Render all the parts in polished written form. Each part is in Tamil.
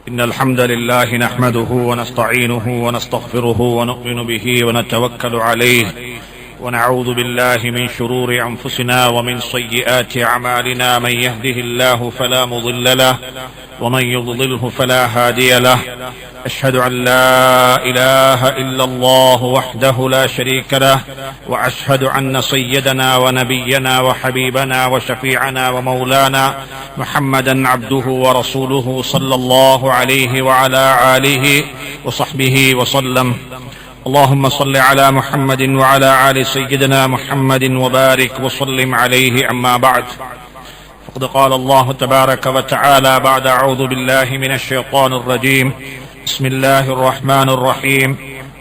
إن الحمد لله نحمده ونستعينه ونستغفره ونؤمن به ونتوكل عليه ونعوذ بالله من شرور أنفسنا ومن سيئات أعمالنا من يهده الله فلا مضل له ومن يضلله فلا هادي له أشهد أن لا إله إلا الله وحده لا شريك له وأشهد أن سيدنا ونبينا وحبيبنا وشفيعنا ومولانا محمدا عبده ورسوله صلى الله عليه وعلى آله وصحبه وسلم اللهم صل على محمد وعلى آل سيدنا محمد وبارك وسلم عليه أما بعد فقد قال الله تبارك وتعالى بعد أعوذ بالله من الشيطان الرجيم بسم الله الرحمن الرحيم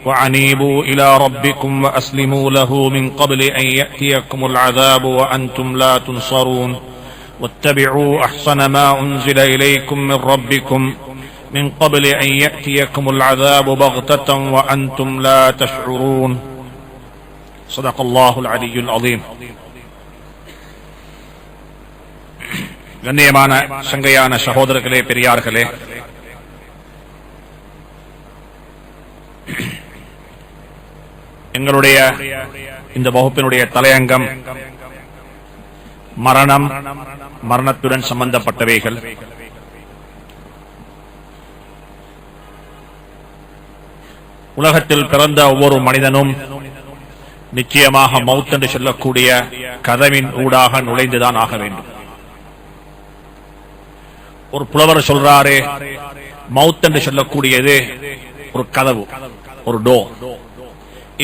وأنيبوا إلى ربكم وأسلموا له من قبل أن يأتيكم العذاب وأنتم لا تنصرون واتبعوا أحسن ما أنزل إليكم من ربكم من قبل أن يأتيكم العذاب بغتة وأنتم لا تشعرون صدق الله العلي العظيم. கண்ணியமான சங்கையான சகோதரர்களே, பெரியார்களே, எங்களுடைய இந்த வகுப்பினுடைய தலையங்கம் மரணம், மரணத்துடன் சம்பந்தப்பட்டவைகள். உலகத்தில் பிறந்த ஒவ்வொரு மனிதனும் நிச்சயமாக மவுத் என்று சொல்லக்கூடிய கதவின் ஊடாக நுழைந்துதான் ஆக வேண்டும். ஒரு புலவர் சொல்றாரு, மவுத் என்று சொல்லக்கூடியது ஒரு கதவு, ஒரு டோர்.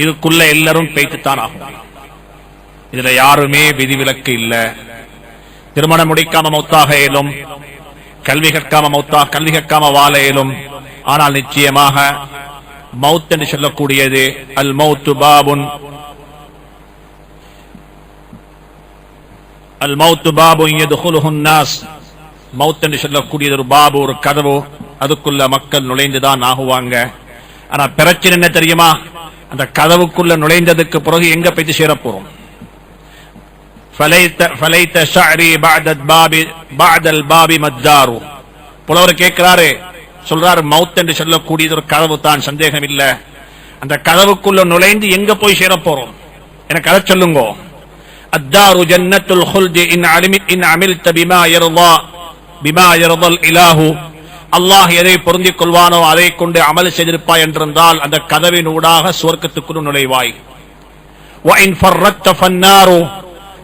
இதுக்குள்ள எல்லாரும் பேய்த்துத்தான் ஆகும். இதுல யாருமே விதிவிலக்கு இல்ல. திருமணம் முடிக்காம மௌத்தாக இயலும், கல்வி கற்காம வாழ இயலும். ஆனால் நிச்சயமாக மவுத் என்று சொல்லக்கூடியது அல் மௌத்து பாபுன், அல் மௌத்து பாபுன் யதுகுலுஹுன் நாஸ். மவுத் என்று சொல்லக்கூடியது ஒரு பாபு, ஒரு கதவு. அதுக்குள்ள மக்கள் நுழைந்துதான் ஆகுவாங்க. ஆனா பிரச்சனை என்ன தெரியுமா? அந்த கதவுக்குள்ள நுழைந்ததுக்கு பிறகு எங்க போய் சேர போறோம்? ஃபலைத ஷஅரி பஅதல் பாபி மத்தாரு. புலவர் கேட்கிறாரு, சொல்றாரு, மவுத் என்று சொல்லக்கூடியது ஒரு கதவு தான், சந்தேகம் இல்ல. அந்த கதவுக்குள்ள நுழைந்து எங்க போய் சேர போறோம்? எனக்கு அதை சொல்லுங்க. அத்தாரு ஜன்னத்துல் ஹுல்தி இன் அமில்த பிமா யர்தல் இலாஹு. அல்லாஹ் எதை பொருந்திக் கொள்வானோ அதை கொண்டு அமல் செய்திருப்பாய் என்றிருந்தால் அந்த கதவின் ஊடாக சுவர்க்கத்துக்குள் நுழைவாய். வஇன் ஃபர்ரத்த ஃபன்னாரு.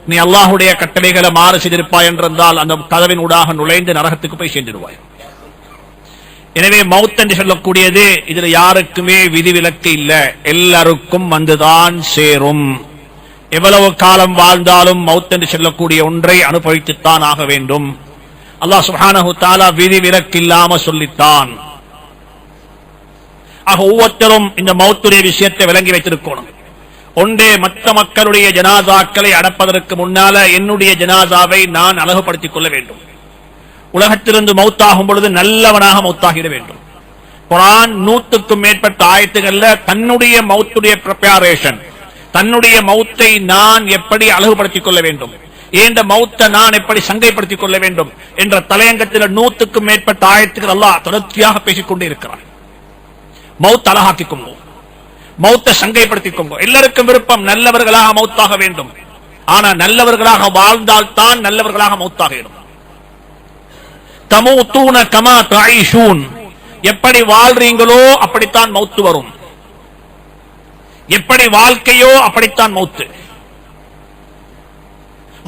நீ அல்லாஹ்வுடைய கட்டளைகளை மாறு செய்திருப்பாய் என்றிருந்தால் அந்த கதவின் ஊடாக நுழைந்து நரகத்துக்கு போய் சேர்ந்துடுவாய். எனவே மவுத் என்று சொல்லக்கூடியது இதுல யாருக்குமே விதிவிலக்கு இல்ல, எல்லாருக்கும் வந்துதான் சேரும். எவ்வளவு காலம் வாழ்ந்தாலும் மவுத் என்று சொல்லக்கூடிய ஒன்றை அனுபவித்துத்தான் ஆக வேண்டும். அல்லாஹ் சுப்ஹானஹு தஆலா விதிவிலக்கு இல்லாம சொல்லித்தான். ஆக ஒவ்வொருத்தரும் இந்த மவுத்துடைய விஷயத்தை விளங்கி வைத்திருக்கணும். ஒன்றே, மற்ற மக்களுடைய ஜனாசாக்களை அடப்பதற்கு முன்னால என்னுடைய ஜனாசாவை நான் அழகுபடுத்திக் கொள்ள வேண்டும். உலகத்திலிருந்து மௌத்தாகும் பொழுது நல்லவனாக மௌத்தாகிட வேண்டும். குர்ஆன் 100க்கும் மேற்பட்ட ஆயத்துகள்ல தன்னுடைய மௌத்துடைய ப்ரிபரேஷன், தன்னுடைய மௌத்தை நான் எப்படி அழகுபடுத்திக் கொள்ள வேண்டும், ஏண்ட மௌத்தை நான் எப்படி சங்கைப்படுத்திக் கொள்ள வேண்டும் என்ற தலையங்கத்தில் 100க்கும் மேற்பட்ட ஆயத்துகள் அல்லாஹ் தொடர்ச்சியாக பேசிக்கொண்டே இருக்கிறான். மௌத் அழகாக்கிக்கொங்க, மௌத்தை சங்கைப்படுத்திக்கொங்க. எல்லாருக்கும் விருப்பம் நல்லவர்களாக மௌத்தாக வேண்டும். ஆனா நல்லவர்களாக வாழ்ந்தால்தான் நல்லவர்களாக மௌத்தாகிடும். தமூத்தூன கமா தஈஷூன். எப்படி வாழ்றீங்களோ அப்படித்தான் மௌத்து வரும். எப்படி வாழ்க்கையோ அப்படித்தான் மௌத்து.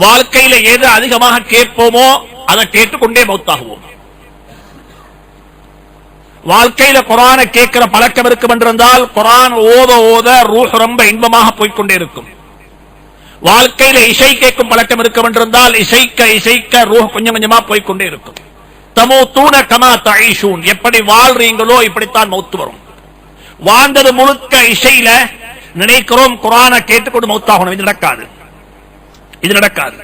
வாழ்க்கையில எது அதிகமாக கேட்போமோ அதை கேட்டுக்கொண்டே மௌத்தாகுவோம். வாழ்க்கையில குர்ஆனை கேட்கிற பழக்கம் இருக்கும் என்றிருந்தால் குர்ஆன் ஓத ஓத ரூஹ் ரொம்ப இன்பமாக போய்கொண்டே இருக்கும். வாழ்க்கையில இசை கேட்கும் பழக்கம் இருக்கும் என்றிருந்தால் இசைக்க இசைக்க ரூஹ் கொஞ்சம் கொஞ்சமா போய்கொண்டே இருக்கும். தமூத்தூன கமா தஈஷூன். எப்படி வாழ்றீங்களோ இப்படித்தான் மௌத்து வரும். வாழ்ந்தது முழுக்க இசையில நினைக்கிறோம், குர்ஆனை கேட்டுக்கொண்டு மௌத்தாகணும். இது நடக்காது, இது நடக்காது.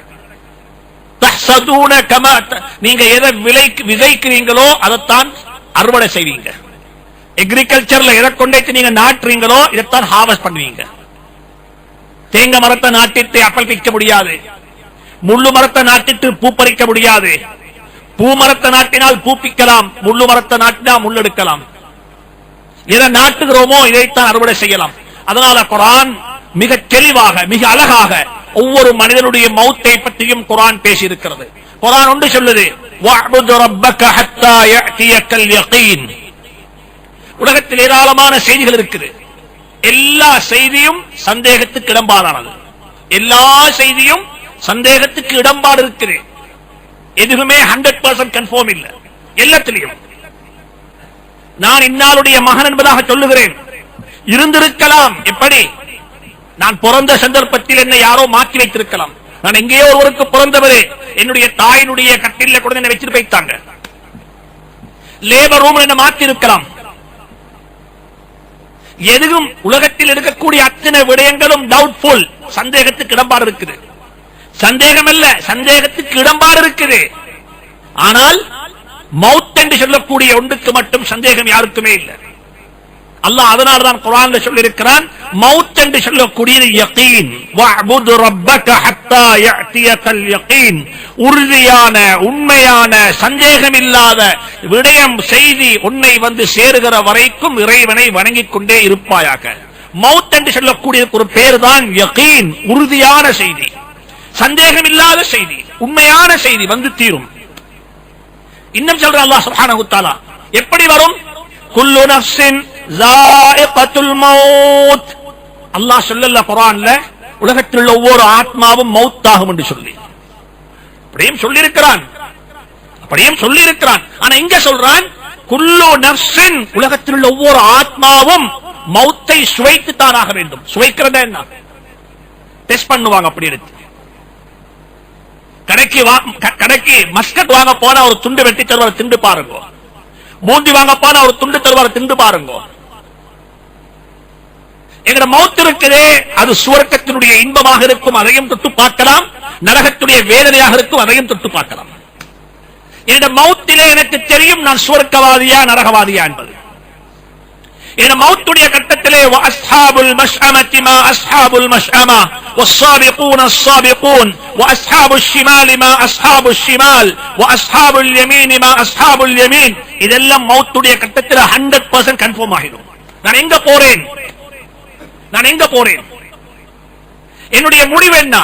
தஹ்சதூன கமா, நீங்க எதை விதைக்கிறீங்களோ அதைத்தான் அறுவடை செய்வீங்க. அக்ரிகல்ச்சர்ல எதை கொண்டே நீங்க நாட்டுறீங்களோ இதைத்தான் ஹார்வெஸ்ட் பண்ணுவீங்க. தேங்காய் மரத்தை நாட்டிட்டு அப்பல் பிக்க முடியாது, முள்ளு மரத்தை நாட்டிட்டு பூ பறிக்க முடியாது. பூமரத்தை நாட்டினால் பூப்பிக்கலாம், முள்ளு மரத்தை நாட்டினால் முள்ளெடுக்கலாம். எதை நாட்டுகிறோமோ இதைத்தான் அறுவடை செய்யலாம். அதனால குர்ஆன் மிக தெளிவாக மிக அழகாக ஒவ்வொரு மனிதனுடைய மௌத்தை பற்றியும் குர்ஆன் பேசியிருக்கிறது. குர்ஆன் ஒன்று சொல்லுது, வஅ்புது ரப்பக ஹத்தா யஅதியக்கல் யகீன். உலகத்தில் ஏராளமான செய்திகள் இருக்குது. எல்லா செய்தியும் சந்தேகத்துக்கு இடம்பாடானது. எல்லா செய்தியும் சந்தேகத்துக்கு இடம்பாடு இருக்குது. எதுவுமே 100% கன்ஃபார்ம் இல்ல. எல்லாத்திலையும் நான் இன்னாளுடைய மகன் என்பதாக சொல்லுகிறேன், இருந்திருக்கலாம். எப்படி? நான் பிறந்த சந்தர்ப்பத்தில் என்னை யாரோ மாற்றி வைத்திருக்கலாம். நான் எங்கேயோ ஒருவருக்கு பிறந்தவரே, என்னுடைய தாயினுடைய கட்டில கூட என்னை வச்சிட்டு வைத்தாங்க. லேபர் ரூம் என்ன மாற்றி இருக்கலாம். எதுவும் உலகத்தில் இருக்கக்கூடிய அத்தனை விடயங்களும் டவுட்ஃபுல், சந்தேகத்துக்கு இடம்பாடு இருக்குது. சந்தேகம் அல்ல, சந்தேகத்துக்கு இடம்பாடு இருக்குது. ஆனால் மௌத் என்று சொல்லக்கூடிய ஒன்றுக்கு மட்டும் சந்தேகம் யாருக்குமே இல்லை. அல்லாஹ் அதனால தான் குர்ஆன்ல சொல்லி இருக்கிறான், மௌத் என்று சொல்லக்கூடியது யகீன். வஅ்புது ரப்பக ஹத்தா யஅதியக்கல் யகீன். உறுதியான உண்மையான சந்தேகம் இல்லாத விடயம் செய்தி உன்னை வந்து சேருகிற வரைக்கும் இறைவனை வணங்கிக் கொண்டே இருப்பாயாக. மௌத் என்று சொல்லக்கூடிய ஒரு பேர் தான் யகீன், உறுதியான செய்தி, சந்தேகம் இல்லாத செய்தி, உண்மையான செய்தி வந்து தீரும். இன்னும் சொல்ற அல்லாஹ் சுப்ஹானஹு வ தஆலா எப்படி வரும்? குல்லு நஃப்ஸின் ஸாயிகத்துல் மௌத். அல்லாஹ் சொல்லல குர்ஆன்ல உலகத்தில் உள்ள ஒவ்வொரு ஆத்மாவும் மௌத் ஆகும் என்று சொல்லி அப்படியும் சொல்லி இருக்கிறான். ஆனா இங்க சொல்றான் குல்லு நஃப்ஸின், உலகத்தில் உள்ள ஒவ்வொரு ஆத்மாவும் மௌத்தை சுவைத்து தானாக வேண்டும். சுவைக்கிறதா என்ன? டெஸ்ட் பண்ணுவாங்க. அப்படி இருக்கு. கடைக்கு மஸ்கட் வாங்க போனா ஒரு துண்டு வெட்டி தருவார், திண்டு பாருங்க. மூந்தி வாங்க போனா ஒரு துண்டு தருவார், திண்டு பாருங்க. எங்கட மௌத் இருக்குதே, அது சுவர்க்கத்தினுடைய இன்பமாக இருக்கும், அதையும் தொட்டு பார்க்கலாம். நரகத்துடைய வேதனையாக இருக்கும், அதையும் தொட்டு பார்க்கலாம். என்னோட மௌத்திலே எனக்கு தெரியும் நான் சுவர்க்கவாதியா நரகவாதியா என்பது. என மௌத்துடைய கட்டத்திலே வஅஸ்ஹாபுல் மஷ்அமதி மா அஸ்ஹாபுல் மஷ்அமா வஸ்ஸாபிகூன அஸ்ஸாபிகூன் வஅஸ்ஹாபுஷ் ஷிமாலி மா அஸ்ஹாபுஷ் ஷிமால் வஅஸ்ஹாபுல் யமீன் மா அஸ்ஹாபுல் யமீன். இதெல்லாம் மௌத்துடைய கட்டத்தில் 100% கன்ஃபார்ம் ஆகிடும். நான் எங்க போறேன், என்னுடைய முடிவு என்ன?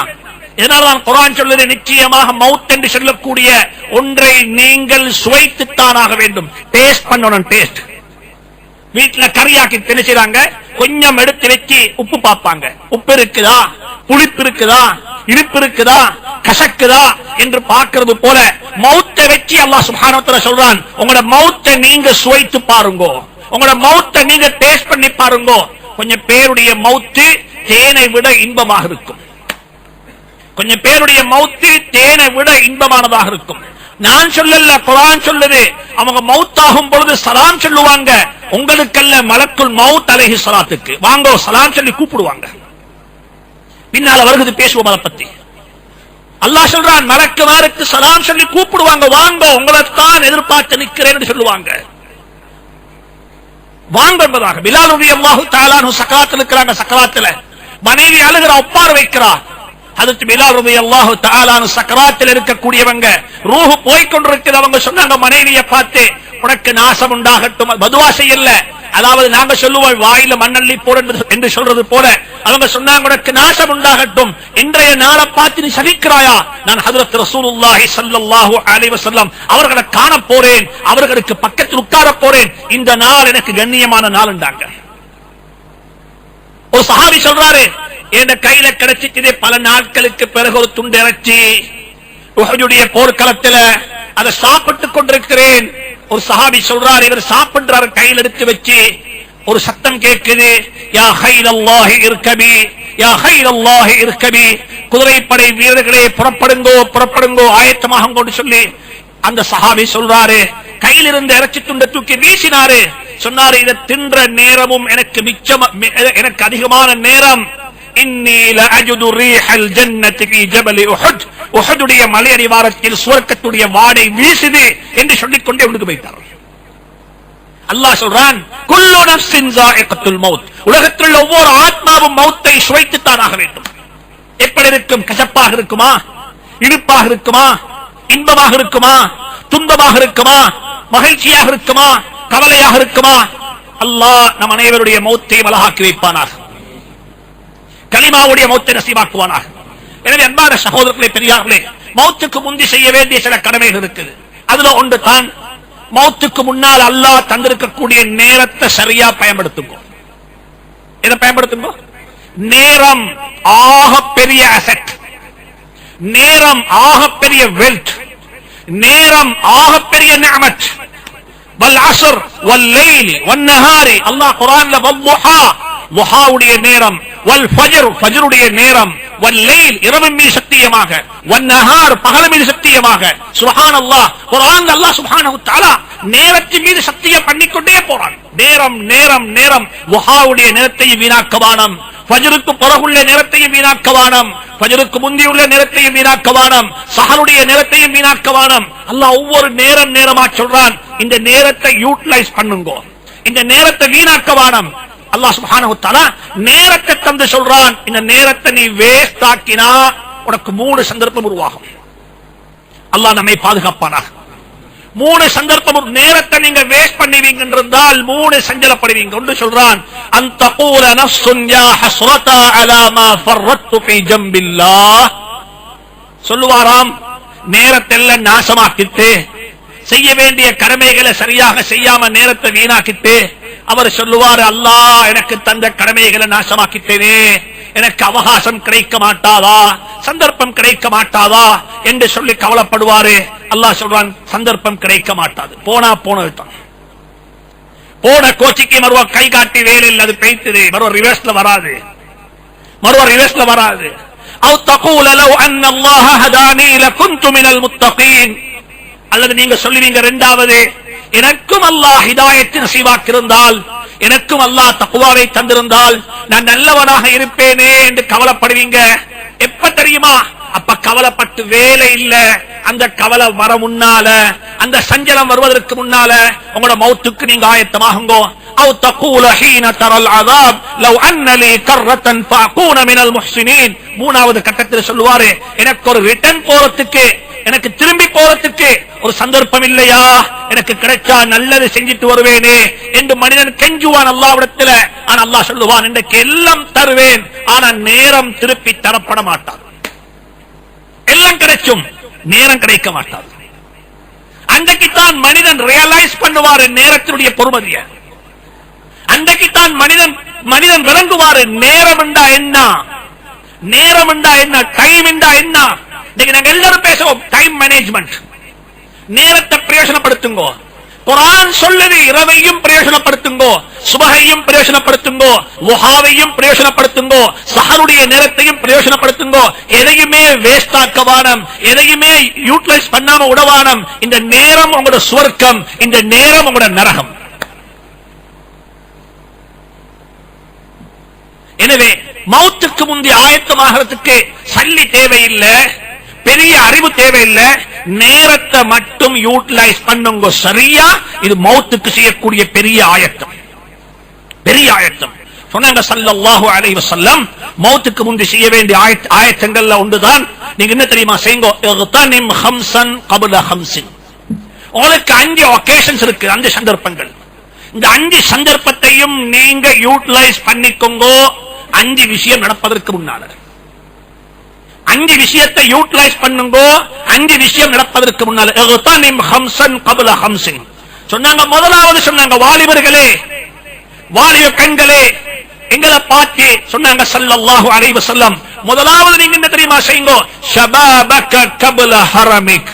இதனால்தான் குர்ஆன் சொல்லுது, நிச்சயமாக மௌத் என்று சொல்லக்கூடிய ஒன்றை நீங்கள் சுவைத்துத்தானாக வேண்டும். டேஸ்ட் பண்ணணும். டேஸ்ட் வீட்டுல கறியாக்கி திணிச்சாங்க, கொஞ்சம் எடுத்து வச்சு உப்பு பார்ப்பாங்க. உப்பு இருக்குதா, புளிப்பு இருக்குதா, இனிப்பு இருக்குதா, கசக்குதா என்று பார்க்கிறது போல மௌத்தை வச்சு அல்லாஹ் சுப்ஹானஹு வ தஆலா சொல்றான், உங்களோட மௌத்தை நீங்க சுவைத்து பாருங்க, உங்களோட மௌத்தை நீங்க டேஸ்ட் பண்ணி பாருங்க. கொஞ்சம் பேருடைய மௌத்து தேனை விட இன்பமாக இருக்கும். கொஞ்சம் பேருடைய மௌத்து தேனை விட இன்பமானதாக இருக்கும். நான் சொல்லல, குர்ஆன் சொல்லுது. அவங்க மௌத்தாகும் பொழுது சலாம் சொல்லுவாங்க. உங்களுக்கல்ல, மலக்குல் மௌத் அலைஹிஸ்ஸலாத்துக்கு வாங்க சலாம் சொல்லி கூப்பிடுவாங்க. பின்னால வருகிறது, பேசுவோம் அதை பத்தி. அல்லாஹ் சொல்றான், மலக்குமாருக்கு சலாம் சொல்லி கூப்பிடுவாங்க, வாங்க உங்களைத்தான் எதிர்பார்த்து நிற்கிறேன் சொல்லுவாங்க. வாங்க என்பதாக. பிலால் ரலியல்லாஹு தஆலா அன்ஹு சக்கராத்தில் இருக்கிறாங்க. சக்கராத்துல மனைவி அழுகிற, ஒப்பார வைக்கிறார். ஹஜ்ரத் பிலால் ரலியல்லாஹு தஆலா அன்ஹு சக்கராத்தில் இருக்கக்கூடியவங்க, ரூஹ் போய் கொண்டிருக்கிறது. அவங்க சொன்னாங்க மனைவியை பார்த்து, உனக்கு நாசம் உண்டாகட்டும். பதுவா செய்யல, அதாவது நாங்க சொல்லுவோம் வாயில மண்ணள்ளி போடு என்று சொல்றது போல அவங்க சொன்னாங்க, உனக்கு நாசம் உண்டாகட்டும். இன்றைய நாளை பார்த்து நீ சகிக்கிறாயா? நான் ஹஜ்ரத் ரசூலுல்லாஹி ஸல்லல்லாஹு அலைஹி வஸல்லம் அவர்களை காண போறேன், அவர்களுக்கு பக்கத்தில் உட்கார போறேன். இந்த நாள் எனக்கு கண்ணியமான நாள் என்றாங்க. ஒரு சஹாபி சொல்றாரு, என் கையில கிடைச்சிட்டதே பல நாட்களுக்கு பிறகு ஒரு துண்டு இறைச்சி, உஹதுடைய போர்க்களத்தில் அதை சாப்பிட்டுக் கொண்டிருக்கிறேன். ஒரு சஹாபி சொல்றாரு, இவர் சாப்பிடுறாரு, கையில் எடுத்து வச்சு ஒரு சத்தம் கேட்குது, யா ஹைலல்லாஹி இர்கபி, யா ஹைலல்லாஹி இர்கபி, குதிரைப்படை வீரர்களே புறப்படுங்கோ ஆயத்தமாக சொல்லி அந்த சஹாபி சொல்றாரு, கையில் இருந்த இறைச்சி துண்டை தூக்கி வீசினாரு. சொன்னாரு, இதை தின்ற நேரமும் எனக்கு அதிகமான நேரம். இன்னி லஅஜுது ரீஹல் ஜன்னதி ஃபீ ஜபல் உஹுத், உஹுதுடைய மலை அடிவாரத்தில் சுவர்க்கத்துடைய வாடை வீசுது என்று சொல்லிக் கொண்டே உள்ளுக்கு வைத்தார். அல்லாஹ் சொல்றான், குல்லு நஃப்ஸின் ஸாயிகத்துல் மௌத், உலகத்தில் உள்ள ஒவ்வொரு ஆத்மாவும் மௌத்தை சுவைத்துத்தான் ஆக வேண்டும். எப்படி இருக்கும்? கசப்பாக இருக்குமா, இனிப்பாக இருக்குமா, இன்பமாக இருக்குமா, துன்பமாக இருக்குமா, மகிழ்ச்சியாக இருக்குமா, கவலையாக இருக்குமா, அல்லாஹ் நம் அனைவருடைய மௌத்தை அழகாக்கி வைப்பானாக. கலிமாவுடைய மௌத்தை நசீபாக்குவானாக. எனவே அன்பான சகோதரர்களே, பெரியார்களே, மௌத்துக்கு முந்தி செய்ய வேண்டிய சில கடமைகள் இருக்குது. அதுல ஒன்று தான் மௌத்துக்கு முன்னால் அல்லாஹ் தந்திருக்கக்கூடிய நேரத்தை சரியா பயன்படுத்துங்க. எதை பயன்படுத்துங்க? நேரம் ஆகப்பெரிய அசெட், நேரம் ஆகப்பெரிய வெல்த், நேரம் ஆகப்பெரிய நிஅமத். வல் அஸ்ர் வல் லைல் வன் நஹாரி, அல்லாஹ் குர்ஆன்ல வல்லுஹா, லுஹாவுடைய நேரம், வல் ஃபஜ்ர் ஃபஜ்ருடைய நேரம், வல் லைல் இரவின் மீது சத்தியமாக, வன் நஹார் பகல் மீது சத்தியமாக. சுப்ஹானல்லாஹ், குர்ஆன்ல அல்லாஹ் சுப்ஹானஹு தஆலா நேரத்தின் மீது சத்தியம் பண்ணிக்கொண்டே போறான். நேரம் நேரம் நேரம். லுஹாவுடைய நேரத்தையும் வீணாக்கவானம், ஃபஜ்ருக்கு பிறகுள்ள நேரத்தையும் வீணாக்கவானம், ஃபஜ்ருக்கு முந்தியுள்ள நேரத்தையும் வீணாக்கவானம், சஹருடைய நேரத்தையும் வீணாக்கவானம். அல்லாஹ் ஒவ்வொரு நேரம் நேரமா சொல்றான். இந்த நேரத்தை யூட்டிலைஸ் பண்ணுங்க, இந்த நேரத்தை வீணாக்கவானம். அல்லாஹ் சுப்ஹானஹு வ தஆலா நேரத்தை தந்து சொல்றான், இந்த நேரத்தை நீ வேஸ்ட் ஆக்கினா உனக்கு 3 சந்தர்ப்பம் உருவாகும். அல்லாஹ் நம்மை பாதுகாப்பானாக. 3 சந்தர்ப்பம். நேரத்தை நீங்க வேஸ்ட் பண்ணுவீங்க என்றால் 3 சஞ்சலப்படுவீங்க. ஒன்று சொல்றான், அன்தகூல நஃப்ஸுன் யா ஹஸ்ரதா அலா மா ஃபர்ரத்து ஃபீ ஜம்பில்லாஹ். சொல்லுவாராம், நேரத்தெல்லாம் நாசமாக்கிட்டு, செய்ய வேண்டிய கடமைகளை சரியாக செய்யாம நேரத்தை வீணாக்கிட்டு அவர் சொல்லுவார், அல்லாஹ் எனக்கு தந்த கடமைகளை நாசமாக்கிட்டேனே, எனக்கு அவகாசம் கிடைக்க மாட்டாதா, சந்தர்ப்பம் கிடைக்க மாட்டாதா என்று சொல்லி கவலைப்படுவாரு. அல்லாஹ் சொல்றான், சந்தர்ப்பம் கிடைக்க மாட்டாது, போனா போனதுதான். போன கோச்சிக்கு மறுவ கை காட்டி வேலை இல்லை, அது பெய்த்தது, மறுவ ரிவர்ஸ்ல வராது, மறுவ ரிவர்ஸ்ல வராது. அவு தகூல லவ் அன்னல்லாஹ ஹதானி லகுன்து மினல் முத்தகீன். அல்லது நீங்க சொல்லுவீங்க, இரண்டாவது, எனக்கும் அல்லாஹ் ஹிதாயத்தை நசீபாக்கியிருந்தால், எனக்கும் அல்லாஹ் தக்வாவை தந்திருந்தால் நான் நல்லவனாக இருப்பேனே என்று கவலைப்படுவீங்க. எப்ப தெரியுமா? அப்ப கவலைப்பட்டு வேலை இல்ல. அந்த கவலை வர முன்னால, அந்த சஞ்சலம் வருவதற்கு முன்னால உங்களோட மௌத்துக்கு நீங்க ஆயத்தமாகுங்கோ. أو تقول حين ترى العذاب لو أن لي كرة فأكون من المحسنين. மூணாவது கட்டத்தில் சொல்லுவாரு, எனக்கு ஒரு ரிட்டர்ன் போறதுக்கு, எனக்கு திரும்பி போறதுக்கு ஒரு சந்தர்ப்பம் இல்லையா, எனக்கு கிடைச்சா நல்லது செஞ்சிட்டு வருவேனே என்று மனிதன் கெஞ்சுவான் அல்லாஹ்விடத்துல. ஆனா அல்லாஹ் சொல்லுவான், இன்றைக்கு எல்லாம் தருவேன், ஆனா நேரம் திருப்பி தரப்பட மாட்டாது. எல்லாம் கிடைக்கும், நேரம் கிடைக்க மாட்டாது. அன்றைக்குத்தான் மனிதன் ரியலைஸ் பண்ணுவாரு நேரத்தினுடைய பொறுமதியை. அன்றைக்குத்தான் மனிதன் விளங்குவாரு நேரம் என்றா என்ன, நேரம் என்றா என்ன, டைம் என்றா என்ன. இன்னைக்கு நாங்க எல்லாரும் பேசுவோம் டைம் மேனேஜ்மெண்ட். நேரத்தை பிரயோஜனப்படுத்துங்கோ. குர்ஆன் சொல்லுது, இரவையும் பிரயோஜனப்படுத்துங்கோ, சுபஹையும் பிரயோஜனப்படுத்துங்கோ, லுஹாவையும் பிரயோஜனப்படுத்துங்கோ, சஹருடைய நேரத்தையும் பிரயோஜனப்படுத்துங்கோ. எதையுமே வேஸ்ட் ஆக்கவானம், எதையுமே யூட்டிலைஸ் பண்ணாம உடவானம். இந்த நேரம் உங்களோட சுவர்க்கம், இந்த நேரம் உங்களோட நரகம். எனவே மௌத்துக்கு முந்தைய ஆயத்தமாகிறதுக்கு சல்லி தேவையில்லை, பெரிய அறிவு தேவையில்லை, நேரத்தை மட்டும் யூட்டிலைஸ் பண்ணுங்க சரியா. இது மௌத்துக்கு செய்யக்கூடிய பெரிய ஆயத்தம், பெரிய ஆயத்தம். சொன்னாங்க ஸல்லல்லாஹு அலைஹி வஸல்லம், மௌத்துக்கு முந்தி செய்ய வேண்டிய ஆயத்தங்கள்ல ஒன்றுதான், நீங்க என்ன தெரியுமா செய்யுங்க, இக்தனிம் ஹம்ஸன் கப்ல ஹம்ஸின். உங்களுக்கு 5 ஒகேஷன்ஸ் இருக்கு, 5 சந்தர்ப்பங்கள். இந்த 5 சந்தர்ப்பத்தையும் நீங்க யூட்டிலைஸ் பண்ணிக்கோங்க. 5 விஷயம் நடப்பதற்கு முன்னால 5 விஷயத்தை யூட்டிலைஸ் பண்ணுங்க. 5 விஷயம் நடப்பதற்கு முன்னால இக்தனிம் ஹம்ஸன் கப்ல ஹம்ஸின் சொன்னாங்க. முதலாவது சொன்னாங்க, வாலிபர்களே, வாலிப பெண்களே, எங்களை பார்த்து சொன்னாங்க ஸல்லல்லாஹு அலைஹி வஸல்லம், முதலாவது நீங்க என்ன தெரியுமா செய்யுங்க, ஷபாபக கப்ல ஹரமிக்.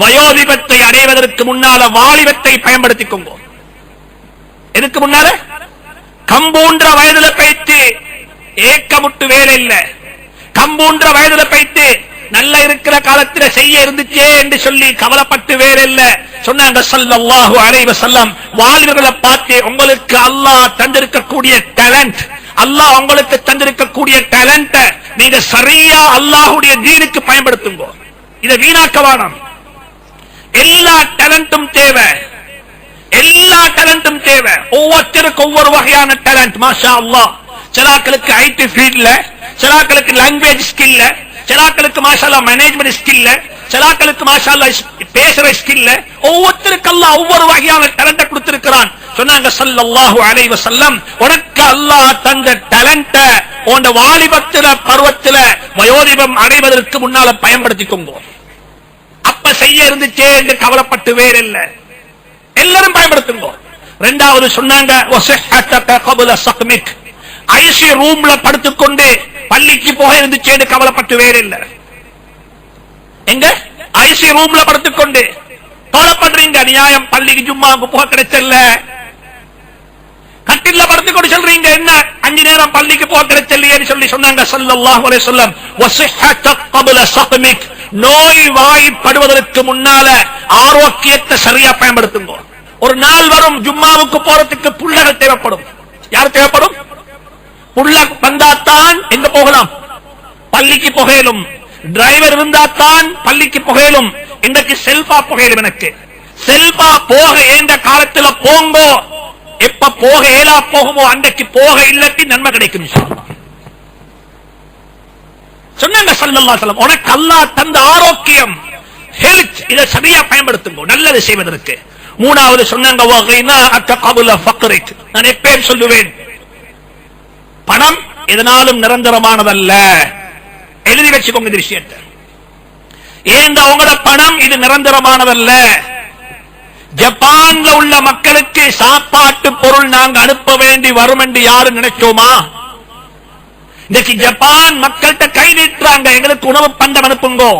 வயோதிபத்தை அடைவதற்கு முன்னால வாலிபத்தை பயன்படுத்திக்கோங்க. எதுக்கு முன்னால? கம்பூன்ற வயதுல பைத்து ஏக்கமுட்டு வேலை இல்ல, கம்பூன்ற வயதுல பைத்து நல்ல இருக்கிற காலத்துல செய்ய இருந்துச்சே என்று சொல்லி கவலைப்பட்டு வேலை இல்ல. சொன்னாங்க ஸல்லல்லாஹு அலைஹி வஸல்லம், வாலிபர்களை பார்த்து, உங்களுக்கு அல்லாஹ் தந்திருக்கக்கூடிய டேலண்ட், அல்லாஹ் உங்களுக்கு தந்திருக்கக்கூடிய டேலண்ட நீங்க சரியா அல்லாஹ்வுடைய தீனுக்கு பயன்படுத்துங்க. இதை வீணாக்க வேண்டாம். எல்லா டேலண்ட்டும் தேவை, எல்லா டேலண்ட்டும் தேவை. ஒவ்வொருத்தருக்கு ஒவ்வொரு வகையான டேலண்ட். மாஷா அல்லாஹ், சிலாக்களுக்கு ஐடி ஃபீல்ட்ல, சிலாக்களுக்கு லாங்குவேஜ் ஸ்கில்ல, சிலாக்களுக்கு மாஷா அல்லாஹ் மேனேஜ்மெண்ட் ஸ்கில்ல, சிலாக்களுக்கு மாஷா அல்லாஹ் பேசுற ஸ்கில்ல ஒவ்வொருத்தருக்கு அல்லாஹ் ஒவ்வொரு வகையான டேலண்ட கொடுத்திருக்கிறான். சொன்னாங்க ஸல்லல்லாஹு அலைஹி வஸல்லம், உனக்கு அல்லாஹ் தந்த டேலண்ட உன் வாலிபத்தில பருவத்தில வயோதிபம் அடைவதற்கு முன்னால பயன்படுத்திக்கோங்க. அப்ப செய்ய இருந்துச்சே என்று கவலைப்பட்டு வேற இல்ல, எல்லாரும் பயன்படுத்துங்க. இரண்டாவது சொன்னாங்க வஸஹத்தக قبل سقمك, ஐசி ரூம்ல படுத்துக்கொண்டு பள்ளிக்கு போக இருந்துச்சே என்று கவலைப்பட்டு வேற இல்ல. எங்க ஐசி ரூம்ல படுத்துக்கொண்டு கவலைப்படுறீங்க, நியாயம் பள்ளிக்கு ஜும்மாவுக்கு போக கிடைச்சல்ல. கட்டில்ல படுத்துக்கொண்டு சொல்றீங்க, என்ன 5 நேரம் பள்ளிக்கு போக கிடைச்சல்லையேன்னு சொல்லி சொன்னாங்க ஸல்லல்லாஹு அலைஹி வஸல்லம், வஸஹத்தக قبل سقمك, நோய் வாய்ப்படுவதற்கு முன்னால ஆரோக்கியத்தை சரியா பயன்படுத்துங்க. ஒரு நாள் வரும் ஜும்மாவுக்கு போறதுக்கு புள்ளகள் தேவைப்படும். யார் தேவைப்படும்? புள்ள வந்தாத்தான் எங்க போகலாம், பள்ளிக்கு புகையிலும். டிரைவர் இருந்தாத்தான் பள்ளிக்கு புகையிலும். இன்றைக்கு செல்பா புகையிலும். எனக்கு செல்பா போக ஏந்த காலத்துல போங்கோ, எப்ப போக ஏலா போகுமோ அன்றைக்கு போக இல்லத்தி நன்மை கிடைக்கும் இன்ஷாஅல்லாஹ். சொன்னாங்க ஸல்லல்லாஹு அலைஹி வஸல்லம், உனக்கு அல்லாஹ் தந்த ஆரோக்கியம், ஹெல்த், இதை சரியா பயன்படுத்துங்க நல்லது செய்வதற்கு. மூணாவது சொன்னாங்க வகைனாஅக قبل فقرك, நான் எப்பவும் சொல்லுவேன், பணம் எதனாலும் நிரந்தரமானதல்ல. எழுதி வச்சுக்கோங்க இந்த விஷயத்தை. ஏன் உங்களோட பணம் இது நிரந்தரமானதல்ல. ஜப்பான்ல உள்ள மக்களுக்கு சாப்பாட்டு பொருள் நாங்க அனுப்ப வேண்டி வரும் என்று யாரும் நினைச்சோமா? இன்னைக்கு ஜப்பான் மக்கள்கிட்ட கை நீட்டுறாங்க, எங்களுக்கு உணவு பண்டம் அனுப்புங்கோ,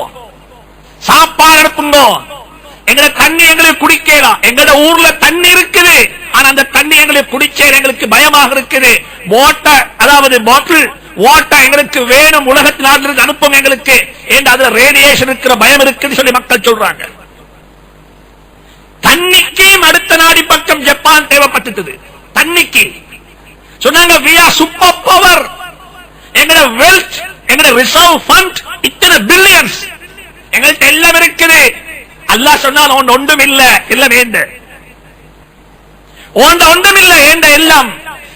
சாப்பாடு அனுப்புங்கோ, எங்களை தண்ணி எங்களுக்கு குடிக்கலாம். எங்களோட ஊர்ல தண்ணி இருக்குது, ஆனா அந்த தண்ணி எங்களுக்கு குடிச்சே எங்களுக்கு பயமாக இருக்குது. வாட்டர், அதாவது பாட்டில் வாட்டர் எங்களுக்கு வேணும், உலகத்து நாட்டிலிருந்து அனுப்புங்க எங்களுக்கு, ஏன் அதுல ரேடியேஷன் இருக்கிற பயம் இருக்குன்னு சொல்லி மக்கள் சொல்றாங்க. தண்ணிக்கு அடுத்த நாடி பக்கம் ஜப்பான் தேவைப்பட்டது. தண்ணிக்கு சொன்னாங்க we are super power, எங்களோட வெல்த், எங்களோட ரிசர்வ் ஃபண்ட் இத்தனை பில்லியன்ஸ் எங்கள்கிட்ட எல்லாம் இருக்குது. அல்லாஹ் சொன்னால் ஒன்று ஒன்றும் இல்ல, இல்ல வேண்ட ஒன்றும் இல்ல ஏண்ட எல்லாம்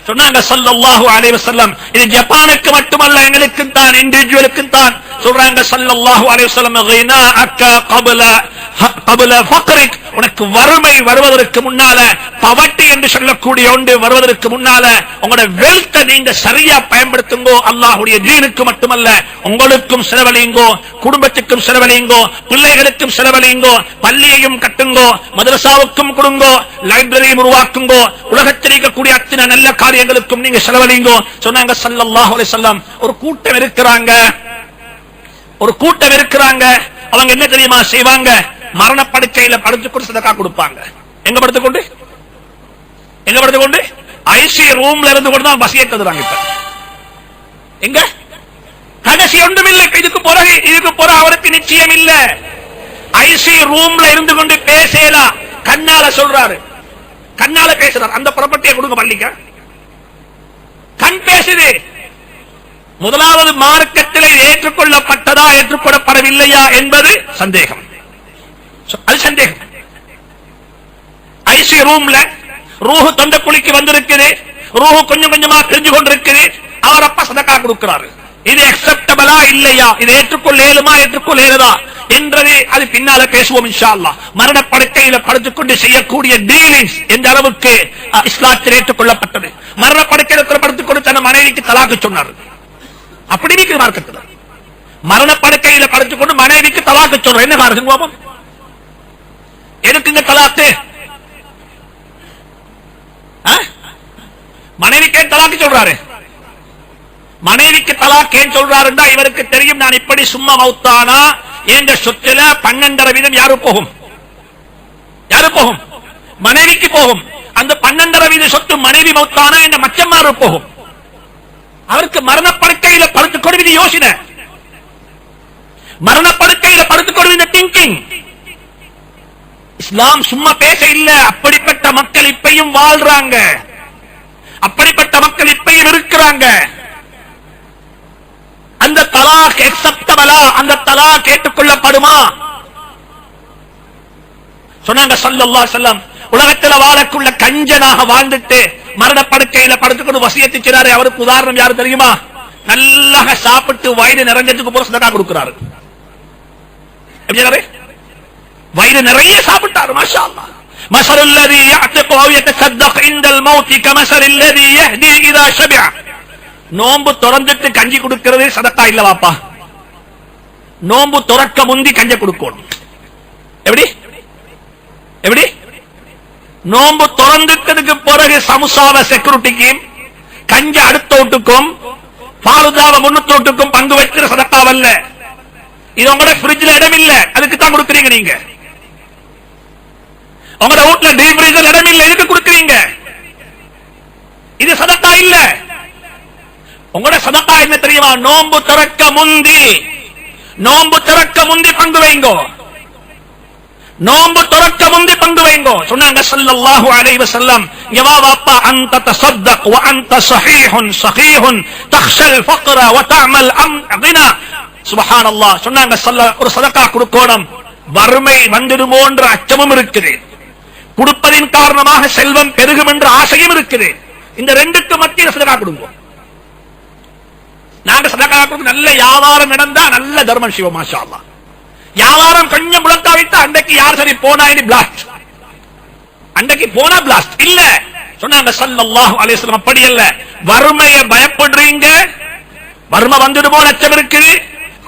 சொன்னாங்க ஸல்லல்லாஹு அலைஹி வஸல்லம். இது ஜப்பானுக்கு மட்டுமல்ல, எங்களுக்கும் தான், இண்டிவிஜுவலுக்கும் தான் சொல்றாங்க ஸல்லல்லாஹு அலைஹி வஸல்லம், غناءك قبل فقرك, உனக்கு வறுமை வருவதற்கு முன்னால, பவர்ட்டி என்று சொல்லக்கூடிய ஒன்று வருவதற்கு முன்னால உங்களோட வெல்த் நீங்க சரியா பயன்படுத்துங்கோ. அல்லாஹ்வுடைய தீனுக்கு மட்டுமல்ல, உங்களுக்கும் செலவழியுங்கோ, குடும்பத்துக்கும் செலவழியுங்கோ, பிள்ளைகளுக்கும் செலவழியுங்கோ, பள்ளியையும் கட்டுங்கோ, மதரசாவுக்கும் கொடுங்கோ, லைப்ரரியும் உருவாக்குங்கோ, உலகத்தில் இருக்கக்கூடிய அத்தனை நல்ல காரியங்களுக்கும் நீங்க செலவழிங்கோ. சொன்னாங்க ஸல்லல்லாஹு அலைஹி வஸல்லம், ஒரு கூட்டம் இருக்கிறாங்க, அவங்க என்ன தெரியுமா செய்வாங்க? மரணப்படுக்கையில படுத்துக்கொண்டு சதகா கொடுப்பாங்க. எங்க படுத்துக்கொண்டு ஐசி ரூம்ல இருந்து கொண்டு தான் வசியத் தருவாங்க. இப்ப எங்க கடைசி ஒன்றும் இல்லை. இதுக்கு பிறகு அவருக்கு நிச்சயம் இல்ல. ஐசி ரூம்ல இருந்து கொண்டு பேசலாம், கண்ணால சொல்றாரு, கண்ணால பேசுறாரு, அந்த ப்ராப்பர்ட்டியை கொடுங்க பள்ளிக்க. கண் பேசுது. முதலாவது மார்க்கத்தில் ஏற்றுக்கொள்ளப்பட்டதா ஏற்றுக்கொள்ளப்படவில்லையா என்பது சந்தேகம். அது சந்தேகம். ஐசி ரூம்ல ரூஹு தொண்டை குழிக்கு வந்திருக்குது, ரூஹு கொஞ்சம் கொஞ்சமா தெரிஞ்சு கொண்டிருக்குது, அவர் அப்பா சதக்கா கொடுக்கிறாரு. இது அக்செப்டபிளா இல்லையா, இது ஏற்றுக்கொள்ளேதா என்றது அது பின்னால பேசுவோம் இன்ஷா அல்லாஹ். மரணப்படுக்கையில படுத்துக்கொண்டு செய்யக்கூடிய டீலிங்ஸ் எந்த அளவுக்கு இஸ்லாத்தில் ஏற்றுக்கொள்ளப்பட்டது. மரணப்படுக்கையில் படுத்துக்கொண்டு தன் மனைவிக்கு தலாக்கு சொன்னார். அப்படி நீங்க மார்க்கத்தில் மரணப்படுக்கையில படுத்துக்கொண்டு மனைவிக்கு தலாக்கு சொல்ற என்ன காரணம்? எதுக்குங்க தலாக்கு? மனைவிக்கு தலாக்கு சொல்றாரு. மனைவிக்கு தலாக் ஏன் சொல்றாருன்னா, இவருக்கு தெரியும் நான் இப்படி சும்மா மௌத்தானா எங்க சொத்துல 12.5% யாரு போகும்? மனைவிக்கு போகும். அந்த 12.5% சொத்து மனைவி மௌத்தானா எங்க மச்சம்மாரு போகும். அவருக்கு மரணப்படுக்கையில படுத்துக்கொண்டு இது யோசனை, மரணப்படுக்கையில படுத்துக்கொண்டு இந்த திங்கிங். இஸ்லாம் சும்மா பேச இல்ல. அப்படிப்பட்ட மக்கள் இப்பையும் வாழ்றாங்க, அப்படிப்பட்ட மக்கள் இப்பையும் இருக்கிறாங்க. அந்த தலாக் அக்செப்டபிளா, அந்த தலாக் ஏற்றுக்கொள்ளப்படுமா? சொன்னாங்க ஸல்லல்லாஹு அலைஹி வஸல்லம், உலகத்தில் வாழக்குள்ள கஞ்சனாக வாழ்ந்துட்டு மரணப்படுக்கையில படுத்துக்கொண்டு வசியத்து செய்றாரு. அவருக்கு உதாரணம் யாரு தெரியுமா? நல்லா சாப்பிட்டு வயிறு நிறைஞ்சதுக்கு போற சதகா கொடுக்கிறாரு. வயிறு நிறைய சாப்பிட்டாரு. மாஷா அல்லாஹ். மஸலுல்லதி يعتق أو يتصدق عند الموت كمثل الذي يهدي إذا شبع. நோன்பு திறந்துட்டு கஞ்சி கொடுக்கிறது சதக்கா இல்ல வாப்பா. நோன்பு துறக்க முந்தி கஞ்சி கொடுக்கணும். எப்படி எப்படி நோன்பு திறந்துட்டதுக்கு பிறகு சமுசாவ செக்யூரிட்டிக்கும் கஞ்சி அடுத்த வீட்டுக்கும் பாலுதாவ முன்னூத்தி வீட்டுக்கும் பங்கு வைக்கிற சதக்காவல்ல. இது உங்களோட ஃப்ரிட்ஜ்ல இடம் இல்ல, அதுக்கு தான் கொடுக்குறீங்க. நீங்க உங்களோட வீட்டுல டீப் ஃப்ரீசர் இடம் இல்ல, எதுக்கு கொடுக்குறீங்க? இது சதக்கா இல்ல. உங்களோட சதக்கா என்ன தெரியுமா? நோன்பு திறக்க முந்தி பங்கு வைங்கோ. நோன்பு திறக்க முந்தி பங்கு வைங்கோ. சொன்னாங்க ஸல்லல்லாஹு அலைஹி வஸல்லம், யவா வாப்பா அன்த தஸத்தக் வ அன்த ஸஹீஹுன் தக்ஷல் ஃபக்ர வ தஅமல் கினா. சுப்ஹானல்லாஹ். சொன்னாங்க ஒரு சதக்கா கொடுக்கணும், வறுமை வந்துடுமோன்ற அச்சமும் இருக்குது, கொடுப்பதின் காரணமாக செல்வம் பெருகும் என்ற ஆசையும் இருக்குது. இந்த ரெண்டுக்கு மத்தியில் சதக்கா கொடுங்க. நாங்க சதக்கா கொடுத்து நல்ல வியாபாரம் நடந்தா நல்ல தர்மம் செய்வோம். மாஷா அல்லாஹ். வியாபாரம் கொஞ்சம் முழக்கா விட்டா அன்றைக்கு யார் சரி போனா பிளாஸ்ட், அன்றைக்கு போனா பிளாஸ்ட் இல்ல. சொன்னாங்க ஸல்லல்லாஹு அலைஹி வஸல்லம், அப்படி இல்ல. வறுமையை பயப்படுறீங்க, வறுமை வந்துடுமோ அச்சம் இருக்குது,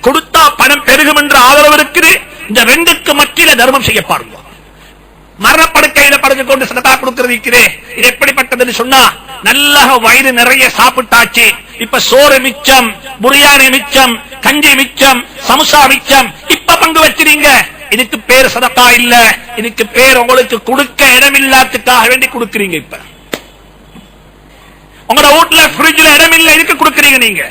கொடுத்தா பணம் பெருகும் என்ற ஆதரவு இருக்குது. இந்த ரெண்டுக்கு மத்தியில தர்மம் செய்ய பாருங்க. மரணப்படுக்கையில படுத்து கொண்டு சதக்கா கொடுக்கிறது இருக்கிறே, இது எப்படிப்பட்டதுன்னு சொன்னா, நல்லா வயிறு நிறைய சாப்பிட்டாச்சு, இப்ப சோறு மிச்சம், புரியாணி மிச்சம், கஞ்சி மிச்சம், சமுசா மிச்சம், இப்ப பங்கு வச்சிருங்க. இதுக்கு பேர் சதக்கா இல்ல, இதுக்கு பேர் உங்களுக்கு கொடுக்க இடமில்லாததுக்காக வேண்டி கொடுக்கிறீங்க. இப்ப உங்களோட வீட்டுல ஃப்ரிட்ஜ்ல இடம் இல்ல, இதுக்கு கொடுக்கிறீங்க நீங்க.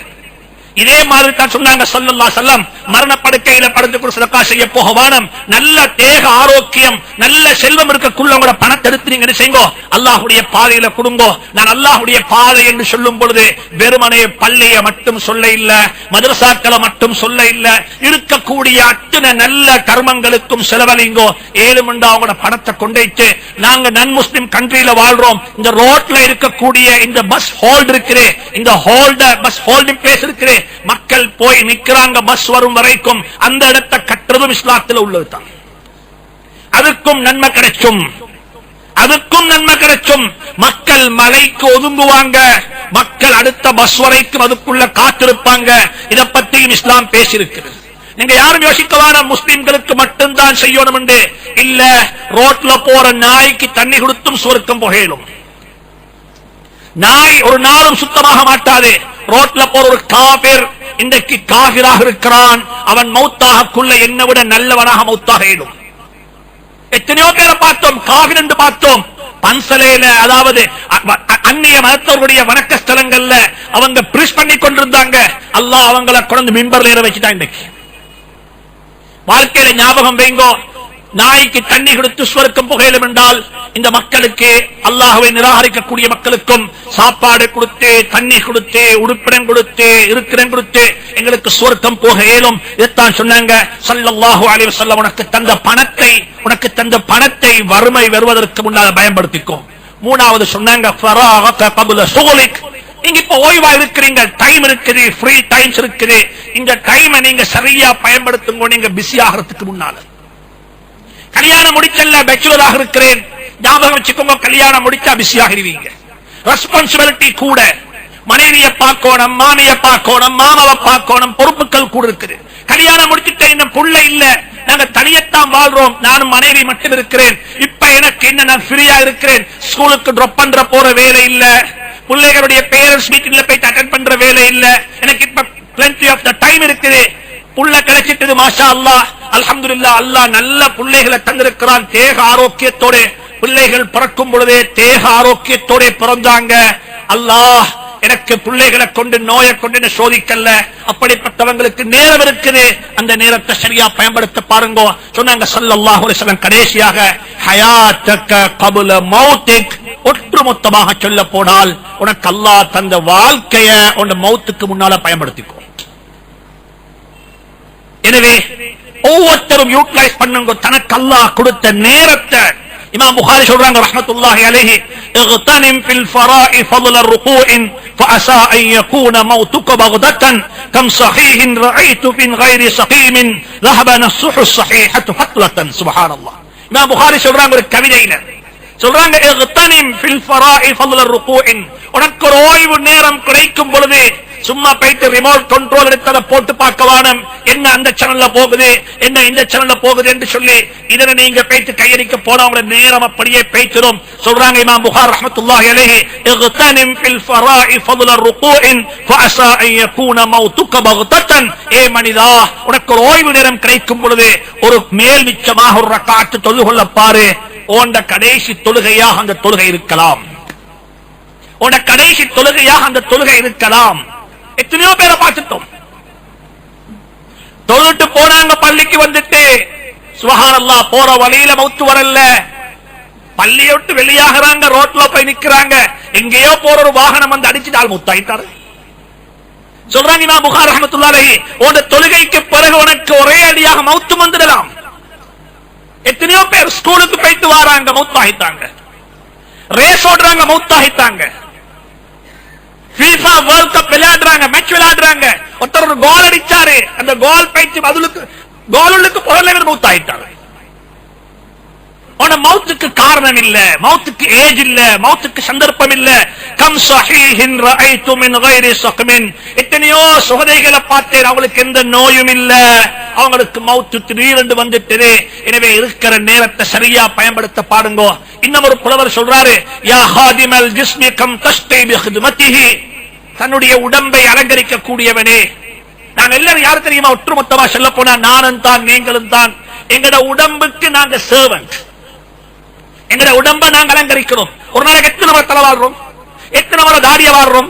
இதே மாதிரி தான் சொன்னாங்க ஸல்லல்லாஹு அலைஹி வஸல்லம், மரணப்படுக்கையில படுத்து கொண்டு சதக்கா செய்ய போக வானம். நல்ல தேக ஆரோக்கியம், நல்ல செல்வம் இருக்கக்குள்ள உங்களோட பணத்தை எடுத்துறீங்கன்னு செய்யுங்க, அல்லாஹ்வுடைய பாதையில கொடுங்கோ. நான் அல்லாஹ்வுடைய பாதை என்று சொல்லும் பொழுது வெறுமனே பள்ளியை மட்டும் சொல்ல இல்ல, மதரசாக்களை மட்டும் சொல்ல இல்ல, இருக்கக்கூடிய அத்தனை நல்ல கர்மங்களுக்கும் செலவழிங்கோ. ஏழுமண்டா அவங்களோட பணத்தை கொண்டு நாங்க நன் முஸ்லிம் கண்ட்ரியில வாழ்றோம். இந்த ரோட்ல இருக்கக்கூடிய இந்த பஸ் ஹோல்ட் இருக்கிறே, இந்த பஸ் ஹோல்டிங் பிளேஸ் இருக்கிறே, மக்கள் போய் நிக்கிறாங்க பஸ் வரும் வரைக்கும், அந்த இடத்தை கட்டுறதும் இஸ்லாத்தில் உள்ளதுதான். அதுக்கும் நன்மை கிடைக்கும், அதுக்கும் நன்மை கிடைக்கும். மக்கள் மலைக்கு ஒதுங்குவாங்க, மக்கள் அடுத்த பஸ் வரைக்கும் அதுக்குள்ள காத்திருப்பாங்க. இதை பற்றியும் இஸ்லாம் பேசியிருக்கிறது. நீங்க யாரும் யோசிக்க வேணாம் முஸ்லிம்களுக்கு மட்டும்தான் செய்யணும் என்று இல்ல. ரோட்ல போற நாய்க்கு தண்ணி கொடுத்தும் சுவர்க்கம் புகையிலும். நாய் ஒரு நாளும் சுத்தமாக மாட்டாது. ரோட்ல போற ஒரு காபிர் இன்றைக்கு காபிராக இருக்கிறான், அவன் மௌத்தாகக்குள்ள என்னை விட நல்லவனாக மௌத்தாக இடும். எத்தனையோ பேரை பார்த்தோம், காபிர் என்று பார்த்தோம். பன்சலையில, அதாவது அந்நிய மதத்தவர்களுடைய வணக்க ஸ்தலங்கள்ல அவங்க பிரிஷ் பண்ணி கொண்டிருந்தாங்க. அல்லாஹ் அவங்களை கொண்டு மிம்பர்ல ஏற வச்சுட்டான். இன்றைக்கு வாழ்க்கையில ஞாபகம் வைங்கோ, நாய்க்கு தண்ணி கொடுத்து சுவர்க்கம் புகையிலும் என்றால் இந்த மக்களுக்கு, அல்லாஹ்வை நிராகரிக்கக்கூடிய மக்களுக்கும் சாப்பாடு கொடுத்து, தண்ணி கொடுத்து, உடுப்பிடம் கொடுத்து, இருக்கிறம் கொடுத்து எங்களுக்கு சுவர்க்கம் போக இயலும். இதைத்தான் சொன்னாங்க ஸல்லல்லாஹு அலைஹி வஸல்லம், உனக்கு தந்த பணத்தை வறுமை வருவதற்கு முன்னால் பயன்படுத்திக்கோ. மூணாவது சொன்னாங்க ஃபராக கபுல ஷுகுலிக், நீங்க இப்ப ஓய்வா இருக்கிறீங்க, டைம் இருக்குது, ஃப்ரீ டைம்ஸ் இருக்குது, இந்த டைமை நீங்க சரியா பயன்படுத்துங்க. நீங்க பிஸி ஆகிறதுக்கு முன்னால கல்யாணம் முடிச்சல்ல, பேச்சுலராக இருக்கிறேன், ஞாபகம் வச்சுக்கோங்க, கல்யாணம் முடிச்சா பிஸி ஆகிடுவீங்க. ரெஸ்பான்சிபிலிட்டி கூட, மனைவியை பார்க்கணும், மாமியை பார்க்கணும், மாமாவை பார்க்கணும், பொறுப்புகள் கூட இருக்குது. கல்யாணம் முடிச்சுட்டு இன்னும் புள்ள இல்ல, நாங்க தனியத்தான் வாழ்றோம், நானும் மனைவி மட்டும் இருக்கிறேன். இப்ப எனக்கு என்ன, நான் ஃப்ரீயா இருக்கிறேன், ஸ்கூலுக்கு டிராப் பண்ற போற வேலை இல்ல, பிள்ளைகளுடைய பேரண்ட்ஸ் மீட்டிங்ல போய் அட்டெண்ட் பண்ற வேலை இல்ல, எனக்கு இப்ப plenty of the time இருக்குது. புள்ள கிடைச்சிட்டது, மாஷா அல்லாஹ், அல்ஹம்துலில்லாஹ். அல்லாஹ் நல்ல பிள்ளைகளை தந்திருக்கிறான், தேக ஆரோக்கியத்தோட. பிள்ளைகள் பிறக்கும் பொழுதே தேக ஆரோக்கியத்தோட பிறந்தாங்க. அல்லாஹ் எனக்கு பிள்ளைகளை கொண்டு நோயை கொண்டு சோதிக்கல்ல. அப்படிப்பட்டவங்களுக்கு நேரம் இருக்குது, அந்த நேரத்தை சரியா பயன்படுத்த பாருங்க. சொன்னாங்க ஸல்லல்லாஹு அலைஹி வஸல்லம், கடைசியாக ஹயாத்தக கபுல மௌத்திக், ஒட்டுமொத்தமாக சொல்ல போனால் உனக்கு அல்லாஹ் தந்த வாழ்க்கைய உன் மௌத்துக்கு முன்னால பயன்படுத்திக்கோ. எனவே ஒவ்வொருத்தரும் யூட்டிலைஸ் பண்ணுங்க தனக்கு அல்லாஹ் கொடுத்த நேரத்தை. இமாம் புகாரி சொல்றாங்க ரஹ்மத்துல்லாஹி அலைஹி, اغتنم في الفراء فضل الركوع فعسى ان يكون موتك بغدة كم صحيح رأيت من غير سقيم ذهب نصح الصحيحة فضلة. سبحان الله. இமாம் புகாரி சொல்றாங்க ஒரு கவிதையில சொல்றாங்க, اغتنم في الفراء فضل الركوع, உனக்கு ஒரு ஓய்வு நேரம் கிடைக்கும் பொழுது சும்மா போயிட்டு ரிமோட் கண்ட்ரோல் எடுத்தத போட்டு பார்க்கவானம் என்ன அந்த சேனல்ல போகுது என்ன இந்த சேனல்ல போகுது என்று சொல்லி இதனை நீங்க போயிட்டு கையடிக்க போனவங்க நேரம் அப்படியே பேய்ச்சிரும். சொல்றாங்க இமாம் புகாரி ரஹ்மத்துல்லாஹி அலைஹி, اغتنم في الفراء فضل الركوع فعسى ان يكون موتك بغتة. ஏ மனிதா, உனக்கு ஒரு ஓய்வு நேரம் கிடைக்கும் பொழுது ஒரு மேல் மிச்சமாக ஒரு ரக்காத்து தொழுகொள்ள பாரு. உன்ட கடைசி தொழுகையாக அந்த தொழுகை இருக்கலாம். உன்ட கடைசி தொழுகையாக அந்த தொழுகை இருக்கலாம். எத்தனையோ பேரை பார்த்துட்டோம். தொழுட்டு போனாங்க, பள்ளிக்கு வந்துட்டு சுப்ஹானல்லாஹ் போற வழியில மௌத்து வரல, பள்ளியை விட்டு வெளியாகிறாங்க, ரோட்ல போய் நிக்கிறாங்க, எங்கேயோ போற ஒரு வாகனம் வந்து அடிச்சுட்டால் மௌத்தாயிட்டாரு. சொல்றாங்க இமாம் புகாரி ரஹ்மத்துல்லாஹி அலைஹி, உன் தொழுகைக்கு பிறகு உனக்கு ஒரே அடியாக மௌத்து வந்துடலாம். எத்தனையோ பேர் ஸ்கூலுக்கு போயிட்டு வராங்க, மௌத்தாயிட்டாங்க. ரேஸ் ஓடுறாங்க, மௌத்தாயிட்டாங்க. FIFA வேர்ல்ட் கப் விளையாடுறாங்க, மேட்ச் விளையாடுறாங்க, ஒருத்தர் ஒரு கோல் அடிச்சாரு, அந்த கோல் போயிட்டு கோலுக்கு போகல, மௌத்தாயிட்டாங்க. உன மௌத்துக்கு காரணம் இல்ல, மௌத்துக்கு ஏஜ் இல்ல, மௌத்துக்கு சந்தர்ப்பம் இல்ல. கம் ஸஹீஹின் ரஅய்து மின் கைரி ஸக்மின், எத்தனையோ சுகதைகளை பார்த்தேன், அவங்களுக்கு எந்த நோயும் இல்ல, அவங்களுக்கு மௌத்து திடீரென்று வந்துட்டது. எனவே இருக்கிற நேரத்தை சரியா பயன்படுத்த பாருங்க. இன்னும் ஒரு புலவர் சொல்றாரு, யா ஹாதிமல் ஜிஸ்மி கம் தஸ்தி பிஹித்மதிஹி, தன்னுடைய உடம்பை அலங்கரிக்க கூடியவனே. நாங்க எல்லாரும் யாரு தெரியுமா, ஒற்றுமொத்தமா சொல்ல போனா நானும் தான் நீங்களும் தான். எங்கட உடம்புக்கு நாங்க சர்வன்ட். எங்கட உடம்பை நாங்க அலங்கரிக்கிறோம். ஒரு நாளைக்கு எத்தனை முறை தலை வாழ்றோம், எத்தனை முறை தாடிய வாழ்றோம்,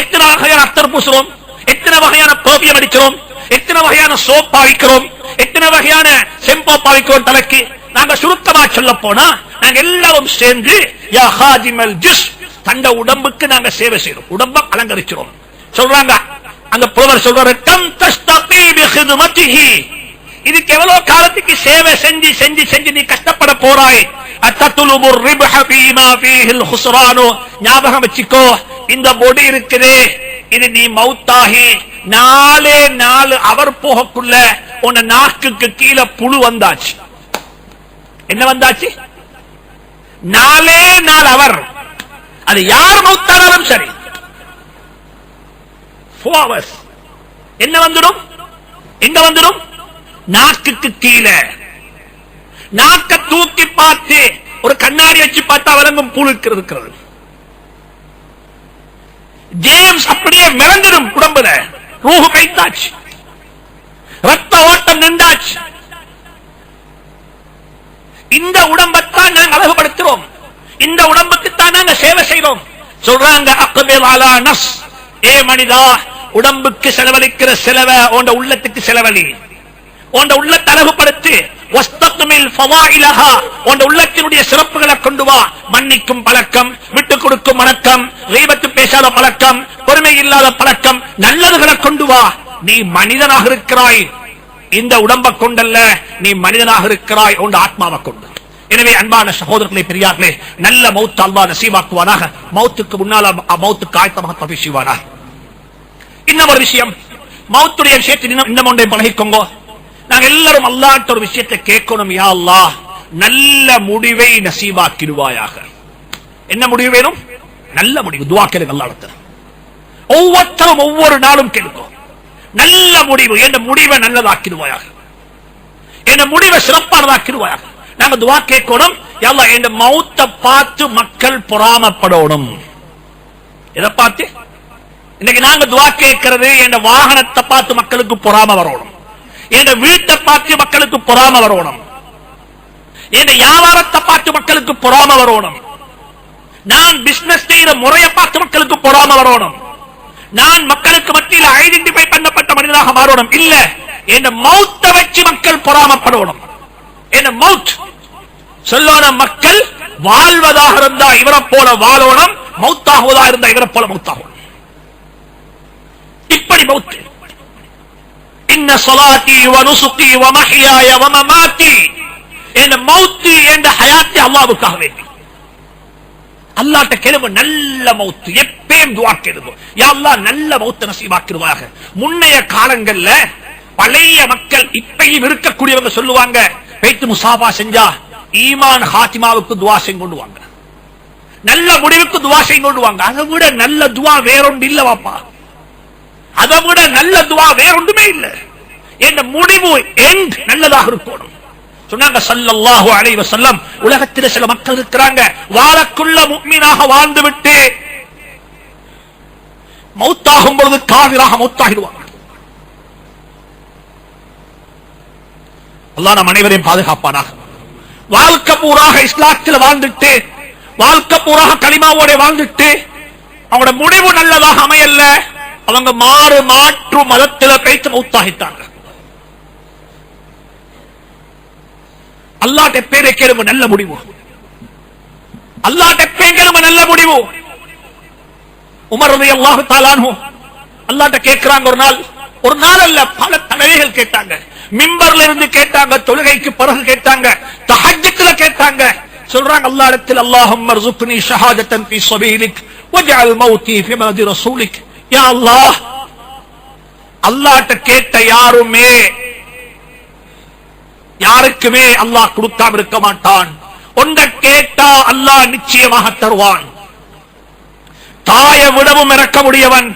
எத்தனை வகையான அத்தர் பூசுறோம், எத்தனை வகையான பர்ஃபியூம் அடிக்கிறோம், எத்தனை வகையான சோப் பாவிக்கிறோம், எத்தனை வகையான ஷெம்போ பாவிக்கிறோம் தலைக்கு. நாங்க சுருக்கமா சொல்ல போனா நாங்க எல்லாரும் சேர்ந்து யா ஹாதிமல் ஜிஸ்ம், தண்ட உடம்புக்கு நாங்க சேவை செய்யறோம், உடம்பை அலங்கரிக்கிறோம். சொல்றாங்க அந்த புலவர் சொல்றாரு, கம் தஸ்தகி பிஹித்மதிஹி, இதுக்கு எவ்வளவு காலத்துக்கு சேவை செஞ்சு செஞ்சு செஞ்சு நீ கஷ்டப்பட போறாய். அத்ததுலுபு ரிப்ஹ ஃபீமா ஃபீஹில் ஹுஸ்ரானு, ஞாபகம் வச்சுக்கோ, இந்த பொடி இருக்குதே, இது நீ மௌத்தாகி 4 அவர் போகக்குள்ள உன்ன நாக்குக்கு கீழே புழு வந்தாச்சு. என்ன வந்தாச்சு? 4 அவர். அது யார் மௌத்தானாலும் சரி 4 hours என்ன வந்துடும்? எங்க வந்துடும்? நாக்குக்கு கீழே. நாக்க தூக்கி பார்த்து ஒரு கண்ணாடி வச்சு பார்த்தா வழங்கும் புழு இருக்கிறது. ஜேம்ஸ் அப்படியே மிளங்கிடும் உடம்புல, ரூஹு பைத்தாச்சு, ரத்த ஓட்டம் நின்றாச்சு. இந்த உடம்பைத்தான் நாங்கள் அழகுபடுத்துறோம், இந்த உடம்புக்குத்தான் நாங்கள் சேவை செய்யறோம். சொல்றாங்க அக்பில் அலா நஃப்ஸ், ஏ மனிதா, உடம்புக்கு செலவழிக்கிற செலவை உண்ட உள்ளத்துக்கு செலவழி, உண்ட உள்ளத்தை அழகுபடுத்து. வஸ்தக்மில் ஃபவாயிலஹா, உண்ட உள்ளத்தினுடைய சிறப்புகளை கொண்டு வா. மன்னிக்கும் பழக்கம், விட்டு கொடுக்கும் பழக்கம், கீபத்து பேசாத பழக்கம், பொறுமை இல்லாத பழக்கம், நல்லதுகளை கொண்டு வா. நீ மனிதனாக இருக்கிறாய், இந்த உடம்பை கொண்டல்ல, நீ மனிதனாக இருக்கிறாய் உண்ட ஆத்மாவை கொண்டு. எனவே அன்பான சகோதரர்களே, பெரியார்களே, நல்ல மௌத் அல்லாஹ் நசீபாக்குவானாக. மௌத்துக்கு முன்னால் மௌத்துக்கு ஆயத்தமாக தௌஃபீக் செய்வானாக. இன்னும் ஒரு விஷயம், மௌத்துடைய விஷயத்தில் இன்னும் ஒன்றை பழகிக்கோங்க. நாங்கள் எல்லாரும் அல்லாஹ்ட்ட ஒரு விஷயத்தை கேட்கணும், யா அல்லாஹ் நல்ல முடிவை நசீபாக்கிடுவாயாக. என்ன முடிவு வேணும்? நல்ல முடிவு. துஆ கேளுங்க அல்லாஹ்ட்ட. ஒவ்வொருத்தரும் ஒவ்வொரு நாளும் கேளுங்க, நல்ல முடிவு, என்ற முடிவை நல்லதாக்கிடுவாயாக, என்ற முடிவை சிறப்பானதாக்கிடுவாயாக. நாங்க துஆ கேட்கணும், யா அல்லாஹ் என்ற மௌத்தை பார்த்து மக்கள் பொறாமப்படணும். எதை பார்த்து? இன்னைக்கு நாங்க துஆ கேட்கிறது, என்ற வாகனத்தை பார்த்து மக்களுக்கு பொறாம வரணும், என் வீட்டை பார்த்து மக்களுக்கு பொறாம வரணும், என் வியாபாரத்தை பார்த்து மக்களுக்கு பொறாம வரணும், நான் பிசினஸ் செய்யற முறையை பார்த்து மக்களுக்கு பொறாம வரணும், நான் மக்களுக்கு மத்தியில் ஐடென்டிஃபை பண்ணப்பட்ட மனிதனாக மாறணும். இல்ல, என் மௌத்தை வச்சு மக்கள் பொறாமப்படணும். என் மௌத் சொல்லணும், மக்கள் வாழ்வதாக இருந்தா இவரை போல வாழணும், மௌத்தாகுவதாக இருந்தா இவரை போல மௌத்தாகணும். இப்படி மௌத். இன்ன ஸலாத்தி வ நுஸுகி வ மஹ்யாய வ மமாத்தி, என் மௌத் என்ற ஹயாத்தை அல்லாஹ்வுக்காக வேண்டி, அல்லாஹ்ட்ட கேளுங்க நல்ல மௌத். எப்பயும் துஆ கேளுங்க, யா அல்லாஹ் நல்ல மௌத் நசீபாக்கிடுவாக. முன்னைய காலங்கள்ல பழைய மக்கள் இப்பயும் இருக்கக்கூடியவங்க சொல்லுவாங்க, வைத்து முசாபா செஞ்சா ஈமான் ஹாத்திமாவுக்கு துஆ செய்து வாங்க, நல்ல முடிவுக்கு துஆ செய்து வாங்க. அதை விட நல்ல துஆ வேறொன்று இல்ல வாப்பா, அதை விட நல்ல துஆ வேறொன்றுமே இல்ல. என்ற முடிவு எண்ட் நல்லதாக இருக்கணும் சொன்னாங்க ஸல்லல்லாஹு அலைஹி வஸல்லம். உலகத்தில் சில மக்கள் இருக்கிறாங்க, வாழக்குள்ள முஃமினாக வாழ்ந்துவிட்டு மௌத்தாகும் பொழுது காஃபிராக மௌத்தாகிடுவாங்க. அல்லாஹ் நம் அனைவரையும் பாதுகாப்பானாக. வாழ்க்கை பூராக இஸ்லாத்தில் வாழ்ந்துட்டு, வாழ்க்கை பூராக கலிமாவோட வாழ்ந்துட்டு அவங்களோட முடிவு நல்லதாக அமையல, அவங்க மாற்று மதத்தில் பேச்சு மௌத்தாகிட்டாங்க. அல்லாஹ்ட்ட பேரை கேளுங்க நல்ல முடிவு, அல்லாஹ்ட்ட பேரை கேளுங்க நல்ல முடிவு. உமர் ரலியல்லாஹு தஆலா அன்ஹு அல்லாஹ்ட்ட கேக்குறாங்க. ஒரு நாள் அல்ல, பல தடவைகள் கேட்டாங்க. மிம்பர்ல இருந்து கேட்டாங்க, தொழுகைக்கு பிறகு கேட்டாங்க, தஹஜ்ஜுல கேட்டாங்க. சொல்றாங்க அல்லாஹ்விடத்தில், அல்லாஹும்ம ர்ஸுக்னி ஷஹாதத்தன் ஃபீ ஸபீலிக் வஜ்அல் மௌதி ஃபீ மதி ரசூலிக். யா அல்லாஹ், அல்லாஹ்ட்ட கேட்ட யாருக்குமே அல்லாஹ் கொடுக்காம இருக்க மாட்டான். ஒன்றை கேட்டா அல்லாஹ் நிச்சயமாக தருவான். தாயை விடவும் இறக்க முடியவன்.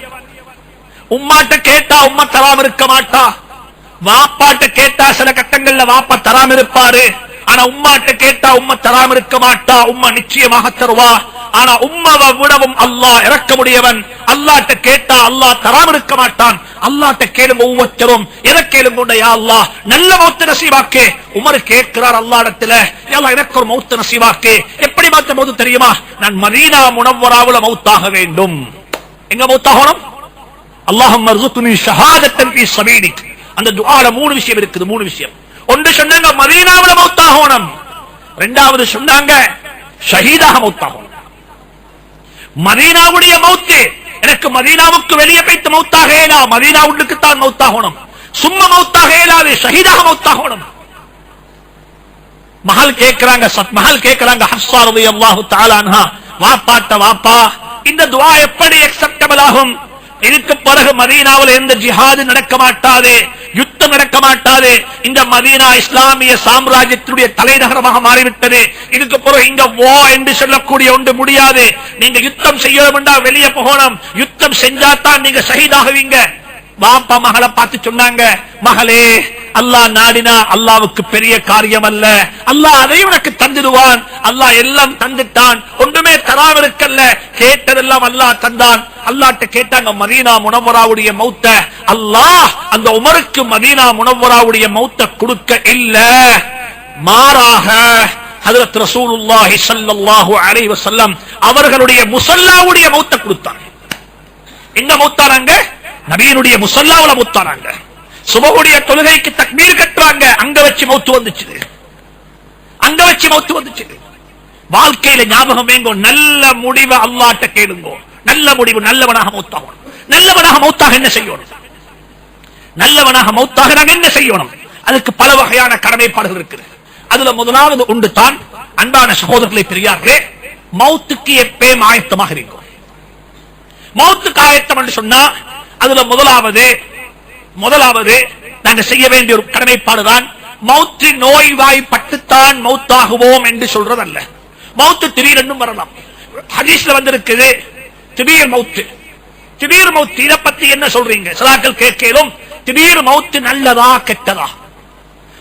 உம்மாட்ட கேட்டா உம்மா தராம இருக்க மாட்டா. வாப்பாட்ட கேட்டா சில கட்டங்கள்ல வாப்பா தராம இருப்பாரு, ஆனா உம்மாட்ட கேட்டா உம்மா தராம இருக்க மாட்டா. உம்மா நிச்சயமாக தருவா. ஆனா உம்மாவை விடவும் அல்லாஹ் இறக்க முடியவன். அல்லாஹ்ட்ட கேட்டா அல்லாஹ் தராம இருக்க மாட்டான். அல்லாஹ்ட்ட கேளுங்க ஒவ்வொருத்தரும், எனக்கு கேளுங்க, யா அல்லாஹ் நல்ல மௌத் நசீபாக்கே. உமர் கேட்கிறார் அல்லாஹ்விடத்துல, யா அல்லாஹ் எனக்கு ஒரு மௌத் நசீபாக்கே. எப்படி மாத்த மௌத் தெரியுமா? நான் மதீனா முனவ்வராவுல மௌத்தாக வேண்டும். எங்க மௌத்தாகணும்? அல்லாஹும்ம ர்ஸுக்னி ஷஹாதத்தன் ஃபீ ஸபீலிக். அந்த துஆல 3 விஷயம் இருக்குது. 3 விஷயம். ஒன்று சொன்னாங்க மதீனாவுல மௌத்தாகணும். இரண்டாவது சொன்னாங்க ஷஹீதாக மௌத்தாகணும். மதீனாவுடைய மௌத்து, எனக்கு மதீனாவுக்கு வெளியே போய்த்து மௌத்தாக ஏலா, மதீனாவுக்கு தான் மௌத்தாகணும். சும்மா மௌத்தாக ஏலாது, ஷஹீதாக மௌத்தாகணும். மகள் கேட்கிறாங்க ஹஃப்ஸா ரலியல்லாஹு தஆலா அன்ஹா, வாப்பாட்ட வாப்பா, இந்த துஆ எப்படி அக்செப்டபிள் ஆகும்? இதுக்கு பிறகு மதீனாவில் எந்த ஜிஹாது நடக்க மாட்டாது, யுத்தம் நடக்க மாட்டாது. இந்த மதீனா இஸ்லாமிய சாம்ராஜ்யத்தினுடைய தலைநகரமாக மாறிவிட்டது. இதுக்கு பிறகு இங்க வா என்று சொல்லக்கூடிய ஒன்று முடியாது. நீங்க யுத்தம் செய்யணும் என்றால் வெளியே போகணும். யுத்தம் செஞ்சாதான் நீங்க ஷஹீதாகுவீங்க. வாப்பா மகளை பார்த்து சொன்னாங்க, மகளே, அல்லாஹ் நாடினா அல்லாவுக்கு பெரிய காரியம் அல்ல, அல்லாஹ் அதையும் உனக்கு தந்துடுவான். அல்லாஹ் எல்லாம் தந்துட்டான், ஒன்றுமே தராம இருக்கல்ல, கேட்டதெல்லாம் அல்லாஹ் தந்தான். அல்லாஹ்ட்ட கேட்டாங்க மதீனா முனவ்வராவுடைய மௌத்த. அல்லாஹ் அந்த உமருக்கு மதீனா முனவ்வராவுடைய மௌத்த கொடுக்க இல்ல, மாறாக ஹஜ்ரத் ரசூலுல்லாஹி ஸல்லல்லாஹு அலைஹி வஸல்லம் அவர்களுடைய முஸல்லாவுடைய மௌத்த கொடுத்தாங்க. எங்க மௌத்தானாங்க? நபியினுடைய முஸல்லாவுல மௌத்தானாங்க. சுபஹுடைய தொழுகைக்கு தக்பீர் கட்டுறாங்க, அங்க வச்சு மௌத்து வந்துச்சு, அங்க வச்சு மௌத்து வந்துச்சு. வாழ்க்கையில ஞாபகம் வேங்கோ, நல்ல முடிவை அல்லாஹ்ட்ட கேளுங்கோ. நல்ல முடிவு, நல்லவனாக மௌத்தாகணும். நல்லவனாக மௌத்தாக என்ன செய்யணும்? நல்லவனாக மௌத்தாக நாங்க என்ன செய்யணும்? அதுக்கு பல வகையான கடமைப்பாடுகள் இருக்குது. அதுல முதலாவது உண்டு தான், அன்பான சகோதரர்களை பெரியார்களே, மௌத்துக்கு எப்பயும் ஆயத்தமாக இருக்கும். மௌத்துக்கு ஆயத்தம் என்று சொன்னா அதுல முதலாவது நாங்க செய்ய வேண்டிய ஒரு கடமைப்பாடுதான், மௌத்து நோய்வாய்ப்பட்டுத்தான் மௌத்தாகுவோம் என்று சொல்றதல்ல. மௌத்து திடீரென்றும் வரலாம். ஹதீஸ்ல வந்திருக்குது திடீர் மௌத்து. திடீர் மௌத்து, இதை பத்தி என்ன சொல்றீங்க? சலாக்கள் கேட்கலும் திடீர் மௌத்து நல்லதா கெட்டதா?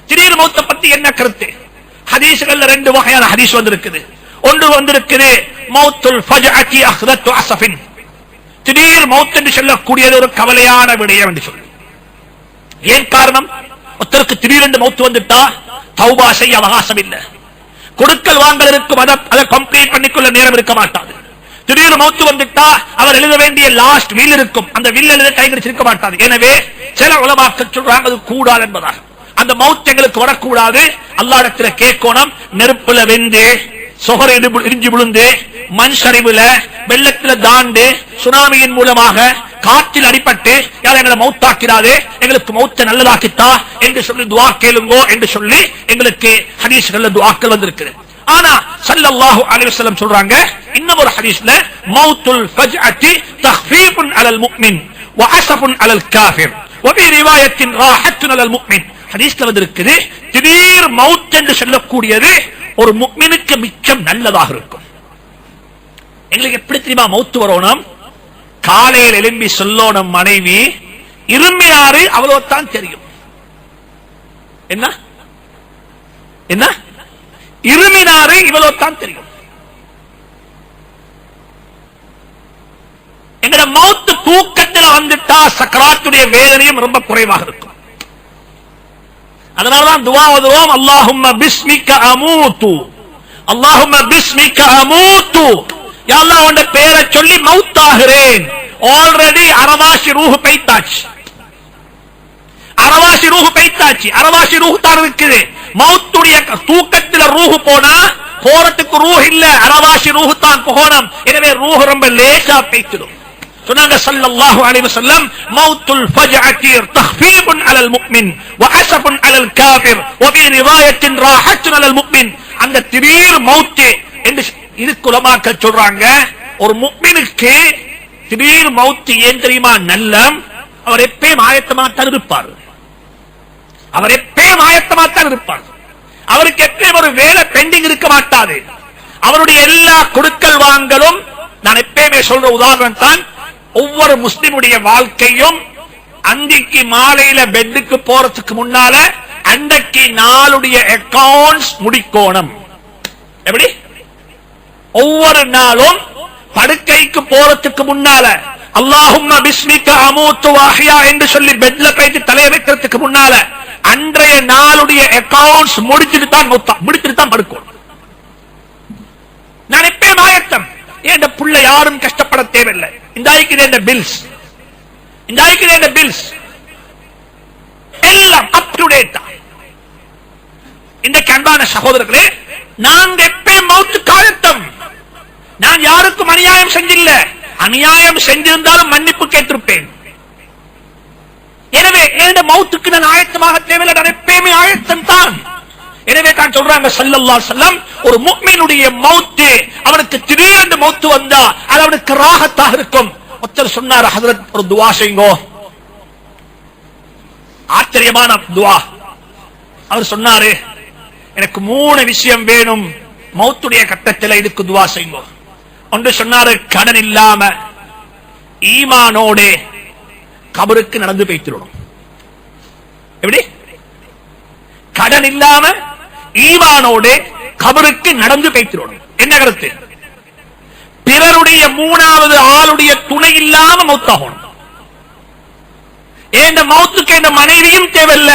திடீர் மௌத்தை பத்தி என்ன கருத்து? ஹதீஸ்கள்ல 2 வகையான ஹதீஸ் வந்திருக்குது. ஒன்று வந்திருக்குது மௌத்துல் ஃபஜஅத்தி அஹ்ரத்து அஸஃபின், திடீர் மௌத் என்று சொல்லக்கூடியது ஒரு கவலையான விடயம் என்று சொல்லி. ஏன் காரணம்? ஒருத்தருக்கு திடீரென்று மௌத்து வந்துட்டா தௌபா செய்ய அவகாசம் இல்லை, கொடுக்கல் வாங்கல் இருக்கும், அதை கம்ப்ளீட் பண்ணிக்கொள்ள நேரம் இருக்க மாட்டாது. திடீர் மௌத்து வந்துட்டா அவர் எழுத வேண்டிய லாஸ்ட் வில் இருக்கும், அந்த வில் எழுத கைகடிச்சிருக்க மாட்டாது. எனவே சில உலமாக்கள் சொல்றாங்க அது கூடாது என்பதாக. அந்த மௌத் எங்களுக்கு வரக்கூடாது, அல்லாஹ்விடத்துல கேட்கணும். நெருப்புல வெந்து, சொகரை இடிஞ்சு விழுந்து, மண் சரிவுல, வெள்ளத்துல தாண்டு, சுனாமியின் மூலமாக காற்றில் அடிபட்டு எங்களை மௌத்தாக்கிறாதே, எங்களுக்கு மௌத்த நல்லதாக்கிட்டா என்று சொல்லி துஆ கேளுங்கோ என்று சொல்லி எங்களுக்கு ஹதீஸ்கள்ல துஆக்கள் வந்திருக்குது. ஆனா ஸல்லல்லாஹு அலைஹி வஸல்லம் சொல்றாங்க, இன்னும் ஒரு ஹதீஸ்ல மௌத்துல் ஃபஜ்அத்தி தக்ஃபீஃபுன் அலல் முஃமின் வ அஸஃபுன் அலல் காஃபிர் வ ஃபீ ரிவாயத்தின் ராஹத்துன் அலல் முஃமின். ஹதீஸ்ல வந்திருக்குது, திடீர் மௌத் என்று சொல்லக்கூடியது ஒரு முஃமினுக்கு மிச்சம் நல்லதாக இருக்கும். எங்களுக்கு எப்படி தெரியுமா மௌத் வரணும்? காலையில் எழும்பி சொல்லோணும் மனைவி இருமினாரு, அவ்வளவுதான் தெரியும். என்ன என்ன இருமினாரு, இவ்வளவுதான் தெரியும். எங்கட மௌத்து தூக்கத்தில் வந்துட்டா சக்கராத்துடைய வேதனையும் ரொம்ப குறைவாக இருக்கும். அதனாலதான் துஆ ஓதுவோம், அல்லாஹும்ம பிஸ்மிக அமூது, அல்லாஹும்ம பிஸ்மிக அமூது, யா அல்லாஹ் உன்னுடைய பெயரை சொல்லி மௌத்தாகிறேன். ஆல்ரெடி அரவாசி ரூஹ் பைத்தாச்சு, அரவாசி ரூஹ் பைத்தாச்சு, அரவாசி ரூஹ் தான் இருக்குது. மௌத்துடைய தூக்கத்தில் ரூஹ் போனா போறதுக்கு ரூஹ் இல்ல, அரவாசி ரூஹ் தான் போகணும். எனவே ரூஹ் ரொம்ப லேசா பைத்திடும். சொன்னாங்க ஸல்லல்லாஹு அலைஹி வஸல்லம், மௌத்துல் ஃபஜஅத்தி தக்ஃபீஃபுன் அலல் முஃமின் வ அஸஃபுன் அலல் காஃபிர் வ ஃபீ ரிவாயத்தின் ராஹத்துன் அலல் முஃமின். அந்த திடீர் மௌத் என்று இதுக்கு உலமாக்கள் சொல்றாங்க. ஒரு முஃமினுக்கு திடீர் மௌத் ஏன் தெரியுமா நல்லம்? அவர் எப்பயும் ஆயத்தமாத்தான் இருப்பார், அவர் எப்பயும் ஆயத்தமாத்தான் இருப்பார். அவருக்கு எப்பயும் ஒரு வேலை பெண்டிங் இருக்க மாட்டாது. அவருடைய எல்லா கொடுக்கல் வாங்கலும், நான் எப்பயுமே சொல்ற உதாரணம் தான், ஒவ்வொரு முஸ்லிமுடைய வாழ்க்கையும் அன்றைக்கு மாலையில பெட்டுக்கு போறதுக்கு முன்னால அன்றைக்கு நாளுடைய அக்கவுண்ட்ஸ் முடிக்கோணும். எப்படி? ஒவ்வொரு நாளும் படுக்கைக்கு போறதுக்கு முன்னால அல்லாஹும்ம பிஸ்மிக அமூத்து வ அஹ்யா என்று சொல்லி பெட்ல போயிட்டு தலைய வைக்கிறதுக்கு முன்னால அன்றைய நாளுடைய அக்கவுண்ட்ஸ் முடிச்சிட்டு தான் படுக்கணும். நான் எப்பயும் ஆயத்தம். என் புள்ள யாரும் கஷ்டப்பட தேவையில்லை. இந்த பில்ஸ், இந்த பில்ஸ் எல்லாம் அப் டு டேட். இந்த அன்பான சகோதரர்களே, நாங்க எப்பயும் மௌத்துக்கு ஆயத்தம். நான் யாருக்கும் அநியாயம் செஞ்சில்ல, அநியாயம் செஞ்சிருந்தாலும் மன்னிப்பு கேட்டிருப்பேன். எனவே என் மௌத்துக்கு நான் ஆயத்தமாக தேவையில்லை, நான் எப்பயுமே ஆயத்தம் தான். எனவே தான் சொல்றாங்க ஸல்லல்லாஹு அலைஹி வஸல்லம், ஒரு முஃமினுடைய மௌத் அவனுக்கு திடீரென்று மௌத் வந்தா அது அவனுக்கு ராஹத்தாக இருக்கும். ஒருத்தர் சொன்னார், ஹஜ்ரத் ஒரு துஆ செய்யுங்கோ, ஆச்சரியமான துஆ. அவர் சொன்னாரு, எனக்கு 3 விஷயம் வேணும் மௌத்துடைய கட்டத்தில், இதுக்கு துஆ செய்யுங்கோ. ஒன்று சொன்னாரு, கடன் இல்லாம ஈமானோட கபருக்கு நடந்து போய்த்திடணும். எப்படி? கடன் இல்லாம ஈமானோட கபருக்கு நடந்து போய்த்திடணும். என்ன கருத்து? பிறருடைய 3வது ஆளுடைய துணை இல்லாம மௌத்தாகணும். என் மௌத்துக்கு என் மனைவியும் தேவையில்ல,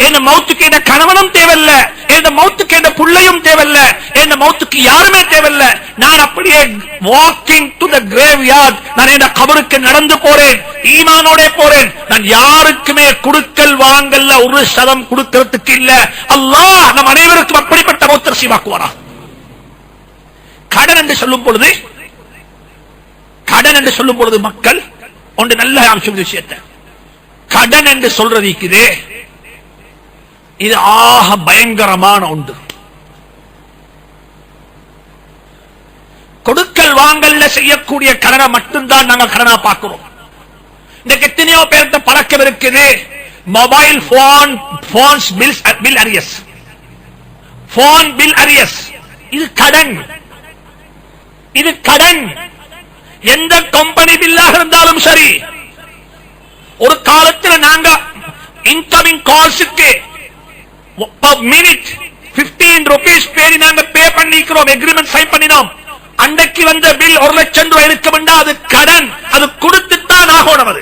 என் மௌத்துக்கு என் கணவனும் தேவையில்ல, என் மௌத்துக்கு என் பிள்ளையும் தேவையில்ல, என் மௌத்துக்கு யாருமே தேவையில்ல. நான் அப்படியே வாக்கிங் டு தி கிரேவ்யார்ட், நான் என் கபருக்கு நடந்து போறேன், ஈமானோட போறேன். நான் யாருக்குமே குடுக்கல் வாங்கல்ல 1% கொடுக்கிறதுக்கு இல்ல. அல்லாஹ் நம் அனைவருக்கும் அப்படிப்பட்ட மௌத்தை நசீபாக்குவாரா? கடன் என்று சொல்லும் பொழுது, கடன் என்று சொல்லும் பொழுது மக்கள் ஒன்று நல்ல விஷயத்தை, கடன் என்று சொல்றதுக்குதே இது ஆக பயங்கரமான ஒன்று. கொடுக்கல் வாங்கல்ல செய்யக்கூடிய கடனை மட்டும்தான் நாங்க கடனா பார்க்கிறோம். இன்னைக்கு எத்தனையோ பேர்த்த பழக்கம் இருக்குது, mobile phones bill arrears, phone bill arrears. இது கடன், இது கடன். எந்த கம்பெனி பில்லாக இருந்தாலும் சரி, ஒரு காலத்தில் நாங்க இன்கமிங் கால்ஸுக்கு மினிட் 15 ரூபீஸ் பேரி நாங்க பே பண்ணிக்கிறோம், எக்ரிமெண்ட் சைன் பண்ணினோம். அன்றைக்கு வந்த பில் 1 லட்சம் ரூபாய் இருக்க, அது கடன், அது கொடுத்துத்தான் ஆகணும். அது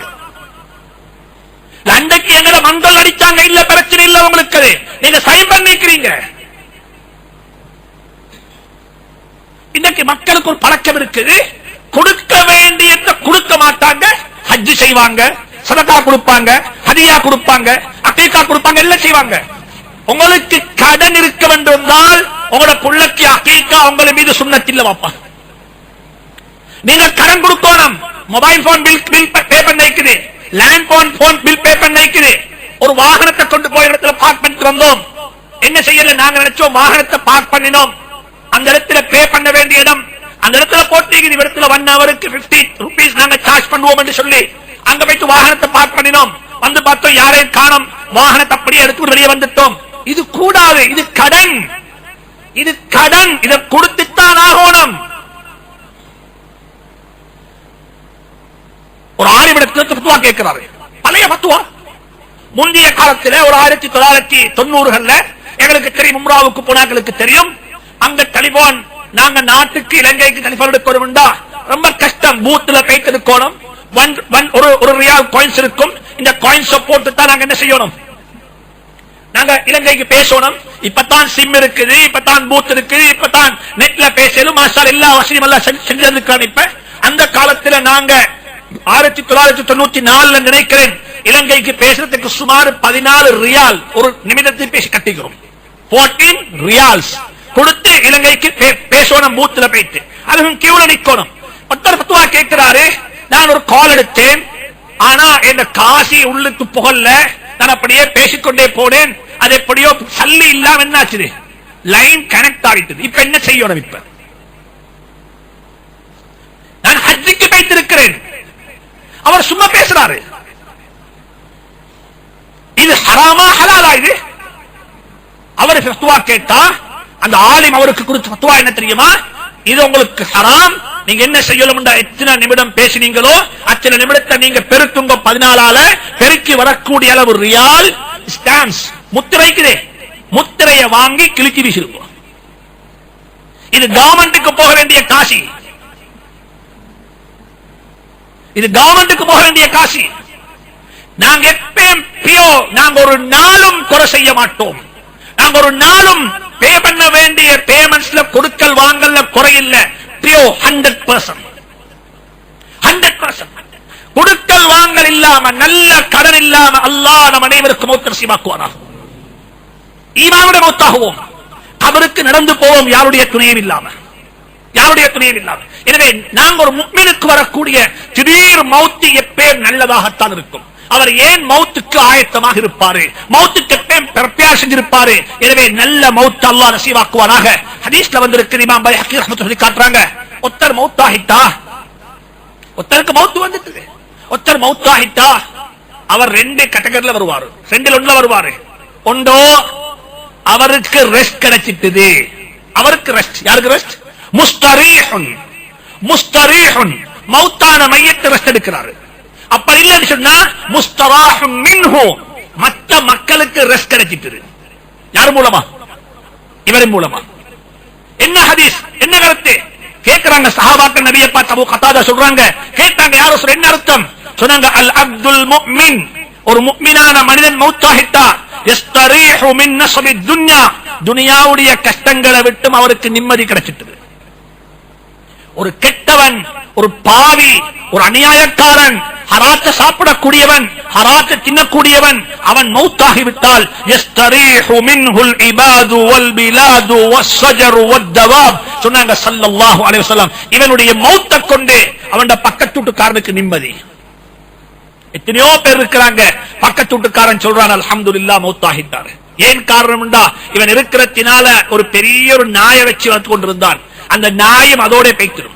அன்றைக்கு எங்களை மங்கள் அடிச்சாங்க, இல்ல பிரச்சனை இல்ல உங்களுக்கு, நீங்க சைன் பண்ணிக்கிறீங்க. இன்னைக்கு மக்களுக்கு ஒரு பழக்கம் இருக்குது, கொடுக்க வேண்டியதை கொடுக்க மாட்டாங்க, ஹஜ் செய்வாங்க, சதகா கொடுப்பாங்க, ஹதியா கொடுப்பாங்க, அகீகா கொடுப்பாங்க, எல்லாம் செய்வாங்க. உங்களுக்கு கடன் இருக்க வேண்டுமானால் உங்களோட புள்ளக்கு அகீகா உங்களை மீது சுன்னத் இல்ல வாப்பா. நீங்க கடன் கொடுக்கணும். மொபைல் போன் பில் பே பண்ணிக்குது, லேண்ட் போன் பில் பே பண்ணிக்குது. ஒரு வாகனத்தை கொண்டு போய் இடத்துல பார்க் பண்ணிட்டு வந்தோம், என்ன செய்யல, நாங்க நினைச்சோம் வாகனத்தை பார்க் பண்ணினோம், அந்த இடத்துல பே பண்ண வேண்டிய இடம், அந்த இடத்துல போட்டு 1 ஹவருக்கு 50 ரூபீஸ் நாங்க சார்ஜ் பண்ணுவோம் என்று சொல்லி அங்க போயிட்டு வாகனத்தை பார்க் பண்ணினோம். வந்து பார்த்தோம் யாரையும் காணோம். வாகனத்தை அப்படியே எடுத்து வெளியே வந்துட்டோம். இது கூடாது. இது கடன். இது கடன். இதை கொடுத்துத்தான் ஆகணும். ஒரு ஆலிமிடத்தில் ஃபத்வா கேட்கிறாரு. பழைய ஃபத்வா. முந்தைய காலத்தில் ஒரு 1990களில் எங்களுக்கு தெரியும், உம்ராவுக்கு போனாங்களுக்கு தெரியும். அங்க டெலிபோன் நாங்க நாட்டுக்கு இலங்கைக்கு டெலிபோன் எடுக்கணும்டா ரொம்ப கஷ்டம். பூத்துல போயிட்டு இருக்கணும். ஒரு ரியால் காயின்ஸ் இருக்கும். இந்த காயின்ஸ் போட்டு தான் நாங்க என்ன செய்யணும், நாங்க இலங்கைக்கு பேசணும். இப்பதான் சிம் இருக்குது, இப்பதான் பூத் இருக்குது, இப்பதான் நெட்ல பேசலும் மாஸ்டர் எல்லா வசதியும் எல்லாம் செஞ்சிருக்காங்க. இப்ப அந்த காலத்துல நாங்க 1994 நினைக்கிறேன் இலங்கைக்கு பேசுறதுக்கு சுமார் 14 ரியால் ஒரு நிமிடத்தில் பேசி கட்டிக்கிறோம். 14 ரியால்ஸ் கொடுத்து இலங்கைக்கு பேசணும். பூத்துல போயிட்டு அதுவும் கியூல நிக்கணும். ஒருத்தர் ஃபத்வா கேட்கிறாரு. நான் ஒரு கால் எடுத்தேன். ஆனா இந்த காசி உள்ளுக்கு புகழ்ல நான் அப்படியே பேசிக்கொண்டே போனேன். அது எப்படியோ சல்லி இல்லாம என்னாச்சு, லைன் கனெக்ட் ஆகிட்டது. இப்ப என்ன செய்யணும்? இப்ப நான் ஹஜ்ஜுக்கு வைத்திருக்கிறேன். அவர் சும்மா பேசுறாரு. இது ஹராமா ஹலாலா? இது அவர் ஃபத்வா கேட்டா அந்த ஆலிம் அவருக்கு கொடுத்த ஃபத்வா என்ன தெரியுமா? இது உங்களுக்கு ஹராம். நீங்க என்ன செய்யணும்? எத்தனை நிமிடம் பேசினீங்களோ அத்தனை நிமிடத்தை நீங்க பெருக்குங்க. 14ஆல பெருக்கி வரக்கூடிய அளவு ரியால் ஸ்டாம்ப்ஸ் முத்திரைக்குதே, முத்திரையை வாங்கி கிழிச்சி வீசிருக்கோம். இது கவர்மெண்ட்டுக்கு போக வேண்டிய காசி. இது கவர்மெண்ட்டுக்கு போக வேண்டிய காசி. நாங்க எப்பயும் நாங்க ஒரு நாளும் குறை செய்ய மாட்டோம். நாங்க ஒரு நாளும் பே பண்ண வேண்டிய பேமெண்ட்ஸ்ல கொடுக்கல் வாங்கல குறையில்ல. பியோ 100% கொடுக்கல் வாங்கல் இல்லாம நல்ல கடன் இல்லாம அல்லாஹ் நம் அனைவருக்கும் மௌத் நசீபாக்குவானாக. ஈமானுடைய மௌத்தாகுவோம். அவருக்கு நடந்து போவோம் யாருடைய துணையும் இல்லாம, யாருடைய துணையும் இல்லாம. எனவே நாங்க ஒரு முஃமினுக்கு வரக்கூடிய திடீர் மௌத்து எப்பயும் நல்லதாகத்தான் இருக்கும். அவர் ஏன் மௌத்துக்கு ஆயத்தமாக இருப்பாரு, மௌத்துக்கு பிரப்யார் செஞ்சிருப்பாரு. எனவே நல்ல மௌத் அல்லாஹ் நசீபாக்குவானாக. ஹதீஸ்ல வந்திருக்கு, இமாம் பைஹக்கி ரஹ்மத்துல்லாஹி காட்டுறாங்க. ஒருத்தர் மௌத்தாகிட்டா, ஒருத்தருக்கு மௌத்து வந்துட்டு, ஒருத்தர் மௌத்தாகிட்டா அவர் 2 கேட்டகரியில வருவாரு. 2ல் 1ல வருவாரு. ஒன்றோ அவருக்கு ரெஸ்ட் கிடைச்சிட்டது. அவருக்கு ரெஸ்ட். யாருக்கு ரெஸ்ட்? முஸ்தரீஹுன். முஸ்தரீஹுன் மௌத்தான மையத்தை ரெஸ்ட் எடுக்கிறாரு. அப்ப இல்லன்னு சொன்னா முஸ்தராஹும் மின்ஹு மற்ற மக்களுக்கு ரெஸ்ட் கிடைச்சிட்டு. யார் மூலமா? இவரின் மூலமா. என்ன ஹதீஸ், என்ன கருத்து கேட்கிறாங்க சஹாபாக்கள். நபியை பார்த்து அபூ கத்தாதா சொல்றாங்க, கேட்டாங்க யார் ரசூல் என்ன அர்த்தம்? சொன்னாங்க அல் அப்துல் முஃமின், ஒரு முஃமினான மனிதன் மௌத்தாகிட்டா யஸ்தரீஹு மின் நஸ்பி துன்யா, துனியாவுடைய கஷ்டங்களை விட்டு அவருக்கு நிம்மதி கிடைச்சிட்டு. ஒரு கெட்டவன், ஒரு பாவி, ஒரு அநியாயக்காரன், ஹராத்த சாப்பிடக்கூடியவன், ஹராத்த தின்னக்கூடியவன், அவன் மௌத்தாகிவிட்டால் யஸ்தரீஹு மின்ஹுல் இபாது வல் பிலாது வஸ்ஸஜரு வத்தவாப் சொன்னாங்க ஸல்லல்லாஹு அலைஹி வஸல்லம். இவனுடைய மௌத்தை கொண்டு அவன் பக்கத்து வீட்டுக்காரனுக்கு நிம்மதி. எத்தனையோ பேர் இருக்கிறாங்க, பக்கத்து வீட்டுக்காரன் சொல்றான் அல்ஹம்துலில்லாஹ் மௌத்தாகிட்டார். ஏன் காரணம்டா இவன் இருக்கிறதுனால ஒரு பெரிய ஒரு நாயை வச்சு வந்து கொண்டிருந்தான். அந்த நாயும் அதோட பேய்த்திடும்.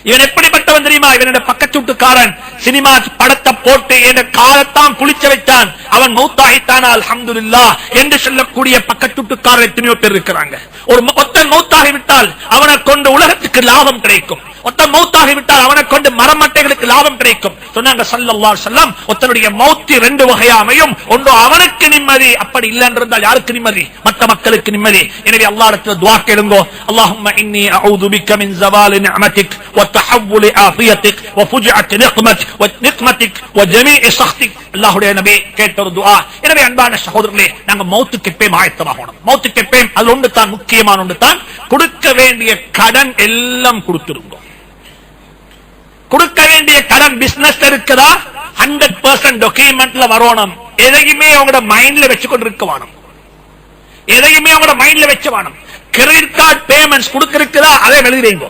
இவன் எப்படிப்பட்டவன் தெரியுமா? இவனுடைய பக்கத்து வீட்டுக்காரன் சினிமா படத்தை போட்டு என் காலத்தான் குளிச்ச வைத்தான், அவன் மௌத்தாகித்தானா அல்ஹம்துலில்லாஹ் என்று சொல்லக்கூடிய பக்கத்து வீட்டுக்காரர் எத்தனையோ பேர் இருக்கிறாங்க. ஒரு ஒத்தன் மௌத்தாகிவிட்டால் அவனை கொண்டு உலகத்துக்கு லாபம் கிடைக்கும். ஒத்தன் மௌத்தாகிவிட்டால் அவனை கொண்டு மரமட்டைகளுக்கு லாபம் கிடைக்கும். சொன்னாங்க ஸல்லல்லாஹு அலைஹி வஸல்லம், ஒத்தனுடைய மௌத்து 2 வகையா அமையும். ஒன்று அவனுக்கு நிம்மதி, அப்படி இல்லை என்றால் யாருக்கு நிம்மதி? மற்ற மக்களுக்கு நிம்மதி. எனவே அல்லாஹ்விடத்தில் துஆ கேளுங்கோ. அல்லாஹும்ம இன்னி அஊது பிக்க மின் ஸவாலி நிஅமதிக் வ தஹவ்வுலி ஆஃபியதிக் வ ஃபுஜஅத் நிக்மதிக் வ ஜமீஇ ஸஹ்திக். அல்லாஹ்வுடைய நபி கேட்ட ஒரு துஆ. எனவே அன்பான சகோதரர்களே, நாங்க மௌத்துக்கு எப்பவும் ஆயத்தமாகணும். மௌத்துக்கு எப்பவும் அது ஒன்று தான் முக்கியமான ஒன்று தான். கொடுக்க வேண்டிய கடன் எல்லாம் கொடுத்துருங்க. கொடுக்க வேண்டிய கடன் பிசினஸ் இருக்குதா 100% டாக்குமெண்ட்ல வரணும். எதையுமே உங்களோட மைண்ட்ல வச்சு கொண்டு இருக்க வேணும். எதையுமே உங்களோட மைண்ட்ல வச்சு வேணும். கிரெடிட் கார்டு பேமெண்ட்ஸ் கொடுத்திருக்குதா அதை எழுதிடுங்க.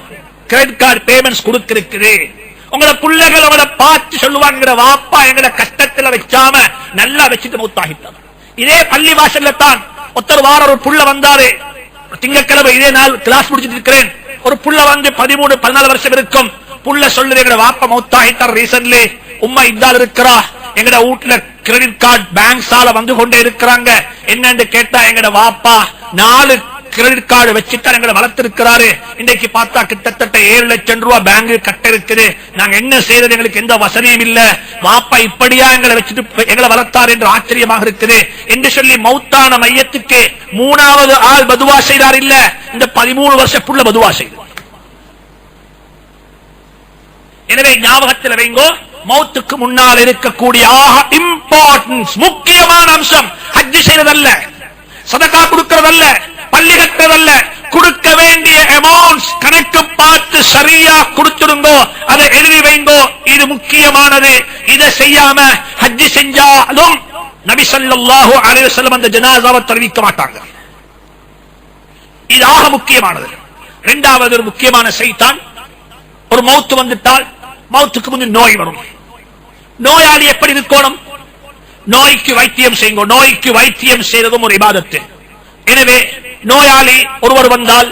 கிரெடிட் கார்டு பேமெண்ட்ஸ் கொடுத்திருக்குது. உங்களோட பிள்ளைகள் உங்களோட பார்த்து சொல்லுவாங்க, வாப்பா எங்கட கஷ்டத்துல வச்சாம நல்லா வச்சுட்டு மௌத்தாகிட்டாங்க. இதே பள்ளி வாசல்ல தான் ஒருத்தர் வார ஒரு புள்ள வந்தாரு. திங்கட்கிழமை இதே நாள் கிளாஸ் முடிச்சிட்டு இருக்கிறேன். ஒரு புள்ள வந்து 13-14 வருஷம் இருக்கும். புள்ள சொல்லுது எங்கட வாப்பா மௌத்தாயிட்டார் ரீசன்ட்லி, உம்மா இந்தால் இருக்கிறா, எங்கட வீட்டுல கிரெடிட் கார்டு பேங்க் சால வந்து கொண்டே இருக்கிறாங்க. என்னன்னு கேட்டா எங்கட வாப்பா 4 கிரெடிட் கார்டு வச்சுட்டு எங்களை வளர்த்திருக்கிறாரு. இன்னைக்கு பார்த்தா கிட்டத்தட்ட 7 லட்சம் ரூபாய் பேங்க் கட்ட இருக்குது. நாங்க என்ன செய்யறது, எங்களுக்கு எந்த வசதியும் இல்ல. வாப்பா இப்படியா எங்களை வச்சுட்டு எங்களை வளர்த்தார் என்று ஆச்சரியமாக இருக்குது என்று சொல்லி மௌத்தான மையத்துக்கு 3வது ஆள் பதுவா செய்தார். இல்ல, இந்த 13 வருஷம் புள்ள பதுவா செய்து. எனவே ஞாபகத்தில் வைங்கோ, மௌத்துக்கு முன்னால் இருக்கக்கூடிய இம்பார்ட்டன்ஸ் முக்கியமான அம்சம் ஹஜ் செய்யறதல்ல, சதகா கொடுக்கிறதல்ல, பள்ளி கட்டுறதல்ல. கொடுக்க வேண்டிய அமௌண்ட்ஸ் கணக்கு பார்த்து சரியா கொடுத்துடுங்கோ, அதை எழுதி வைங்கோ. இது முக்கியமானது. இதை செய்யாம ஹஜ் செஞ்சாலும் நபி ஸல்லல்லாஹு அலைஹி வஸல்லம் அந்த ஜனாஸாவை தெரிவிக்க மாட்டாங்க. இது ஆக முக்கியமானது. இரண்டாவது ஒரு முக்கியமான செய்தான், ஒரு மௌத்து வந்துட்டால் மௌத்துக்கு முன் நோய் வரும். நோயாளி எப்படி இருக்கணும்? நோய்க்கு வைத்தியம் செய்யுங்க. நோய்க்கு வைத்தியம் செய்வதும் ஒரு இபாதத்து. எனவே நோயாளி ஒருவர் வந்தால்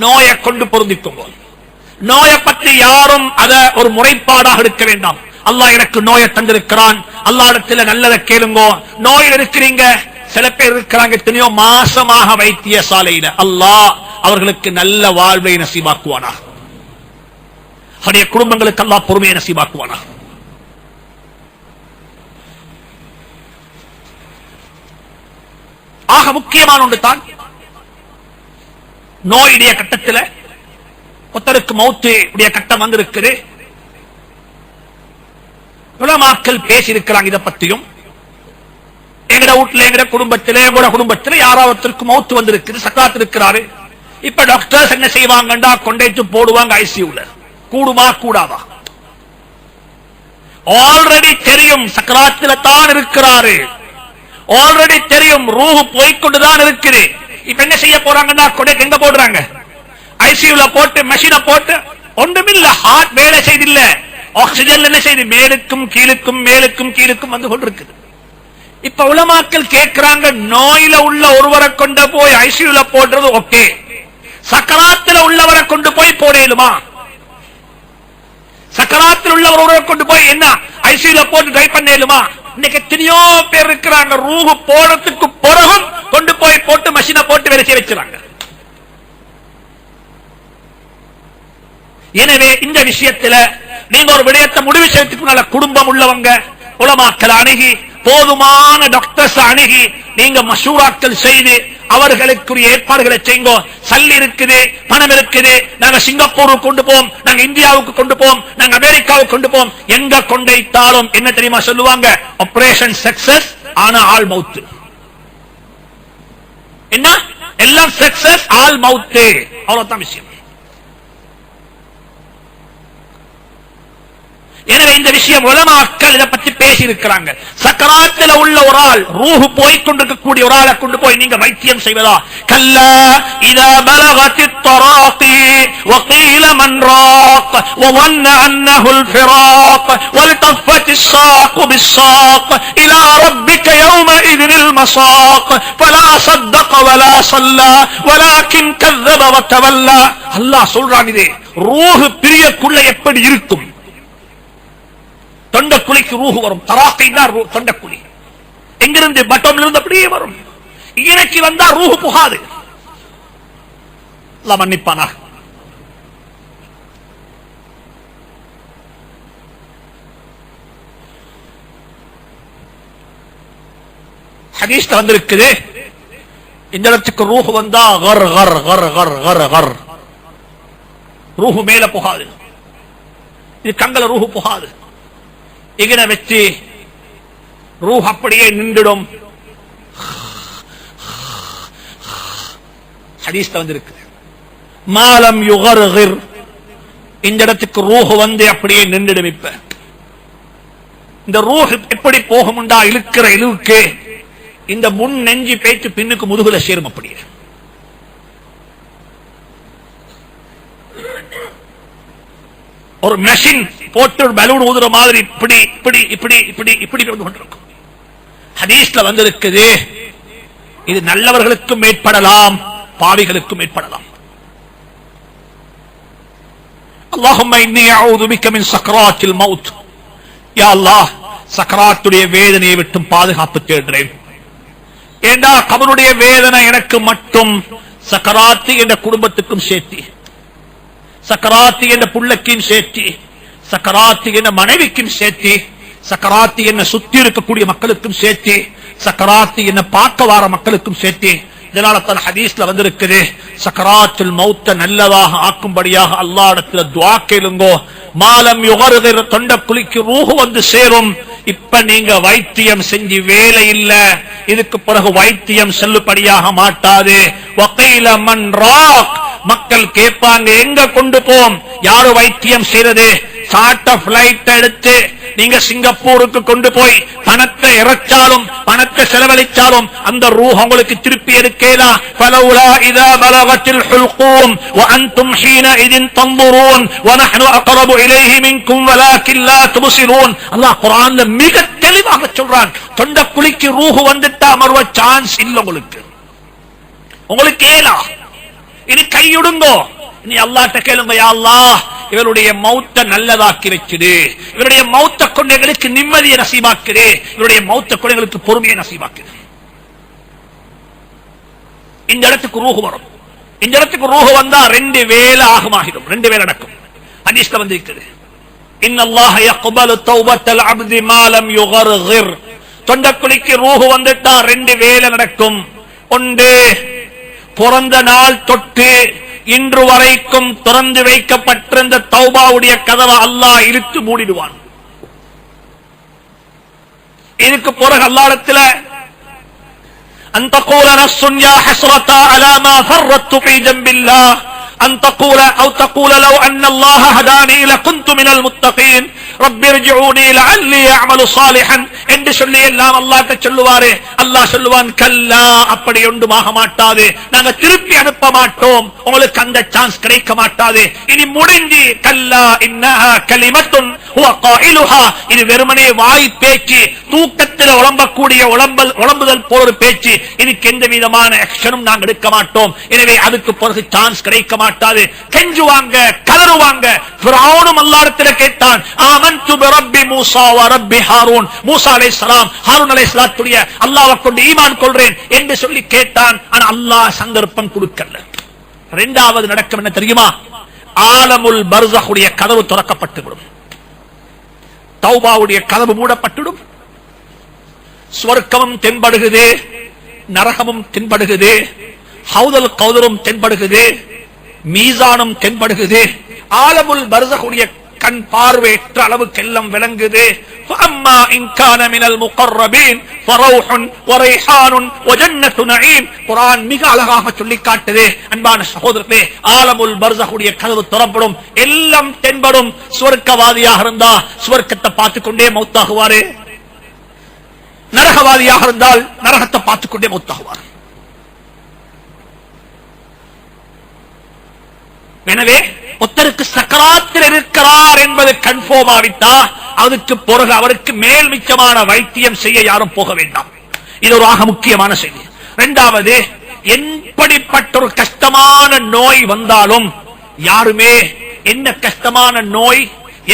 நோயை கொண்டு பொருந்திக்குங்க. நோயை பற்றி யாரும் அத ஒரு முறைப்பாடாக எடுக்க வேண்டாம். அல்லாஹ் எனக்கு நோயை தந்திருக்கிறான், அல்லாஹ்விடத்தில் நல்லதை கேளுங்க. நோயில் இருக்கிறீங்க, சில பேர் இருக்கிறாங்க எத்தனையோ மாசமாக வைத்திய சாலையில. அல்லாஹ் அவர்களுக்கு நல்ல வாழ்வை நசீபாக்குவானா, அவருடைய குடும்பங்களுக்கு அல்லாஹ் பொறுமையை நசீபாக்குவானா. ஆக முக்கியமான ஒன்று தான் நோயுடைய கட்டத்தில் ஒருத்தருக்கு மௌத்து உடைய கட்டம் வந்திருக்குது. உலமாக்கள் பேசியிருக்கிறாங்க இதை பத்தியும். எங்கட வீட்டுல எங்கட குடும்பத்திலே எங்களோட குடும்பத்தில் யாராவதற்கு மௌத்து வந்திருக்குது, சக்காத்து இருக்கிறாரு. இப்ப டாக்டர்ஸ் என்ன செய்வாங்கண்டா, கொண்டைட்டு போடுவாங்க ஐசியூல. கூடுமா கூடாதா? ஆல்ரெடி தெரியும் சக்கராத்துல தான் இருக்கிறாரு, ஆல்ரெடி தெரியும் ரூஹ் போய்கொண்டுதான் இருக்குது. இப்ப என்ன செய்ய போறாங்கன்னா, கொடை எங்க போடுறாங்க? ஐசியூல போட்டு மெஷினை போட்டு ஒன்றுமில்ல, ஹார்ட் வேலை செய்தில்ல, ஆக்சிஜன் என்ன செய்து மேலுக்கும் கீழுக்கும் மேலுக்கும் கீழுக்கும் வந்து கொண்டிருக்குது. இப்ப உலமாக்கள் கேட்கிறாங்க, நோயில உள்ள ஒருவரை கொண்டு போய் ஐசியூல போடுறது ஓகே, சக்கராத்தில் உள்ளவரை கொண்டு போய் போடலுமா? சக்கராத்தில் உள்ள ஒருவரை கொண்டு போய் என்ன ஐசியூல போட்டு ட்ரை பண்ணலுமா? இன்னைக்கு எத்தனையோ பேர் இருக்கிறாங்க, ரூஹ் போறதுக்கு பிறகும் கொண்டு போய் போட்டு மெஷினை போட்டு வேலை செய்ய வச்சுறாங்க. எனவே இந்த விஷயத்துல நீங்க ஒரு விடயத்தை முடிவு செய்யறதுக்கு குடும்பம் உள்ளவங்க உலமாக்கள் அணுகி, போதுமான டாக்டர்ஸ் அணுகி, நீங்க மஷூராக்கள் செய்து அவர்களுக்குரிய ஏற்பாடுகளை செய்யுங்க. சல்லி இருக்குது, பணம் இருக்குது, நாங்க சிங்கப்பூருக்கு கொண்டு போம், நாங்க இந்தியாவுக்கு கொண்டு போம், நாங்க அமெரிக்காவுக்கு கொண்டு போம். எங்க கொண்டைத்தாலும் என்ன தெரியுமா சொல்லுவாங்க? ஆபரேஷன் சக்சஸ், ஆனா ஆள் மவுத்து. என்ன எல்லாம் சக்சஸ், ஆள் மவுத்து, அவ்வளவுதான் விஷயம். எனவே இந்த விஷயம் உலமாக்கள் இதை பற்றி பேசி இருக்கிறாங்க. சக்கராத்தில் உள்ள ஒரு ஆள், ரூஹ் போய்கொண்டிருக்கக்கூடிய ஒரு ஆளை கொண்டு போய் நீங்க வைத்தியம் செய்வதா? கல்லா இதா பலகத்தித் தராகி வகீல மன் ராக் வظن انه الفراق والتفت الساق بالساق الى ربك يومئذ المساق فلا صدق ولا صلى ولكن كذب وتولى. அல்லாஹ் சொல்றான், இது ரூஹ் பிரியக்குள்ள எப்படி இருக்கும்? தொண்டக்குழிக்கு ரூஹ் வரும். தராக்கை தான் தொண்டக்குழி. எங்கிருந்து? பட்டம்ல இருந்து அப்படியே வரும். இறக்கி வந்தா ரூஹ் புகாது. அல்லாஹ் மன்னிப்பானா. ஹதீஸ்ல வந்திருக்குது, இந்த இடத்துக்கு ரூஹ் வந்தா கர் கர் கர் கர் கர் கர், ரூஹ் மேல புகாது. இது கங்கல ரூஹ் புகாது. இங்கன வச்சு ரூஹ் அப்படியே நின்றுடும். ஹதீஸ்ல வந்திருக்கு, மாலம் யுகர்கிர், இந்த இடத்துக்கு ரூஹ் வந்து அப்படியே நின்றுடும். இப்ப இந்த ரூஹ் எப்படி போகும்டா, இழுக்கிற இழுக்கு இந்த முன் நெஞ்சி பேச்சு பின்னுக்கு முதுகுல சேரும். அப்படியே ஒரு மெஷின் போட்டு ஒரு பலூன் ஊதுற மாதிரி இப்படி இப்படி இப்படி இப்படி இப்படி வந்து கொண்டிருக்கும். ஹதீஸ்ல வந்திருக்குது, இது நல்லவர்களுக்கும் ஏற்படலாம், பாவிகளுக்கும் ஏற்படலாம். அல்லாஹும்ம இன்னி அஊது பிக மின் சக்ராத்தில் மௌத். யா அல்லாஹ், சக்ராத்துடைய வேதனையை விட்டு பாதுகாப்பு தேடுறேன். ஏண்டா கபருடைய வேதனை எனக்கு மட்டும், சக்கராத்தி என்ற குடும்பத்துக்கும் சேர்த்தி, சக்கராத்தி என்ற புள்ளக்கும் சேர்த்தி, சக்கராத்தி என்ற மனைவிக்கும் சேர்த்தி, சக்கராத்தி என்ன சுத்தி இருக்கக்கூடிய மக்களுக்கும் சேர்த்தி, சக்கராத்தி என்ன பார்க்க வார மக்களுக்கும் சேர்த்தி. இதனால தான் ஹதீஸ்ல வந்திருக்குது, சக்கராத்துல் மௌத்த நல்லதாக ஆக்கும்படியாக அல்லாஹ்விடத்துல துஆ கேளுங்கோ. மாலம் யுகர்கிர், தொண்ட குளிக்கு ரூஹு வந்து சேரும். இப்ப நீங்க வைத்தியம் செஞ்சு வேலை இல்ல, இதுக்கு பிறகு வைத்தியம் செல்லுபடியாக மாட்டாது. வகீல மன் ராக், மக்கள் கேட்பாங்க எங்க கொண்டு போம், யாரு வைத்தியம் செய்யறது? சார்ட்ட பிளைட் எடுத்து நீங்க சிங்கப்பூருக்கு கொண்டு போய் பணத்தை இறச்சாலும் பணத்தை செலவழிச்சாலும் அந்த ரூஹ் உங்களுக்கு திருப்பி எடுக்கலா. ஃபலௌலா இதா பலகத்தில் ஹுல்கூம் வஅன்தும் ஹீனஇதின் தன்துரூன் வநஹ்னு அக்ரபு இலைஹி மின்கும் வலாக்கின் லா துப்சிரூன். அல்லாஹ் குர்ஆன்ல மிக தெளிவாக சொல்றான், தொண்ட குளிக்கு ரூஹ் வந்துட்டா மறுவ சான்ஸ் இல்ல உங்களுக்கு, உங்களுக்கு ஏலா. இனி கையுடுங்கோ, நீ அல்லாஹ்ட்ட கேளுங்க, யா அல்லாஹ் இவருடைய மௌத்த நல்லதாக்கி வச்சிடு, இவருடைய மௌத்த கொண்டு எங்களுக்கு நிம்மதியை நசீபாக்குது, இவருடைய மௌத்த கொண்டு எங்களுக்கு பொறுமையை நசீபாக்குது. இந்த இடத்துக்கு ரூஹ் வரும். இந்த இடத்துக்கு ரூஹ் வந்தா 2 வேளை ஆகமாகிடும், 2 வேளை நடக்கும். ஹதீஸ்ல வந்திருக்குது, இன்னல்லாஹ யக்பலு தௌபத்தல் அப்தி மா லம் யுகர்கிர். தொண்டக்குழிக்கு ரூஹ் வந்துட்டா 2 வேளை நடக்கும். ஒன்று, பிறந்த நாள் தொட்டு இன்று வரைக்கும் திறந்து வைக்கப்பட்டிருந்த தௌபாவுடைய கதவை அல்லாஹ் இழுத்து மூடிடுவான். இதுக்கு பிறகு அல்லாஹ்விடத்தில் அன் தகூல நஃப்ஸுன் யா ஹஸ்ரதா அலா மா ஃபர்ரத்து ஃபீ ஜம்பில்லாஹ் أن تقول أو تقول لو أن الله هداني لكنت من المتقين رب ارجعوني لعلي أعمل صالحا என்று சொல்லி எல்லாம் அல்லாஹ்ட்ட சொல்லுவாரே. அல்லாஹ் சொல்லுவான், கல்லா, அப்படி ஒன்றுமாக மாட்டாது, நாங்க திருப்பி அனுப்ப மாட்டோம், உங்களுக்கு அந்த சான்ஸ் கிடைக்க மாட்டாது. இனி முடிஞ்சு, கல்லா இன்னஹா கலிமத்துன் ஹுவ காயிலுஹா, இது வெறுமனே வாய் பேச்சு, தூக்கத்தில் உளம்பக்கூடிய உளம்புதல் போல ஒரு பேச்சு, இதுக்கு எந்த விதமான ஆக்ஷனும் நாங்க எடுக்க மாட்டோம். எனவே அதுக்கு பிறகு சான்ஸ் கிடைக்க மாட்டாது. கெஞ்சுவாங்க, கதறுவாங்க. ஃபிரௌனும் அல்லாஹ்விடத்தில் கேட்டான், ஆமன்து பிரப்பி மூசா வ ரப்பி ஹாரூன். மூசா அலைஹிஸ்ஸலாம் ஹாரூன் அலைஹிஸ்ஸலாத்துடைய அல்லாஹ்வை கொண்டு ஈமான் கொள்றேன் என்று சொல்லி கேட்டான். ஆனா அல்லாஹ் சந்தர்ப்பம் கொடுக்கல. 2வது நடக்கும் என்ன தெரியுமா? ஆலமுல் பர்ஸஹுடைய கதவு திறக்கப்பட்டு விடும், தௌபாவுடைய கதவு மூடப்பட்டுடும். சுவர்க்கமும் தென்படுகிறது, நரகமும் தென்படுகிறது, ஹவுதல் கௌதரும் தென்படுகிறது, மீசானும் தென்படுகிறது. ஆலமுல் பர்ஸஹுடைய கண் பார்வையற்ற அளவுக்கெல்லாம் விளங்குது. فَأَمَّا إِنْ كَانَ مِنَ الْمُقَرَّبِينَ فَرَوْحٌ وَرَيْحَانٌ وَجَنَّةُ نَعِيمٍ. குர்ஆன் மிக அழகாக சொல்லி காட்டுது. அன்பான சகோதரர்களே, ஆலமுல் பர்ஸஹுடைய கதவு திறப்படும், எல்லாம் தென்படும். சுவர்க்கவாதியாக இருந்தா சுவர்க்கத்தை பார்த்துக் கொண்டே மௌத்தாகுவாரு, நரகவாதியாக இருந்தால் நரகத்தை பார்த்துக் கொண்டே மௌத்தாகுவார். எனவே ஒருத்தருக்கு சக்கராத்தில் இருக்கிறார் என்பது கன்ஃபார்ம் ஆவிட்டா அதுக்கு பிறகு அவருக்கு மேல் மிச்சமான வைத்தியம் செய்ய யாரும் போக வேண்டாம். இது ஒரு ஆக முக்கியமான செய்தி. 2வது, எப்படிப்பட்ட ஒரு கஷ்டமான நோய் வந்தாலும் யாருமே, என்ன கஷ்டமான நோய்,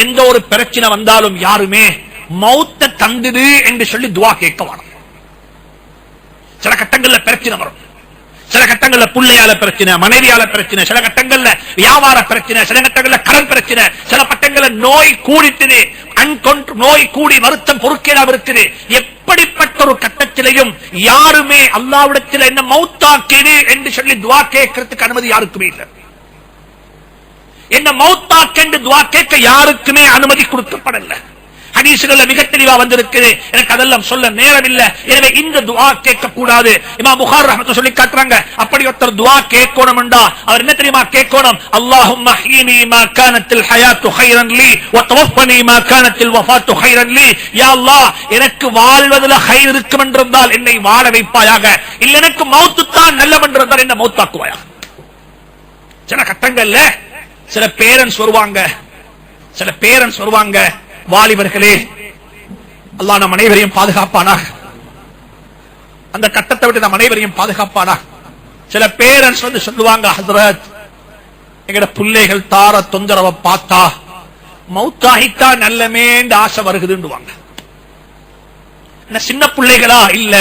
எந்த ஒரு பிரச்சனை வந்தாலும் யாருமே மௌத்த தந்துடு என்று சொல்லி துவா கேட்க வேணும். சில கட்டங்கள்ல பிரச்சனை வரும், சில கட்டங்கள்ல புள்ளையால பிரச்சனை, மனைவியால பிரச்சனை, சில கட்டங்கள்ல வியாபார பிரச்சனை, சில கட்டங்கள்ல கடன் பிரச்சனை, சில கட்டங்கள்ல நோய் கூடித்தது, நோய் கூடி வருத்தம் பொறுக்கலாம் இருக்குது. எப்படிப்பட்ட ஒரு கட்டத்திலையும் யாருமே அல்லாஹ்விடத்தில் என்ன மௌத்தாக்கிடு என்று சொல்லி துவா கேட்கறதுக்கு அனுமதி யாருக்குமே இல்லை. என்ன மௌத்தாக்கு என்று துவா கேட்க யாருக்குமே அனுமதி கொடுக்கப்படல. ஹதீஸ்கள்ல மிக தெளிவா வந்திருக்குது. எனக்கு அதெல்லாம் சொல்ல நேரம் இல்ல. எனவே இந்த துஆ கேட்க கூடாது. இமாம் புகாரி ரஹ்மத்துல்லாஹி சொல்லி காட்டுறாங்க, அப்படி ஒருத்தர் துஆ கேட்கணும்டா அவர் என்ன தெரியுமா கேட்கணும்? அல்லாஹும்ம ஹீனி மா கானத்தில் ஹயாத்து கைரன் லீ வ தவஃபனி மா கானத்தில் வஃபாத்து கைரன் லீ. யா அல்லாஹ், எனக்கு வாழ்வதில் கைர் இருக்கும் என்றால் என்னை வாழ வைப்பாயாக, இல்ல எனக்கு மௌத்து தான் நல்லம் என்றால் என்ன மௌத்தாக்குவாயாக. சில கட்டங்கள்ல சில பேரண்ட்ஸ் வருவாங்க, வாலிபர்களே, அல்லாஹ் நம் அனைவரையும் பாதுகாப்பானாக, அந்த கட்டத்தை விட்டு நம் அனைவரையும் பாதுகாப்பானாக. சில பேரண்ட்ஸ் வந்து சொல்லுவாங்க, ஹஸ்ரத் எங்கட பிள்ளைகள் தார தொந்தரவை பார்த்தா மௌத்தாகிட்டா நல்லமேண்டு ஆசை வருகுதுன்னுவாங்க. சின்ன பிள்ளைகளா இல்ல,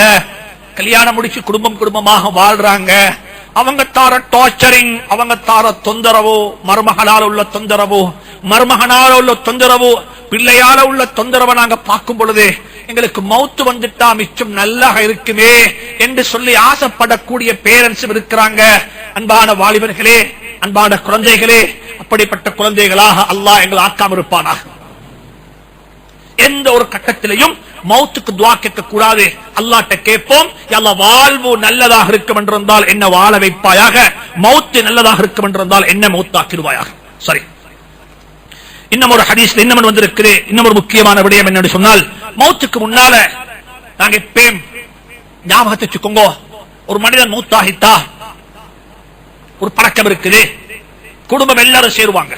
கல்யாணம் முடிச்சு குடும்பமாக வாழ்றாங்க. அவங்க தார டார்ச்சரிங், அவங்க தார தொந்தரவோ, மருமகளால் உள்ள தொந்தரவோ, மருமகனால உள்ள தொந்தரவோ, பிள்ளையால உள்ள தொந்தரவை நாங்க பார்க்கும் பொழுது எங்களுக்கு மௌத்து வந்துட்டா மிச்சம் நல்லா இருக்குமே என்று சொல்லி ஆசைப்படக்கூடிய பேரண்ட்ஸும் இருக்கிறாங்க. அன்பான வாலிபர்களே, அன்பான குழந்தைகளே, அப்படிப்பட்ட குழந்தைகளாக அல்லாஹ் எங்களை ஆக்காம இருப்பானாக. எந்த ஒரு கட்டத்திலையும் மௌத்துக்கு துஆ கேட்க கூடாது. அல்லாஹ்ட்ட கேட்போம், யா அல்லாஹ் வாழ்வு நல்லதாக இருக்கும் என்றிருந்தால் என்ன வாழ வைப்பாயாக, மௌத்து நல்லதாக இருக்கும் என்றிருந்தால் என்ன மௌத்தாக்கிடுவாயாக. சரி, இன்னும் ஒரு ஹதீஸ்ல இன்னும் வந்திருக்குது. இன்னும் ஒரு முக்கியமான விடயம் என்னன்னு சொன்னால், மௌத்துக்கு முன்னால நாங்க எப்பயும் ஞாபகத்தை வச்சுக்கோங்க, ஒரு மனிதன் மௌத்தாகிட்டா ஒரு பழக்கம் இருக்குது. குடும்பம் எல்லாரும் சேருவாங்க.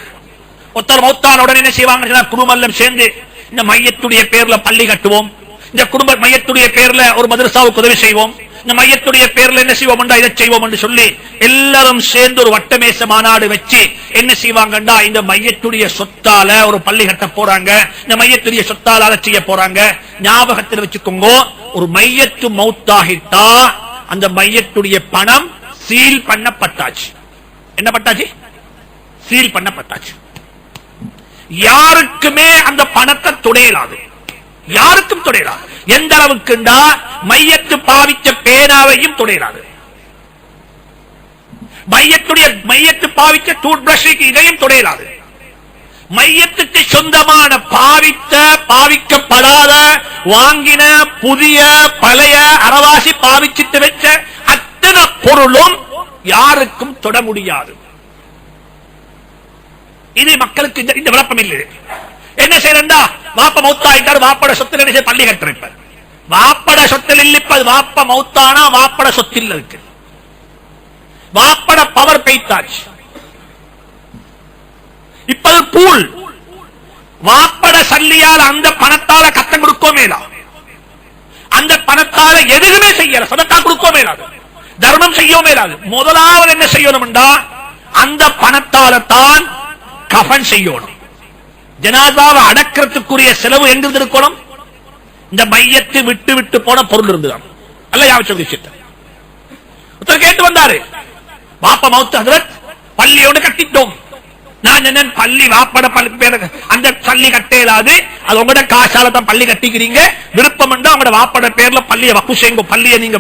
ஒருத்தர் மௌத்தான உடனே என்ன செய்வாங்க, குடும்பம் எல்லாம் சேர்ந்து இந்த மையத்துடைய பேர்ல பள்ளி கட்டுவோம், இந்த குடும்ப மையத்துடைய பேர்ல ஒரு மதரசாவுக்கு உதவி செய்வோம், இந்த மையத்துடைய பேர்ல என்ன செய்வோம், இதை செய்வோம் என்று சொல்லி எல்லாரும் சேர்ந்து ஒரு வட்டமேச மாநாடு வச்சு என்ன செய்வாங்கண்டா, இந்த மையத்துடைய சொத்தால ஒரு பள்ளி கட்ட போறாங்க, இந்த மையத்துடைய சொத்தால அதை செய்ய போறாங்க. ஞாபகத்தில் வச்சுக்கோங்க, ஒரு மையத்து மௌத்தாகிட்டா அந்த மையத்துடைய பணம் சீல் பண்ணப்பட்டாச்சு. என்ன பட்டாச்சு? சீல் பண்ணப்பட்டாச்சு. யாருக்குமே அந்த பணத்தை தொடையலாது, யாருக்கும் தொடையலாது. எந்த அளவுக்குண்டா மையத்து பாவிச்ச பேனாவையும் தொடையலாது, மையத்து பாவிச்ச டூத் பிரஷுக்கு இதையும் தொடையலாது. மையத்துக்கு சொந்தமான பாவிக்கப்படாத வாங்கின புதிய பழைய அரவாசி பாவிச்சிட்டு வச்ச அத்தனை பொருளும் யாருக்கும் தொட முடியாது. இது மக்களுக்கு இந்த விளப்பம் இல்லை. என்ன செய்யறா, வாப்ப மௌத்தாயிட்டாரு, வாப்பட சொத்துல என்ன பள்ளி கட்டிருப்பார். வாப்பட சொத்தில் இல்ல, வாப்ப மௌத்தானா வாப்பட சொத்தில் இருக்கு, வாப்பட பவர் பெய்தாச்சு. இப்ப பூல் வாப்பட சல்லியால் அந்த பணத்தால கட்டம் கொடுக்கோமேலா, அந்த பணத்தால எதுவுமே செய்யல, சதக்கா கொடுக்கோமேலாது, தர்மம் செய்யோமேலாது. முதலாவது என்ன செய்யணும்டா, அந்த பணத்தால தான் கஃன் செய்யணும். ஜனாசாவை அடக்கிறதுக்குரிய செலவு எங்கிருந்து இருக்கணும், இந்த மையத்தை விட்டு விட்டு போன பொருள் இருந்துதான். அல்ல யாவச்ச விஷயத்தை ஒருத்தர் கேட்டு வந்தாரு, வாப்பா மௌத் ஹஜ்ரத் பள்ளியோடு கட்டிட்டோம். நான் என்ன பள்ளி வாப்பட அந்த பள்ளி கட்டேலாது, அது உங்களோட காசால தான் பள்ளி கட்டிக்கிறீங்க, விருப்பம் உங்களோட வாப்பட பேர்ல பள்ளியை வக்கு செய்யுங்க, பள்ளியை நீங்க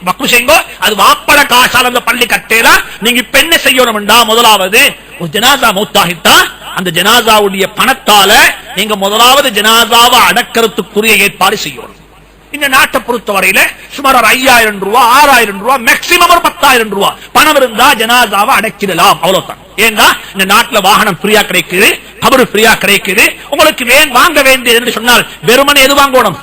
வக்கு செய்யுங்க, அது வாப்பட காசால அந்த பள்ளி கட்டேலா. நீங்க இப்ப என்ன செய்யணும்டா, முதலாவது ஒரு ஜனாசா மௌத்தாகிட்டா அந்த ஜனாசாவுடைய பணத்தால நீங்க முதலாவது ஜனாசாவை அடக்கிறதுக்குரிய ஏற்பாடு செய்யணும். இந்த நாட்டை பொறுத்தவரையில சுமார் 5000 ரூபாய் 6000 ரூபாய் மேக்சிமம் ஒரு 10,000 ரூபாய் பணம் இருந்தா ஜனாசாவை அடக்கிடலாம். அவ்வளவுதான். ஏன்னா இந்த நாட்டுல வாகனம் ஃப்ரீயா கிடைக்குது, கபரு ஃப்ரீயா கிடைக்குது. உங்களுக்கு வாங்க வேண்டியது என்று சொன்னால் வெறுமனே எது வாங்கணும்,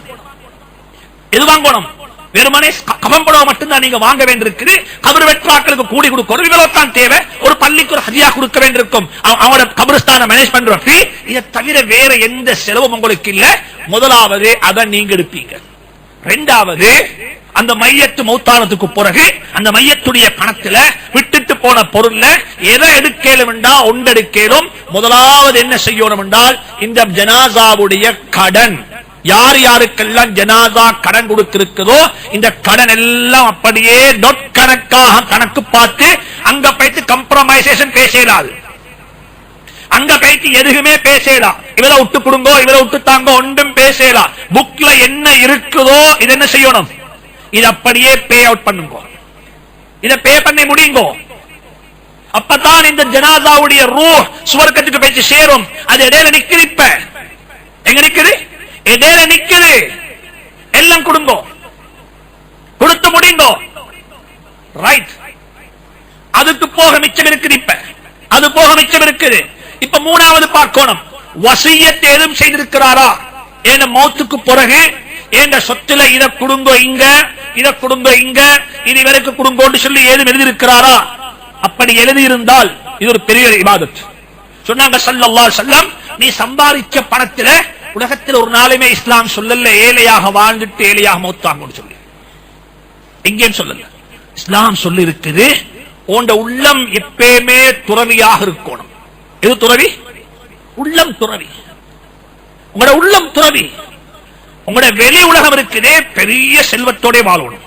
வெறுமனே கபம் புடவை மட்டும்தான் நீங்க வாங்க வேண்டியிருக்குது. கபரு வெற்றாக்களுக்கு கூடி கொடுக்கணும், இவ்வளவுதான் தேவை. ஒரு பள்ளிக்கு ஒரு ஹதியா கொடுக்க வேண்டியிருக்கும், அவங்களோட கபருஸ்தான மேனேஜ் பண்ற ஃபீ. இதை தவிர வேற எந்த செலவும் உங்களுக்கு இல்ல. முதலாவது அதை நீங்க எடுப்பீங்க. இரண்டாவது, அந்த மையத்து மௌத்தானத்துக்கு பிறகு அந்த மையத்துடைய பணத்துல விட்டுட்டு போன பொருள்ல எதை எடுக்கலும் என்றால் ஒன்றெடுக்கலும். முதலாவது என்ன செய்யணும் என்றால், இந்த ஜனாசாவுடைய கடன் யார் யாருக்கெல்லாம் ஜனாசா கடன் கொடுத்திருக்கிறதோ இந்த கடன் எல்லாம் அப்படியே நொட் கணக்காக கணக்கு பார்த்து அங்க போயிட்டு கம்ப்ரமைசேஷன் பேசலாது, அங்க போயிட்டு எதுவுமே பேசலாம். இவரை விட்டு கொடுங்கோ, இவரை விட்டு தாங்க, ஒன்றும் பேசலாம். புக்ல என்ன இருக்குதோ இது என்ன செய்யணும், இது அப்படியே பே அவுட் பண்ணுங்க, இதை பே பண்ணி முடியுங்கோ. அப்பதான் இந்த ஜனாசாவுடைய ரூஹ் சுவர்க்கத்துக்கு போய் சேரும். அது இடையில நிக்குது, இப்ப எங்க நிக்குது, இடையில நிக்குது. எல்லாம் கொடுங்கோ, கொடுத்து முடியுங்கோ. ரைட். அதுக்கு போக மிச்சம் இருக்குது, இப்ப அது போக மிச்சம் இருக்குது. இப்ப மூணாவது பார்க்கணும், வசியத்தை எதுவும் செய்திருக்கிறாரா, என் மௌத்துக்கு பிறகு என் சொத்துல இதை கொடுங்க இங்க, இதை கொடுங்க இங்க, இது வரைக்கும் கொடுங்கோன்னு சொல்லி ஏதும் எழுதியிருக்கிறாரா. அப்படி எழுதியிருந்தால் இது ஒரு பெரிய இபாதத். சொன்னாங்க ஸல்லல்லாஹு அலைஹி வஸல்லம், நீ சம்பாதிச்ச பணத்துல உலகத்தில் ஒரு நாளுமே இஸ்லாம் சொல்லல ஏழையாக வாழ்ந்துட்டு ஏழையாக மௌத்தாங்கன்னு சொல்லி, எங்கேயும் சொல்லல. இஸ்லாம் சொல்லி இருக்குது, உண்ட உள்ளம் எப்பயுமே துறவியாக இருக்கணும். எது துறவி? உள்ளம் துறவி. உங்களோட உள்ளம் துறவி. உங்களோட வெளி உலகம் இருக்குதே பெரிய செல்வத்தோட வாழணும்.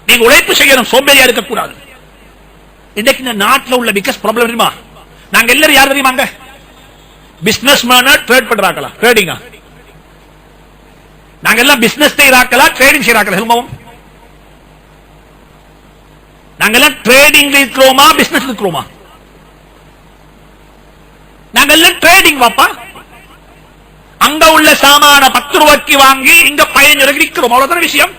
நீங்க உழைப்பு செய்யணும், சோம்பேறியா இருக்கக்கூடாது. இன்னைக்கு இந்த நாட்டில் உள்ள பிகஸ்ட் ப்ராப்ளம் தெரியுமா? நாங்க எல்லாரும் யார் தெரியுமாங்க? பிசினஸ் மேனா, ட்ரேட் பண்றாங்களா, ட்ரேடிங்கா? நாங்க எல்லாம் பிசினஸ் செய்யறாங்களா, ட்ரேடிங் செய்யறாங்களா? சொல்லுவோம். நாங்க எல்லாம் ட்ரேடிங் இருக்கிறோமா, பிசினஸ் இருக்கிறோமா? நாங்க எல்லாம் ட்ரேடிங் வாப்பா. அங்க உள்ள சாமான 10 ரூபாய்க்கு வாங்கி இங்க 15 ரூபாய்க்கு விற்கிறோம். அவ்வளவுதான் விஷயம்.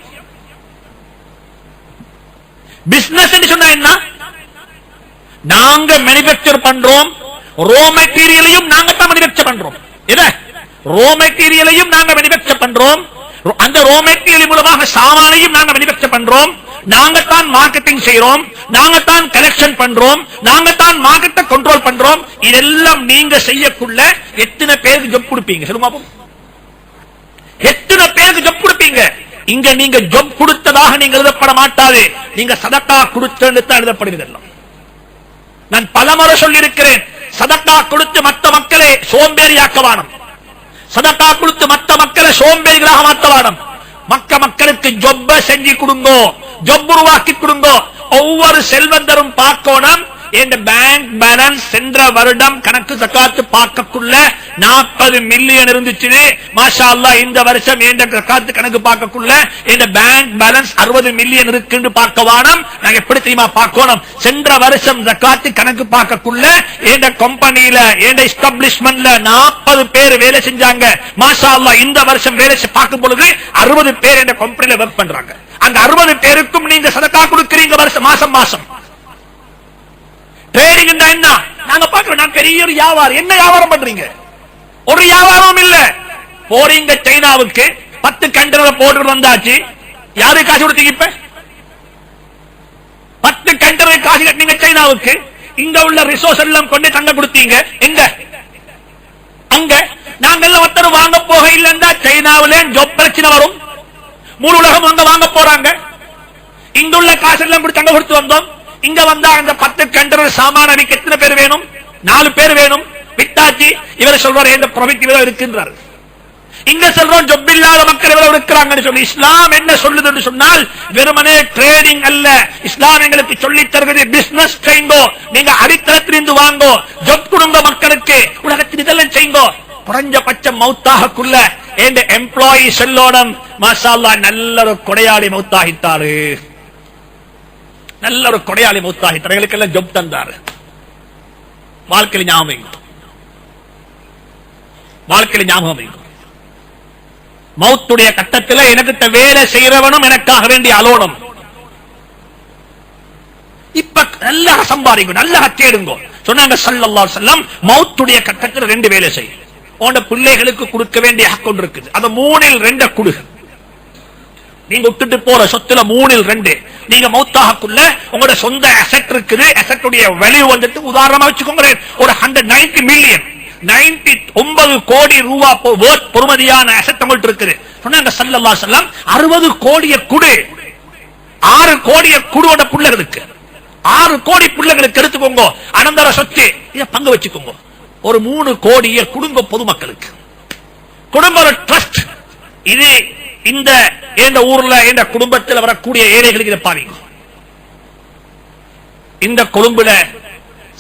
பிசினஸ் சொன்னா என்ன? நாங்க மேனுஃபேக்சர் பண்றோம், ரோ மெட்டீரியலையும் நாங்க தான் மேனுஃபேக்சர் பண்றோம். ரோ மெட்டீரியலையும் நாங்க மேனுஃபேக்சர் பண்றோம். அந்த ரோ மெட்டீரியல் மூலமாக சாமானையும் நாங்க மேனுஃபேக்சர் பண்றோம். நாங்க தான் மார்க்கெட்டிங் செய்யறோம், நாங்க தான் கலெக்ஷன் பண்றோம், நாங்க தான் மார்க்கெட்டை கண்ட்ரோல் பண்றோம். இதெல்லாம் நீங்க செய்யக்குள்ள எத்தனை பேருக்கு ஜப் கொடுப்பீங்க சொல்லுங்க? எத்தனை பேருக்கு ஜப் கொடுப்பீங்க? இங்க நீங்க ஜப் கொடுத்ததாக நீங்க எழுதப்பட மாட்டாது. நீங்க சதக்கா கொடுத்து தான் எழுதப்படுகிறது. நான் பலமுறை சொல்லி இருக்கிறேன், சதக்கா கொடுத்து மற்ற மக்களை சோம்பேறியாக்கவானம், சதக்கா கொடுத்து மற்ற மக்களை சோம்பேறிகளாக மாற்றவானம். மக்களுக்கு ஜொப்ப செஞ்சு கொடுங்கோ, ஜொப் உருவாக்கி கொடுங்கோ. ஒவ்வொரு செல்வந்தரும் பார்க்கணும், என் பேங்க் பேலன்ஸ் சென்ற வருடம் கணக்கு ஜக்காத்து பார்க்கக்குள்ள 40 மில்லியன் இருந்துச்சு. மாஷா அல்லாஹ் இந்த வருஷம் என் ஜக்காத்து கணக்கு பார்க்கக்குள்ள என் பேங்க் பேலன்ஸ் 60 மில்லியன் இருக்குன்னு பார்க்க வானம். நாங்க எப்படி தெரியுமா பார்க்கணும்? சென்ற வருஷம் ஜக்காத்து கணக்கு பார்க்கக்குள்ள என் கம்பெனியில என் எஸ்டாப்லிஷ்மெண்ட்ல 40 பேர் வேலை செஞ்சாங்க. மாஷா அல்லாஹ் இந்த வருஷம் வேலை பார்க்கும் பொழுது 60 பேர் என் கம்பெனியில ஒர்க் பண்றாங்க. அந்த 60 பேருக்கும் நீங்க சதக்கா கொடுக்கிறீங்க வருஷம் மாசம் மாசம். ட்ரேடிங் என்ன? நாங்க பாக்குறோம், நான் பெரிய ஒரு வியாபாரம். என்ன வியாபாரம் பண்றீங்க? ஒரு வியாபாரம் இல்ல. போறீங்க சைனாவுக்கு 10 கண்டெய்னர் போட்டு வந்தாச்சு. யாரு காசு கொடுத்தீங்க? இப்ப 10 கண்டெய்னர் காசு கட்டினீங்க சைனாவுக்கு. இங்க உள்ள ரிசோர்ஸ் எல்லாம் கொண்டு தங்க கொடுத்தீங்க. எங்க? அங்க. நாங்க எல்லாம் ஒருத்தர் வாங்க போக இல்லைன்னா சைனாவில ஜாப் பிரச்சனை வரும். முழு உலகம் அங்க வாங்க போறாங்க. இங்க உள்ள காசு எல்லாம் கூட தங்க கொடுத்து வந்தோம். இங்க வந்தா அந்த 10 கண்டெய்னர் சாமான அடிக்க எத்தனை பேர் வேணும்? 4 பேர் வேணும். விட்டாச்சு. இவர் சொல்றாரு இந்த ப்ராஃபிட் இவ்வளவு இருக்குன்றார். இங்க சொல்றோம் ஜொப் இல்லாத மக்கள் எவ்வளவு இருக்கிறாங்கன்னு சொல்லி. இஸ்லாம் என்ன சொல்லுதுன்னு சொன்னால் வெறுமனே ட்ரேடிங் அல்ல. இஸ்லாம் எங்களுக்கு சொல்லி தருகிறது பிசினஸ் செய்யுங்கோ, நீங்க அடித்தளத்திலிருந்து வாங்கோ, ஜொப் கொடுங்க மக்களுக்கு, உலகத்தில் இதெல்லாம் செய்யுங்கோ. குறைஞ்சபட்சம் மௌத்தாகக்குள்ள என் எம்ப்ளாயி செல்லோடம் மாஷா அல்லாஹ் நல்ல ஒரு கொடையாளி மௌத்தாகித்தாரு, நல்ல ஒரு கொடையாளி மௌத்தாகித்தார். எங்களுக்கெல்லாம் ஜொப் தந்தாரு. வாழ்க்கையில் ஞாபகம், வாழ்க்கையில் ஞாபகம். மௌத்துடைய கட்டத்தில் எனக்கிட்ட வேலை செய்யறவனும் எனக்காக வேண்டிய அலோனம். இப்ப நல்லா சம்பாதிக்கும், நல்லா தேடுங்க சொன்னாங்க ஸல்லல்லாஹு அலைஹி வஸல்லம். மௌத்துடைய கட்டத்தில் 2 வேலை செய்யும். உங்க பிள்ளைகளுக்கு கொடுக்க வேண்டிய ஹக்கு ஒன்று இருக்குது. அது 3இல் 2 கொடு. நீங்க விட்டுட்டு போற சொத்துல 3இல் 2 நீங்க மௌத்தாகக்குள்ள உங்களோட சொந்த அசெட் இருக்குது. அசெட்டுடைய வேல்யூ வந்துட்டு உதாரணமா வச்சுக்கோங்க, ஒரு 190 மில்லியன் 99 கோடி ரூபாய் பொறுமதியான அசெட் உங்கள்ட்ட இருக்குது. சொன்னாங்க ஸல்லல்லாஹு அலைஹி வஸல்லம் 60 கோடியை குடு, 6 கோடியை குடுவோட பிள்ளைகளுக்கு, 6 கோடி பிள்ளைகளுக்கு எடுத்துக்கோங்க. அனந்தர சொத்து இதை பங்கு வச்சுக்கோங்க. ஒரு 3 கோடியை குடும்ப பொதுமக்களுக்கு குடும்ப ட்ரஸ்ட். இது இந்த ஊர்ல இந்த குடும்பத்தில் வரக்கூடிய ஏழைகளுக்கு இதை பாருங்க. இந்த கொழும்புல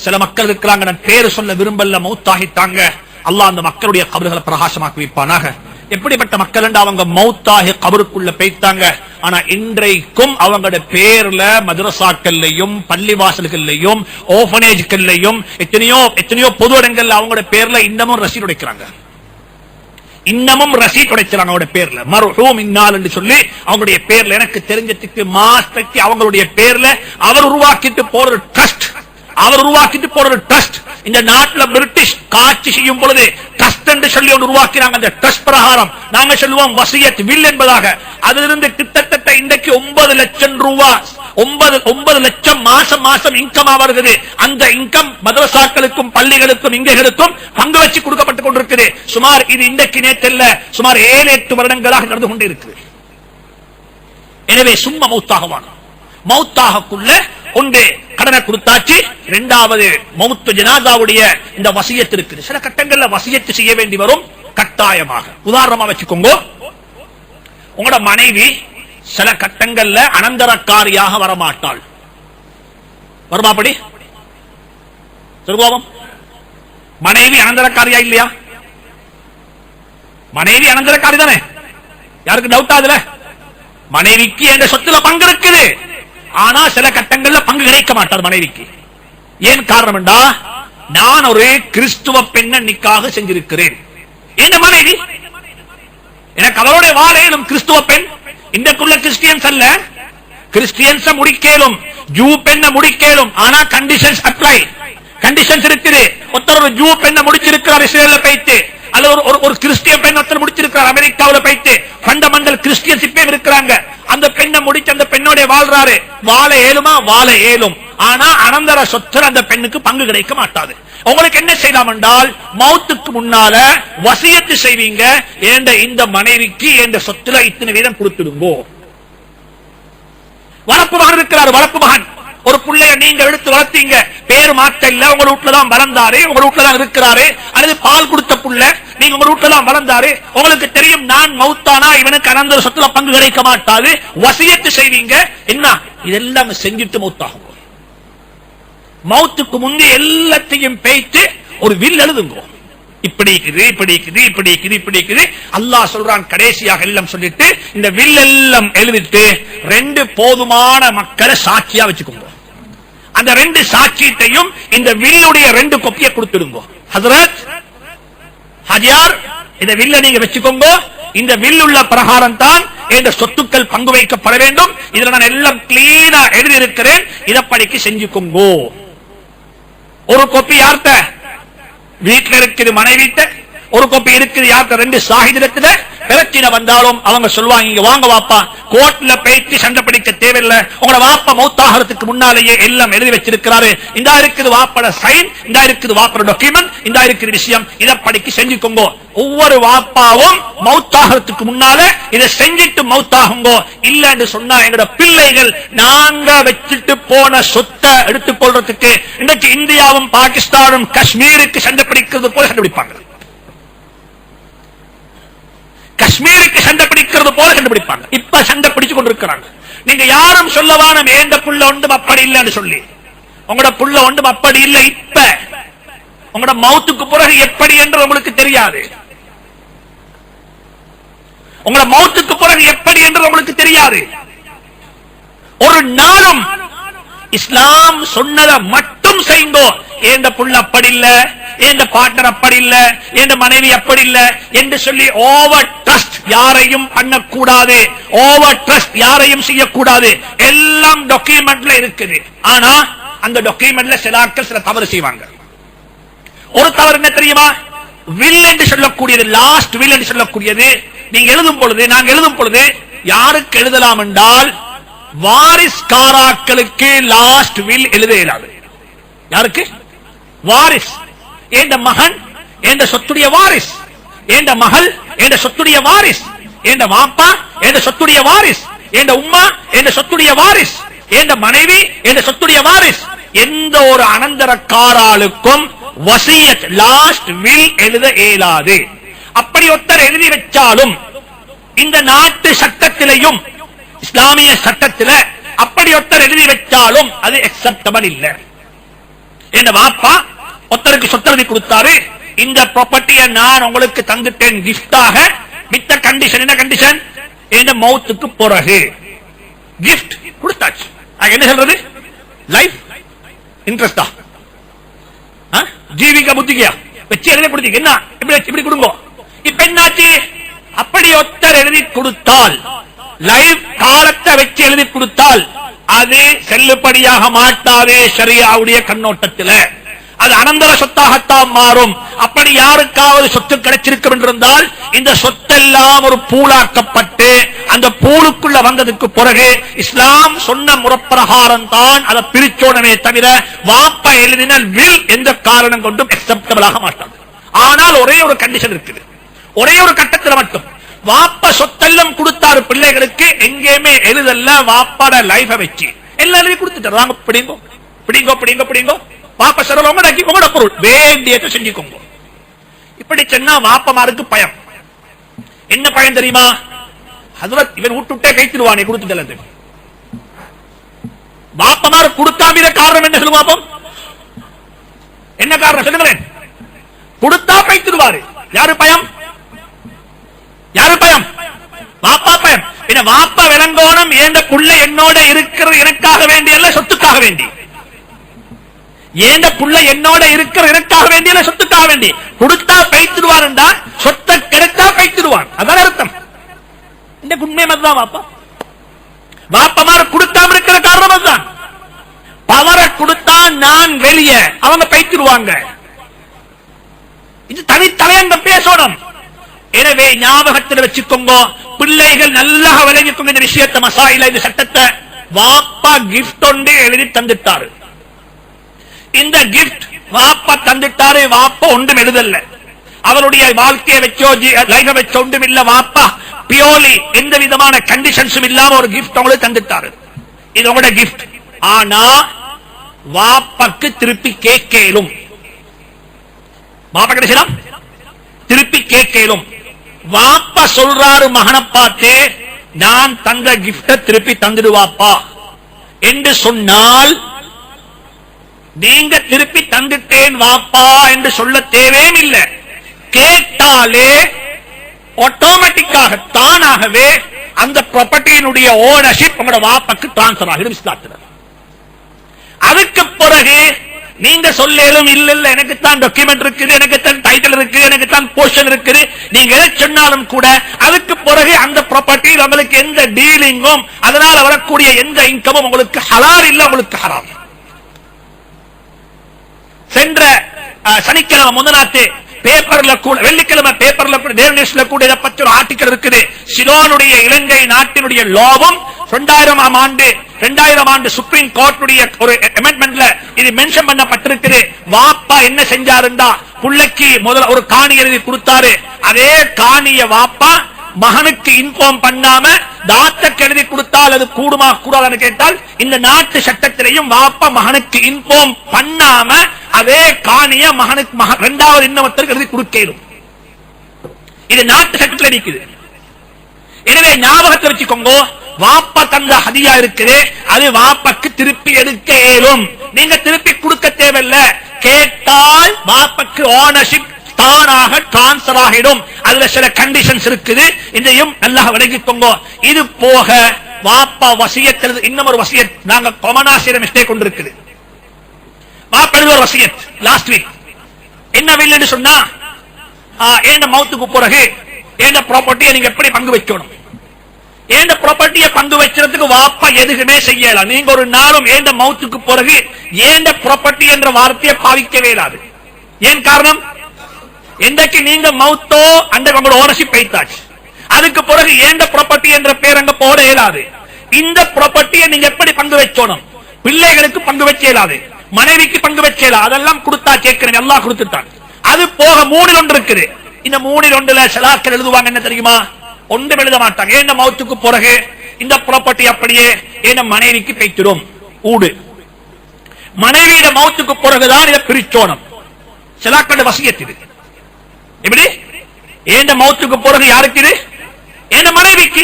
சில மக்கள் இருக்கிறாங்க, நான் பேரு சொல்ல விரும்பல, மௌத்தாகிட்டாங்க. அல்லாஹ் அந்த மக்களுடைய கபறுகளை பிரகாசமாக்கி வைப்பானாக. எப்படிப்பட்ட மக்கள் அவங்க மௌத்தாகி கபருக்குள்ள போய்த்தாங்க. ஆனா இன்றைக்கும் அவங்களோட பேர்ல மதரசாக்கள்லையும் பள்ளிவாசல்கள்லையும் ஓபனேஜ்கள்லையும் எத்தனையோ பொது இடங்கள்ல அவங்களோட பேர்ல இன்னமும் ரசீட் உடைக்கிறாங்க, இன்னமும் ரசீட் உடைச்சாங்க அவங்களோட பேர்ல. மர்ஹூம் இன்னால் என்று சொல்லி அவங்களுடைய பேர்ல எனக்கு தெரிஞ்சதுக்கு மாஸ்டர்க்கு அவங்களுடைய பேர்ல அவர் உருவாக்கிட்டு போற ட்ரஸ்ட், அவர் உருவாக்கிட்டு போற ட்ரஸ்ட். இந்த நாட்டில் பிரிட்டிஷ் காட்சி செய்யும் பொழுது ட்ரஸ்ட் என்று சொல்லி ஒன்று உருவாக்கினாங்க. அந்த ட்ரஸ்ட் பிரகாரம் நாங்க சொல்லுவோம் வசியத் வில் என்பதாக. அதிலிருந்து கிட்டத்தட்ட இன்றைக்கு 9 லட்சம் ரூபாய் 9 லட்சம் மாசம் மாசம் இன்கம் வருகிறது. அந்த இன்கம் மதரசாக்களுக்கும் பள்ளிகளுக்கும் இங்கேகளுக்கும் பங்கு வச்சு கொடுக்கப்பட்டுக் கொண்டிருக்கிறது. சுமார் இது இன்றைக்கு நேற்றல்ல, சுமார் 7-8 வருடங்களாக நடந்து கொண்டிருக்கிறது. எனவே சும்மா மௌத்தாகவான மௌத்தாகக்குள்ள ஒன்று கடனை கொடுத்தாச்சு, இரண்டாவது மௌத்து ஜனாதாவுடைய இந்த வசியத்து இருக்குது. சில கட்டங்கள்ல வசியத்து செய்ய வேண்டி வரும் கட்டாயமாக. உதாரணமா வச்சுக்கோங்க, உங்களோட மனைவி சில கட்டங்கள்ல அனந்தரக்காரியாக வரமாட்டாள். வருமாப்படி திருவோபம் மனைவி அனந்தரக்காரியா இல்லையா? மனைவி அனந்தரக்காரி தானே, யாருக்கு டவுட் ஆகுதுல? மனைவிக்கு என்ற சொத்துல பங்கு இருக்குது, ஆனா சில கட்டங்கள்ல பங்கு கிடைக்க மாட்டார் மனைவிக்கு. ஏன் காரணம் என்றா, நான் ஒரு கிறிஸ்துவ பெண்ணை நிக்காக செஞ்சிருக்கிறேன். என் மனைவி எனக்கு அவரோட வாழையிலும் கிறிஸ்துவ பெண். இன்றைக்குள்ள கிறிஸ்டியன்ஸ் அல்ல, கிறிஸ்டியன்ஸ் முடிக்கலும், ஜூ பெண்ணை முடிக்கலும், ஆனா கண்டிஷன்ஸ் அப்ளை. கண்டிஷன்ஸ் இருக்குது. ஒருத்தர் ஒரு ஜூ பெண்ணை முடிச்சிருக்கிறார் இஸ்ரேல்ல போயிட்டு, அல்லது ஒரு கிறிஸ்டியன் பெண் ஒருத்தர் முடிச்சிருக்கிறார் அமெரிக்காவில் போயிட்டு, ஃபண்டமெண்டல் கிறிஸ்டியன்ஸ் இப்ப இருக்கிறாங்க. அந்த பெண்ணை முடிச்சு அந்த பெண்ணோட வாழ்றாரு, வாழ ஏழுமா? வாழ ஏழும். ஆனா அனந்தர சொத்துல அந்த பெண்ணுக்கு பங்கு கிடைக்க மாட்டாது. உங்களுக்கு என்ன செய்யலாம் என்றால், மௌத்துக்கு முன்னால வசியத்து செய்வீங்க, ஏண்ட இந்த மனைவிக்கு என்ற சொத்துல இத்தனை வீதம் கொடுத்துடுங்கோ. வளர்ப்பு மகன் இருக்கிறார், வளர்ப்பு மகன் ஒரு பிள்ளைய நீங்க எடுத்து வளர்த்தீங்க, பேரு மாத்த இல்ல, உங்க வீட்டுலதான் வளர்ந்தாரு, உங்க வீட்டுலதான் இருக்கிறாரு, அல்லது பால் கொடுத்த புள்ள நீங்க உங்க வீட்டுலதான் வளர்ந்தாரு, உங்களுக்கு தெரியும் நான் மௌத்தானா இவனுக்கு அனந்தர சொத்துல பங்கு கிடைக்க மாட்டாது, வசியத்து செய்வீங்க. என்ன இதெல்லாம் செஞ்சுட்டு மௌத்தாகும். மௌத்துக்கு முந்தி எல்லாத்தையும் பேய்த்து ஒரு வில் எழுதுங்க. இப்படி இருக்குது, இப்படி இருக்குது, இப்படி இருக்குது, இப்படி இருக்குது. அல்லாஹ் சொல்றான் கடைசியாக எல்லாம் சொல்லிட்டு இந்த வில் எல்லாம் எழுதிட்டு 2 போதுமான மக்களை சாட்சியா வச்சுக்கோங்க. அந்த 2 சாட்சியத்தையும் இந்த வில்லுடைய 2 கொப்பியை கொடுத்துடுங்க. ஹஜ்ரத், ஹஜியார், இந்த வில்ல நீங்க வச்சுக்கோங்க. இந்த வில்லுள்ள பிரகாரம் தான் இந்த சொத்துக்கள் பங்கு வைக்கப்பட வேண்டும். இதுல நான் எல்லாம் கிளீனா எழுதி இருக்கிறேன், இதப்படிக்கு செஞ்சுக்கோங்க. ஒரு கோப்பி யார்கிட்ட? வீட்டில் இருக்குது மனைவிட்ட. ஒரு கோப்பி இருக்குது யார்கிட்ட? 2 சாஹிதிடத்துல. பிரச்சனை வந்தாலும் அவங்க சொல்லுவாங்க, இங்க வாங்க வாப்பா, கோர்ட்ல போயிட்டு சண்டை பிடிக்க தேவையில்லை, உங்களோட வாப்பா மௌத்தாகிறதுக்கு முன்னாலேயே எல்லாம் எழுதி வச்சிருக்கிறாரு, இந்த இருக்குது வாப்பட சைன், இந்த இருக்குது வாப்பட டாக்குமெண்ட், இந்த இருக்குது விஷயம், இதை படிக்க செஞ்சுக்கோங்க. ஒவ்வொரு வாப்பாவும் மௌத்தாகிறதுக்கு முன்னால இதை செஞ்சுட்டு மௌத்தாகுங்கோ. இல்ல என்று சொன்னா எங்களோட பிள்ளைகள் நாங்க வச்சுட்டு போன சொத்தை எடுத்துக்கொள்றதுக்கு இன்னைக்கு இந்தியாவும் பாகிஸ்தானும் காஷ்மீருக்கு சண்டை பிடிக்கிறது போல சண்டை பிடிப்பாங்க. காஷ்மீருக்கு சண்டை பிடிக்கிறது போல கண்டுபிடிப்பாங்க. இப்ப சண்டை பிடிச்சு கொண்டிருக்கிறாங்க. நீங்க யாரும் சொல்லவான ஏண்ட புள்ள ஒன்றும் அப்படி இல்லைன்னு சொல்லி, உங்களோட புள்ள ஒன்றும் அப்படி இல்லை. இப்ப உங்களோட மௌத்துக்கு பிறகு எப்படி என்று உங்களுக்கு தெரியாது. உங்களோட மௌத்துக்கு பிறகு எப்படி என்று உங்களுக்கு தெரியாது. ஒரு நாளும் இஸ்லாம் சொன்னதை மட்டும் செய்யுங்கோ. ஏண்ட புள்ள அப்படி இல்ல, ஏண்ட பார்ட்னர் அப்படி இல்ல, ஏண்ட மனைவி அப்படி இல்ல என்று சொல்லி ஓவர் ட்ரஸ்ட் யாரையும் பண்ணக்கூடாது, ஓவர் ட்ரஸ்ட் யாரையும் செய்யக்கூடாது. எல்லாம் டாக்குமெண்ட்ல இருக்குது. ஆனா அந்த டாக்குமெண்ட்ல சில தவறு செய்வாங்க. ஒரு தவறு என்ன தெரியுமா? வில் என்று சொல்லக்கூடியது, லாஸ்ட் வில் என்று சொல்லக்கூடியது நீங்க எழுதும் பொழுது, நாங்க எழுதும் பொழுது யாருக்கு எழுதலாம் என்றால், வாரிஸ்காராக்களுக்கு லாஸ்ட் வில் எழுத இயலாது. யாருக்கு? வாரிஸ். ஏண்ட மகன் ஏண்ட சொத்துடைய வாரிஸ், ஏண்ட மகள் ஏண்ட சொத்துடைய வாரிஸ், ஏண்ட வாப்பா ஏண்ட சொத்துடைய வாரிஸ், ஏண்ட உம்மா ஏண்ட சொத்துடைய வாரிஸ், ஏண்ட மனைவி ஏண்ட சொத்துடைய வாரிஸ். எந்த ஒரு அனந்தரக்காராளுக்கும் வசியத் லாஸ்ட் வில் எழுத இயலாது. அப்படி ஒருத்தர் எழுதி வச்சாலும் இந்த நாட்டு சட்டத்திலையும் இஸ்லாமிய சட்டத்தில் அப்படி ஒருத்தர் எழுதி வச்சாலும் அது அக்செப்டபிள் இல்ல. என்ன வாப்பா ஒருத்தருக்கு சொத்தெழுதி கொடுத்தாரு, இந்த ப்ராப்பர்ட்டியை நான் உங்களுக்கு தந்துட்டேன் கிஃப்டாக, வித் கண்டிஷன். என்ன கண்டிஷன்? என்ன மௌத்துக்கு பிறகு கிஃப்ட் கொடுத்தாச்சு. என்ன சொல்றது? லைஃப் இன்ட்ரெஸ்டா ஜீவிக புத்தியா வச்சு எழுதி கொடுத்தீங்க. என்ன இப்படி கொடுங்க. இப்ப என்னாச்சு? அப்படி ஒருத்தர் எழுதி கொடுத்தால், லைஃப் காலத்தை வச்சு எழுதி கொடுத்தால் அது செல்லுபடியாக மாட்டாது ஷரியாவுடைய கண்ணோட்டத்தில். அது அனந்தர சொத்தாகத்தான் மாறும். அப்படி யாருக்காவது சொத்து கிடைச்சிருக்கும் என்றிருந்தால் இந்த சொத்தெல்லாம் ஒரு பூலாக்கப்பட்டு அந்த பூலுக்குள்ள வந்ததுக்கு பிறகு இஸ்லாம் சொன்ன முறப்பிரகாரம் தான் அதை பிரிச்சோடமே தவிர வாப்பா எழுதின வில் எந்த காரணம் கொண்டும் அக்செப்டபிள் ஆக மாட்டாது. ஆனால் ஒரே ஒரு கண்டிஷன் இருக்குது. ஒரே ஒரு கட்டத்தில் மட்டும் வாப்பா சொத்தெல்லாம் கொடுத்தாரு பிள்ளைகளுக்கு, எங்கேயுமே எழுதல்ல வாப்பாட லைஃபை வச்சு. எல்லாரும் கொடுத்துட்டாரு. வாங்க பிடிங்கோ பிடிங்கோ பிடிங்கோ பிடிங்கோ. வாப்ப சொல்ற உங்களோட பொருள் வேண்டியதை செஞ்சுக்கோங்க. இப்படி சொன்னா வாப்பமாருக்கு பயம். என்ன பயம் தெரியுமா? ஹஜ்ரத் இவன் விட்டுட்டே கைத்திடுவானே கொடுத்துட்டு. வாப்பமார் கொடுக்காம காரணம் என்ன சொல்லுங்க பாப்போம். என்ன காரணம் சொல்லுங்களேன். கொடுத்தா கைத்திடுவாரு. யாரு பயம்? யாரு பயம்? வாப்பா பயம். வாப்பா விளங்கோணம் ஏந்த புள்ள என்னோட இருக்கிற எனக்காக வேண்டி அல்ல சொத்துக்காக வேண்டி. ஏந்த புள்ள என்னோட இருக்கிற எனக்காக வேண்டி அல்ல சொத்துக்காக வேண்டி. கொடுத்தா பைத்திடுவான் என்றா சொத்தை கிடைத்தா பைத்திடுவான். அதான் அர்த்தம். இந்த உண்மை தான் வாப்பா. வாப்பமார கொடுக்காம இருக்கிற காரணம் அதுதான். பவரை கொடுத்தா நான் வெளியே அவங்க பைத்திடுவாங்க. இது தனித்தலையங்கம் பேசணும். எனவே ஞாபகத்தில் வச்சுக்கோங்க. பிள்ளைகள் நல்லா விளங்கிக்கோங்க இந்த விஷயத்தை. மசாயில இந்த சட்டத்தை வாப்பா கிஃப்ட் ஒன்று எழுதி தந்துட்டாரு. இந்த கிஃப்ட் வாப்பா தந்துட்டாரு. வாப்பா ஒன்றும் எழுதல்ல. அவருடைய வாழ்க்கையை வச்சோ லைஃப வச்சோ ஒன்றும் இல்ல. வாப்பா பியோலி எந்த விதமான கண்டிஷன்ஸும் இல்லாம ஒரு கிஃப்ட் உங்களுக்கு தந்துட்டாரு. இது உங்களோட கிஃப்ட். ஆனா வாப்பாக்கு திருப்பி கேட்கலும். வாப்பா கிடைச்சலாம் திருப்பி கேட்கலும். வாப்பா சொல்றாரு மகனை பார்த்து, நான் தந்த கிஃப்ட திருப்பி தந்துடுவாப்பா என்று சொன்னால், நீங்க திருப்பி தந்துட்டேன் வாப்பா என்று சொல்ல தேவையும் இல்லை. கேட்டாலே ஆட்டோமேட்டிக்காக தானாகவே அந்த ப்ராப்பர்ட்டியினுடைய ஓனர்ஷிப் உங்களோட வாப்பாக்கு டிரான்ஸ்பர் ஆகிடும் இஸ்லாத்தில். அதுக்கு பிறகு நீங்க சொல்லும் இல்ல இல்ல எனக்கு தான் டாக்குமெண்ட் இருக்குது, எனக்கு தான் டைட்டில் இருக்கு, எனக்கு தான் போர்ஷன் இருக்குது, நீங்க எதை சொன்னாலும் கூட அதுக்கு பிறகு அந்த ப்ராப்பர்ட்டியில் உங்களுக்கு எந்த டீலிங்கும் அதனால வரக்கூடிய எந்த இன்கமும் உங்களுக்கு ஹலால் இல்ல, உங்களுக்கு ஹராம். சென்ற சனிக்கிழமை முதலாத்து பேப்பர்ல கூட, வெள்ளிக்கிழமை பேப்பர்ல கூட, நேர்நியூஸ்ல கூட இதை பற்றி ஒரு ஆர்டிக்கல் இருக்குது. சிலோனுடைய இலங்கை நாட்டினுடைய லாவும் 2000 ஆண்டு சுப்ரீம் கோர்ட்டுடைய ஒரு அமெண்ட்மெண்ட்ல இது மென்ஷன் பண்ணப்பட்டிருக்குது. வாப்பா என்ன செஞ்சாருண்டா, புள்ளைக்கு முதல்ல ஒரு காணி எழுதி கொடுத்தாரு. அதே காணிய வாப்பா மகனுக்கு இன்ஃபார்ம் பண்ணாம தாத்தக்கு எழுதி கொடுத்தால் அது கூடுமா கூடாதுன்னு கேட்டால், இந்த நாட்டு சட்டத்திலையும் வாப்பா மகனுக்கு இன்ஃபார்ம் பண்ணாம அதே காணிய மகனுக்கு இரண்டாவது இன்னொருத்தருக்கு எழுதி கொடுக்கணும். இது நாட்டு சட்டத்தில் இருக்குது. எனவே ஞாபகத்தை வச்சுக்கோங்க, வாப்பா தந்த ஹதியா இருக்குது, அது வாப்பாக்கு திருப்பி எடுக்க இயலும். நீங்க திருப்பி கொடுக்க தேவையில்ல. கேட்டால் வாப்பாக்கு ஓனர்ஷிப் தானாக டிரான்ஸ்பர் ஆகிடும். அதுல சில கண்டிஷன்ஸ் இருக்குது. இதையும் நல்லா விளங்கிக்கோங்க. இது போக வாப்பா வசியத் இன்னும் ஒரு வசியத் நாங்க கொமனாசிர மிஸ்டேக் கொண்டிருக்குது. வாப்பா ஒரு வசியத் லாஸ்ட் வீக் என்ன வில்லுன்னு சொன்னா, ஏண்ட மௌத்துக்கு பிறகு ஏண்ட ப்ராப்பர்ட்டியை நீங்க எப்படி பங்கு வைக்கணும், ஏண்ட ப்ராப்பர்ட்டியை பங்கு வச்சதுக்கு வாப்பா எதுக்குமே செய்யலாம். நீங்க ஒரு நாளும் ஏண்ட மௌத்துக்கு பிறகு ஏண்ட ப்ராப்பர்ட்டி என்ற வார்த்தையை பாவிக்கவே இயலாது. ஏன் காரணம், என்றைக்கு நீங்க மௌத்தோ அந்த உங்களோட ஓனர்ஷிப் வைத்தாச்சு. அதுக்கு பிறகு ஏண்ட ப்ராப்பர்ட்டி என்ற பேர் அங்க போட இயலாது. இந்த ப்ராப்பர்ட்டியை நீங்க எப்படி பங்கு வச்சோணும், பிள்ளைகளுக்கு பங்கு வச்ச இயலாது, மனைவிக்கு பங்கு வச்ச இயலாது. அதெல்லாம் கொடுத்தா கேட்கிறேன், எல்லாம் கொடுத்துட்டான். அது போக 3 ஒன்று இருக்குது. இந்த 3 ஒன்றுல சிலாக்கள் எழுதுவாங்க என்ன தெரியுமா, ஒன்றும் எழுத மாட்டாங்க. ஏண்ட மௌத்துக்கு பிறகு இந்த ப்ராப்பர்ட்டி அப்படியே ஏண்ட மனைவிக்கு பேய்த்திடும் ஊடு. மனைவியிட மௌத்துக்கு பிறகுதான் இதை பிரிச்சோணும். சிலாக்கள் வசியத் இது. எப்படி ஏண்ட மௌத்துக்கு பிறகு யாருக்கு இது, ஏண்ட மனைவிக்கு.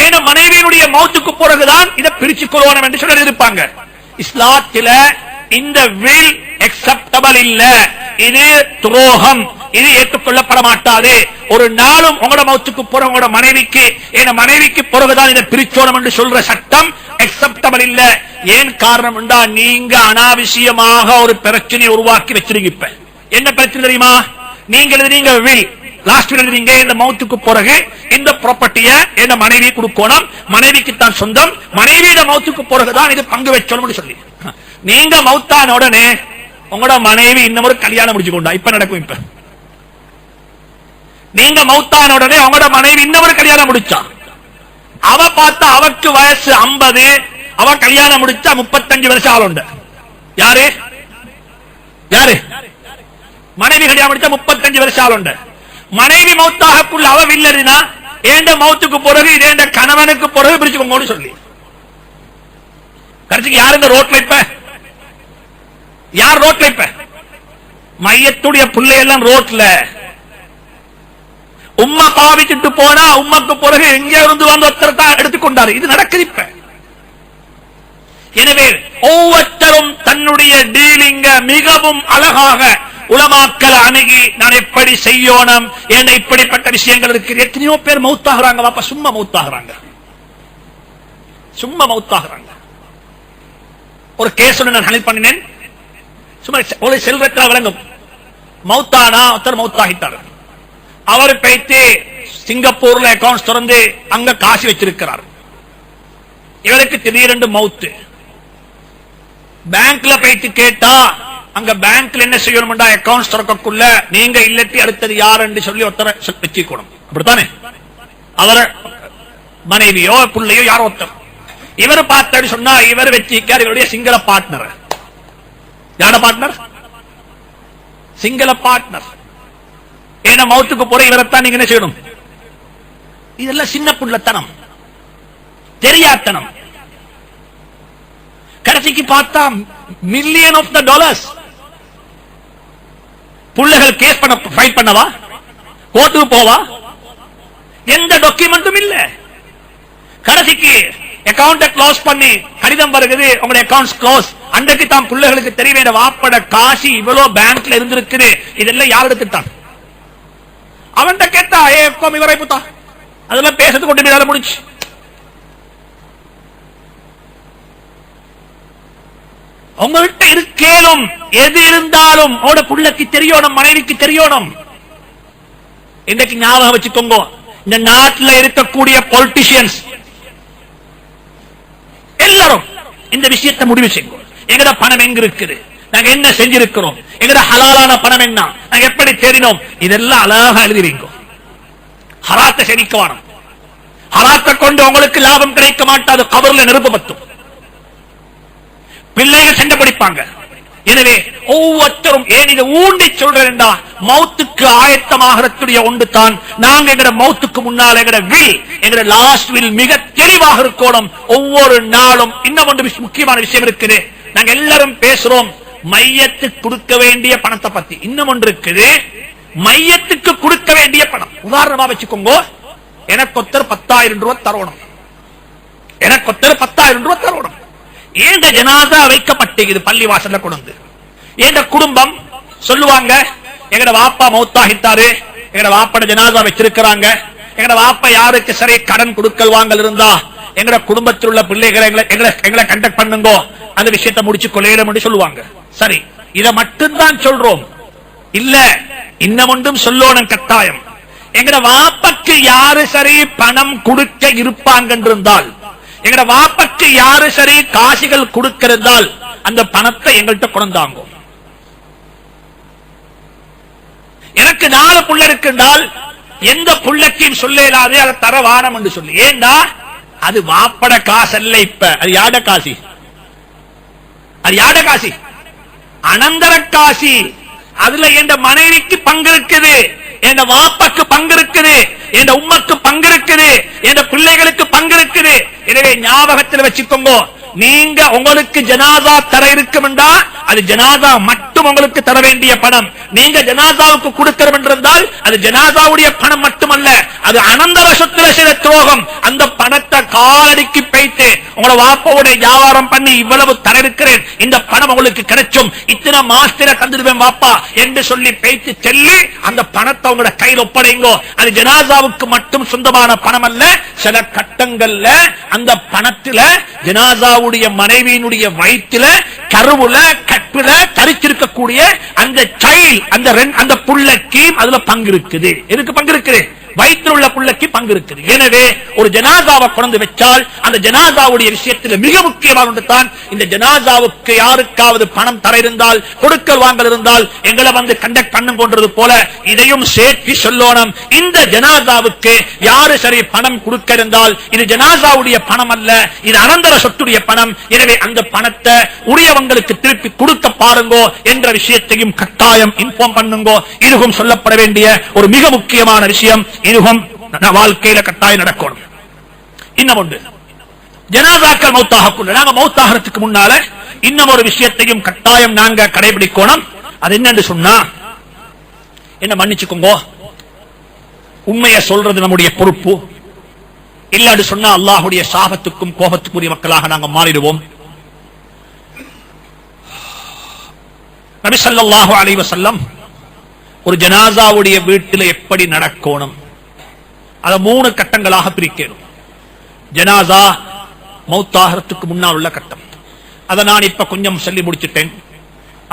ஏண்ட மனைவியினுடைய மௌத்துக்கு பிறகுதான் இதை பிரிச்சு கொள்ளணும் என்று சொல்லி இருப்பாங்க. இஸ்லாத்தில இந்த வில் அக்செப்டபிள் இல்ல, இது துரோகம், இது ஏற்றுக்கொள்ளப்பட மாட்டாது. ஒரு நாளும் உங்களோட மௌத்துக்கு பிறகு உங்களோட மனைவிக்கு என் மனைவிக்கு பிறகுதான் இதை பிரிச்சோணும் என்று சொல்ற சட்டம் அக்செப்டபிள் இல்ல. ஏன் காரணம் என்றா, நீங்க அனாவசியமாக ஒரு பிரச்சனையை உருவாக்கி வச்சிருக்க. என்ன பிரச்சனை தெரியுமா, நீங்க எழுதுறீங்க வில், லாஸ்ட் வில் எழுதுறீங்க இந்த மௌத்துக்கு பிறகு இந்த ப்ராப்பர்ட்டிய என் மனைவி கொடுக்கணும், மனைவிக்கு தான் சொந்தம், மனைவியோட மௌத்துக்கு பிறகுதான் இது பங்கு வச்சோம் சொல்லி. நீங்க மௌத்தான உடனே உங்களோட மனைவி இன்னும் ஒரு கல்யாணம் முடிச்சு கொண்டா. இப்ப நடக்கும். இப்ப நீங்க மௌத்தான உடனே உங்களோட மனைவி இன்னும் ஒரு கல்யாணம் முடிச்சா, அவ பார்த்தா அவக்கு வயசு 50, அவ கல்யாணம் முடிச்சா 35 வருஷம் ஆளுண்டு. யாரு யாரு மனைவி கல்யாணம் முடிச்சா 35 வருஷம் ஆளுண்டு. மனைவி மௌத்தாகக்குள்ள அவ வில்லறினா ஏண்ட மௌத்துக்கு பிறகு இதேண்ட கணவனுக்கு பிறகு பிரிச்சுக்கோங்கன்னு சொல்லி. கடைசிக்கு யாருங்க ரோட்ல இப்ப யார் ரோட்ல இப்ப மையத்துடைய பிள்ளை எல்லாம் ரோட்ல உம்மா பாவிச்சுட்டு போனா உம்மாக்கு பிறகு எங்க இருந்து வந்து ஒருத்தர் தான் எடுத்துக்கொண்டாரு. இது நடக்குது இப்ப. எனவே ஒவ்வொருத்தரும் தன்னுடைய டீலிங்க மிகவும் அழகாக உலமாக்கள் அணுகி நான் எப்படி செய்யணும் என்ற இப்படிப்பட்ட விஷயங்கள் இருக்கு. எத்தனையோ பேர் மௌத்தாகிறாங்க பாப்பா, சும்மா மௌத்தாகிறாங்க, சும்மா மௌத்தாகிறாங்க. ஒரு கேஸ் நான் ஹேண்டில் பண்ணினேன். சும்மா ஒரு செல்வத்தில் விளங்கும். மௌத்தானா ஒருத்தர் மௌத்தாகிட்டார். அவர் போய்த்து சிங்கப்பூர்ல அக்கௌண்ட்ஸ் திறந்து அங்க காசு வச்சிருக்கிறார். இவருக்கு திடீரென்று மௌத்து. பேங்க்ல போய்த்து கேட்டா அங்க பேங்க்ல என்ன செய்யணும்டா அக்கௌண்ட்ஸ் திறக்கக்குள்ள நீங்க இல்லட்டி அடுத்தது யார் என்று சொல்லி ஒருத்தரை வச்சுக்கணும். அப்படித்தானே? அவர மனைவியோ பிள்ளையோ யாரோ ஒருத்தர். இவர் பார்த்தாரு சொன்னா இவர் வச்சிருக்கார் இவருடைய சிங்கள பார்ட்னர். யார பார்ட்னர்? சிங்கள பார்ட்னர். ஏன்னா மௌத்துக்கு போற இவரைத்தான் நீங்க என்ன செய்யணும். இதெல்லாம் சின்ன புள்ளத்தனம், தெரியாத்தனம். கடைசிக்கு பார்த்தா மில்லியன் ஆஃப் த டாலர்ஸ். புள்ளைகள் கேஸ் பண்ண ஃபைட் பண்ணவா, கோர்ட்டுக்கு போவா, எந்த டாக்குமெண்ட்டும் இல்ல. கடைசிக்கு அக்கவுண்ட் க்ளோஸ் பண்ணி கடிதம் வருகிறது, உங்களுடைய அக்கவுண்ட்ஸ் க்ளோஸ். அன்றைக்கு தான் பிள்ளைகளுக்கு தெரிய வேண்டிய வாப்பட காசி இவ்வளவு பேங்க்ல இருந்திருக்குது. இதெல்லாம் யார் எடுத்துட்டான்? அவன் கேட்டா இவரை புத்தா அதெல்லாம் பேசுறது கொண்டு வேலை முடிச்சு. உங்கள்கிட்ட இருக்கேனும் எது இருந்தாலும் உங்களோட புள்ளைக்கு தெரியணும், மனைவிக்கு தெரியணும். இன்றைக்கு ஞாபகம் வச்சுக்கோங்க, இந்த நாட்டில் இருக்கக்கூடிய பொலிட்டிஷியன்ஸ் எல்லாரும் இந்த விஷயத்தை முடிவு செய்யும். எங்கட பணம் எங்க இருக்குது, நாங்க என்ன செஞ்சிருக்கிறோம், எங்கட ஹலாலான பணம் என்ன, நாங்க எப்படி தேடினோம், இதெல்லாம் அழகாக எழுதிவீங்க. ஹராத்தை செரிக்கவானம். ஹராத்தை கொண்டு உங்களுக்கு லாபம் கிடைக்க மாட்டாது, கபர்ல நெருப்பு பத்தும். பிள்ளைகள் சண்டை பிடிப்பாங்க. எனவே ஒவ்வொருத்தரும் ஏன் இதை ஊண்டி சொல்றேன்டா, மௌத்துக்கு ஆயத்தமாகக்கூடிய ஒன்று தான். நாங்க எங்கட மௌத்துக்கு முன்னால் எங்கட வில், எங்கட லாஸ்ட் வில் மிக தெளிவாக இருக்கணும் ஒவ்வொரு நாளும். இன்னும் ஒன்று முக்கியமான விஷயம் இருக்குது. நாங்க எல்லாரும் பேசுறோம் மையத்துக்கு கொடுக்க வேண்டிய பணத்தை பத்தி. இன்னும் ஒன்று இருக்குது, மையத்துக்கு கொடுக்க வேண்டிய பணம். உதாரணமா வச்சுக்கோங்க, எனக்கு ஒருத்தர் 10,000 ரூபாய் தரணும், எனக்கு ஒருத்தர் 10,000 ரூபாய் தரணும். ஏண்ட ஜனாதா வைக்கப்பட்டது பள்ளி வாசல்ல கொண்டு. ஏண்ட குடும்பம் சொல்லுவாங்க, எங்கட வாப்பா மௌத்தாகிட்டாரு, எங்கட வாப்பட ஜனாதா வச்சிருக்கிறாங்க, எங்கட வாப்பா யாருக்கு சரி கடன் கொடுக்கல் வாங்கல் இருந்தா எங்கட குடும்பத்தில் உள்ள பிள்ளைகளை எங்களை கண்டக்ட் பண்ணுங்க, அந்த விஷயத்தை முடிச்சு கொள்ளையிடம் சொல்லுவாங்க. சரி, இதை மட்டும்தான் சொல்றோம். இல்ல, இன்னும் ஒன்றும் சொல்லணும் கட்டாயம். எங்கட வாப்பக்கு யாரு சரி பணம் கொடுக்க இருப்பாங்க என்றிருந்தால், எங்கட வாப்பக்கு யாரு சரி காசுகள் கொடுக்கிறால் அந்த பணத்தை எங்கள்கிட்ட கொண்டாங்க. எனக்கு 4 புள்ள இருக்குன்றால் எந்த புள்ளக்கையும் சொல்லலாதே அதை தரவானம் என்று சொல்லி. ஏண்டா அது வாப்பட காசு அல்ல, இப்ப அது யாட காசி, அது யாட காசி, அனந்தர காசி. அதுல என் மனைவிக்கு பங்கு இருக்குது, என் வாப்பாக்கு பங்கு இருக்குது, என் உம்மக்கு பங்கு இருக்குது, என் பிள்ளைகளுக்கு பங்கு இருக்குது. எனவே ஞாபகத்தில் வச்சுக்கோங்க, நீங்க உங்களுக்கு ஜனாதா தர இருக்கும் என்றா அது ஜனாதா மட்டும் உங்களுக்கு தர வேண்டிய பணம். நீங்க ஜனாதாவுக்கு கொடுக்கிறோம் என்றால் அது ஜனாதாவுடைய பணம் மட்டுமல்ல, அது அனந்தர சொத்துல செய்த துரோகம். அந்த பணத்தை காலடிக்கு பைத்து உங்களோட வாப்பாவோட வியாபாரம் பண்ணி இவ்வளவு தர இருக்கிறேன், இந்த பணம் உங்களுக்கு கிடைச்சும், இத்தனை மாசத்துல தந்துடுவேன் வாப்பா என்று சொல்லி பைத்து செல்லி அந்த பணத்தை உங்களோட கையில் ஒப்படைங்கோ. அது ஜனாதாவுக்கு மட்டும் சொந்தமான பணம் அல்ல. சில கட்டங்கள்ல அந்த பணத்துல ஜனாதாவுடைய மனைவியினுடைய வயிற்றுல கருவுல கற்பில தரிச்சிருக்கக்கூடிய அந்த சைல்ட், அந்த புள்ளைக்கு அதுல பங்கு இருக்குது. எதுக்கு பங்கு இருக்குது? வயிற்றில் உள்ள புள்ளைக்கு பங்கு இருக்குது. எனவே ஒரு ஜனாதாவை கொண்டு வச்சால் அந்த ஜனாதாவுடைய விஷயத்தில் மிக முக்கியமான தான், இந்த ஜனாதாவுக்கு யாருக்காவது பணம் தர இருந்தால், கொடுக்கல் வாங்கல் இருந்தால் எங்களை வந்து கண்டக்ட் பண்ணும் போன்றது போல இதையும் சேர்த்து சொல்லணும். இந்த ஜனாதாவுக்கு யாரு சரி பணம் கொடுக்க இருந்தால் இது ஜனாதாவுடைய பணம் அல்ல, இது அனந்தர சொத்துடைய பணம். எனவே அந்த பணத்தை உரியவங்களுக்கு திருப்பி கொடுக்க பாருங்கோ என்ற விஷயத்தையும் கட்டாயம் இன்ஃபார்ம் பண்ணுங்கோ. இதுவும் சொல்லப்பட வேண்டிய ஒரு மிக முக்கியமான விஷயம். இதுவும் வாழ்க்கையில கட்டாயம் நடக்கணும். இன்னும் ஒன்று, ஜனாசாக்கள் மௌத்தாகக்குள்ள நாங்க மௌத்தாகிறதுக்கு முன்னால இன்னும் ஒரு விஷயத்தையும் கட்டாயம் நாங்க கடைபிடிக்கணும். அது என்னன்னு சொன்னா, என்ன மன்னிச்சுக்கோங்க, உண்மையை சொல்றது நம்முடைய பொறுப்பு. இல்லாது சொன்னா அல்லாஹ்வுடைய சாபத்துக்கும் கோபத்துக்குரிய மக்களாக நாங்க மாறிடுவோம். நபி ஸல்லல்லாஹு அலைஹி வஸல்லம் ஒரு ஜனாசாவுடைய வீட்டில் எப்படி நடக்கணும் அத 3 கட்டங்களாக பிரிக்கணும். ஜனாசா மௌத்தாகிறதுக்கு முன்னால் உள்ள கட்டம், அதை நான் இப்ப கொஞ்சம் சொல்லி முடிச்சிட்டேன்.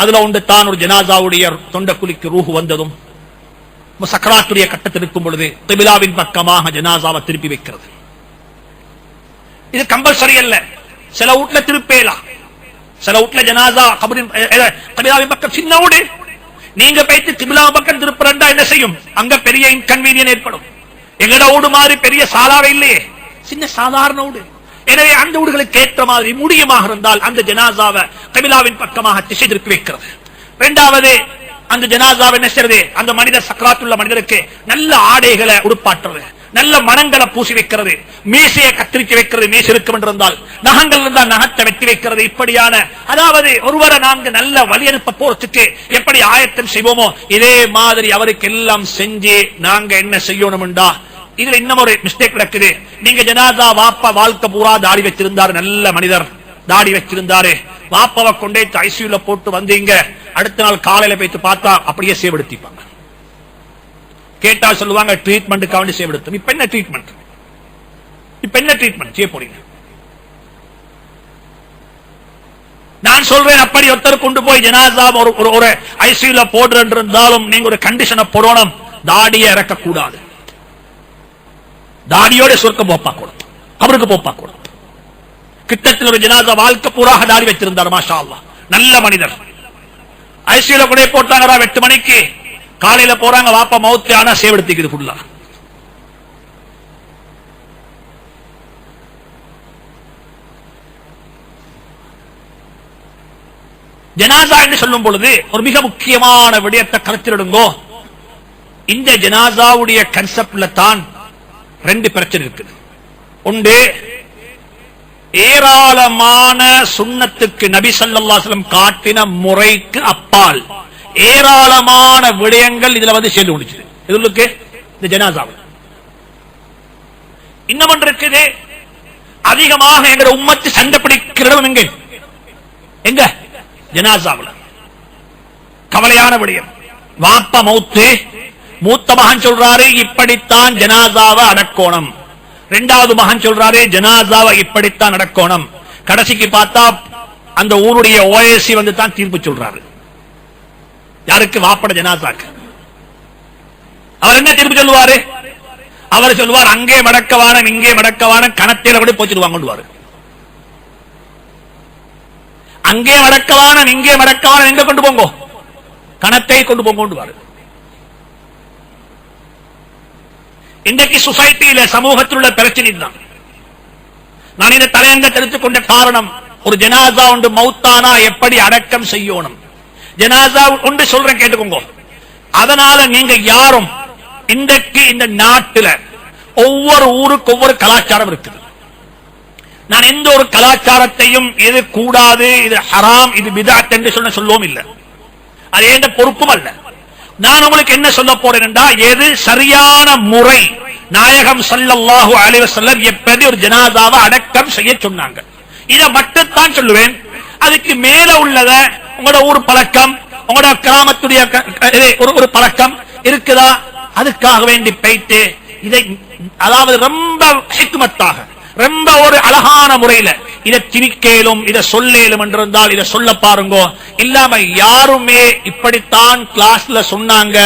அதுல ஒன்று தான் ஒரு ஜனாசாவுடைய தொண்டக்குழிக்கு ரூஹ் வந்ததும் சக்கராத்துடைய கட்டத்தில் இருக்கும் பொழுது கிபிலாவின் பக்கமாக ஜனாசாவை திருப்பி வைக்கிறது. இது கம்பல்சரி அல்ல, சில வீட்டுல திருப்பேலாம், சில வீட்டுல ஜனாசா கிபிலாவின் பக்கம் சின்ன வீடு, நீங்க போயிட்டு கிபிலா பக்கம் திருப்புறா என்ன செய்யும், அங்க பெரிய இன்கன்வீனியன் ஏற்படும். எங்கட வீடு மாதிரி பெரிய சாலாவை இல்லையே, சின்ன சாதாரண வீடு. எனவே அந்த வீடுகளுக்கு ஏற்ற மாதிரி முடியமாக இருந்தால் அந்த ஜனாசாவை கிபிலாவின் பக்கமாக திசை திருப்பி வைக்கிறது. இரண்டாவது, அந்த ஜனாசாவை என்ன செய்யறது, அந்த மனிதர் சக்கராத்துள்ள மனிதருக்கு நல்ல ஆடைகளை உடுப்பாற்றுறது, நல்ல மனங்களை பூசி வைக்கிறது, மீசையை கத்திரிச்சு வைக்கிறது, மீசை இருக்கும் என்றிருந்தால் நகங்கள் இருந்தால் நகத்தை வெட்டி வைக்கிறது. இப்படியான, அதாவது ஒருவரை நாங்க நல்ல வழி அனுப்ப போறதுக்கு எப்படி ஆயத்தம் செய்வோமோ இதே மாதிரி அவருக்கு எல்லாம் செஞ்சு நாங்க என்ன செய்யணும்டா. இதுல இன்னும் ஒரு மிஸ்டேக் நடக்குது. நீங்க ஜனாசா வாப்பா வாழ்க்கை பூரா தாடி வச்சிருந்தாரு, நல்ல மனிதர் தாடி வச்சிருந்தாரு, வாப்பாவை கொண்டே ஐசியூல போட்டு வந்தீங்க, அடுத்த நாள் காலையில போயிட்டு பார்த்தா அப்படியே சேவெடுத்திப்பாங்க. கேட்டா சொல்லுவாங்க ட்ரீட்மெண்ட்டுக்காக வேண்டி சேவெடுத்தோம். இப்ப என்ன ட்ரீட்மெண்ட், இப்ப என்ன ட்ரீட்மெண்ட் செய்ய போறீங்க? நான் சொல்றேன், அப்படி ஒருத்தர் கொண்டு போய் ஜனாசா ஒரு ஐசியூல போடுறேன் இருந்தாலும் நீங்க ஒரு கண்டிஷனை போடணும், தாடியை இறக்க கூடாது. தாடியோட சொர்க்க போப்பா கொடுத்து அவருக்கு போப்பா கொடுத்து. கிட்டத்தில் ஒரு ஜனாசா வாழ்க்கை பூராக தாடி வச்சிருந்தார், மாஷா அல்லாஹ், நல்ல மனிதர். ஐசியூல கூட போட்டாங்க 8 மணிக்கு, காலையில போறாங்க, வாப்பா மௌத்து, ஆனா சேவெடுத்திக்குது ஃபுல்லா. ஜனாசா என்று சொல்லும் பொழுது ஒரு மிக முக்கியமான விடயத்தை கருத்திடுங்கோ. இந்த ஜனாசாவுடைய கன்செப்ட்ல தான் 2 பிரச்சனை இருக்குது. ஒன்று, ஏராளமான சுன்னத்துக்கு நபி ஸல்லல்லாஹு அலைஹி வஸல்லம் காட்டின முறைக்கு அப்பால் ஏராளமான விடயங்கள் இதுல வந்து சேர்ந்து முடிச்சது. இதுக்கு இந்த ஜனாசாவில் இன்னும் ஒன்று இருக்குது. அதிகமாக எங்க உம்மத்து சண்டை பிடிக்கிறதும் எங்க எங்க ஜனாசாவில். கவலையான விடயம். வாப்பா மௌத்து, மூத்த மகன் சொல்றாரு இப்படித்தான் ஜனாசாவை அடக்கோணம், 2வது மகன் சொல்றாரு ஜனாசாவை இப்படித்தான் அடக்கோணம். கடைசிக்கு பார்த்தா அந்த ஊருடைய ஓஎஸ்சி வந்து தான் தீர்ப்பு சொல்றாரு. யாருக்கு? வாப்பட ஜனாசாக்கு. அவர் என்ன தீர்ப்பு சொல்லுவாரு? அவர் சொல்லுவார் அங்கே மடக்கவான இங்கே மடக்கவான கணத்தில கூட போச்சிருவாங்க. அங்கே மடக்கவான இங்கே மடக்கவான எங்க கொண்டு போங்கோ, கணத்தை கொண்டு போங்க. இன்றைக்கு சொசைட்டியில சமூகத்தில் உள்ள பிரச்சனை தான். நான் இந்த தலையங்க தெரிவித்துக் கொண்ட காரணம், ஒரு ஜனாசா ஒன்று மௌத்தானா எப்படி அடக்கம் செய்யணும். ஜனாசா ஒன்று சொல்றேன் கேட்டுக்கோங்க. அதனால நீங்க யாரும் இன்றைக்கு இந்த நாட்டில் ஒவ்வொரு ஊருக்கு ஒவ்வொரு கலாச்சாரம் இருக்குது. நான் எந்த ஒரு கலாச்சாரத்தையும் இது கூடாது, இது ஹராம், இது பிதஅத் என்று சொல்லவும் இல்லை. அது எந்த பொறுப்பும் அல்ல. நான் உங்களுக்கு என்ன சொல்ல போறேன் என்றால், எது சரியான முறை, நாயகம் ஸல்லல்லாஹு அலைஹி வஸல்லம் எப்படி ஒரு ஜனாசாவை அடக்கம் செய்ய சொன்னாங்க, இதை மட்டும்தான் சொல்லுவேன். அதுக்கு மேல உள்ளத உங்களோட ஊர் பழக்கம், உங்களோட கிராமத்துடைய ஒரு பழக்கம் இருக்குதா, அதுக்காக வேண்டி போயிட்டு இதை, அதாவது ரொம்ப ஹிக்மத்தாக, ரொம்ப ஒரு அழகான முறையில இதை திணிக்கலும் இதை சொல்லேலும் என்றிருந்தால் இதை சொல்ல பாருங்க. இல்லாம யாருமே இப்படித்தான் கிளாஸ்ல சொன்னாங்க,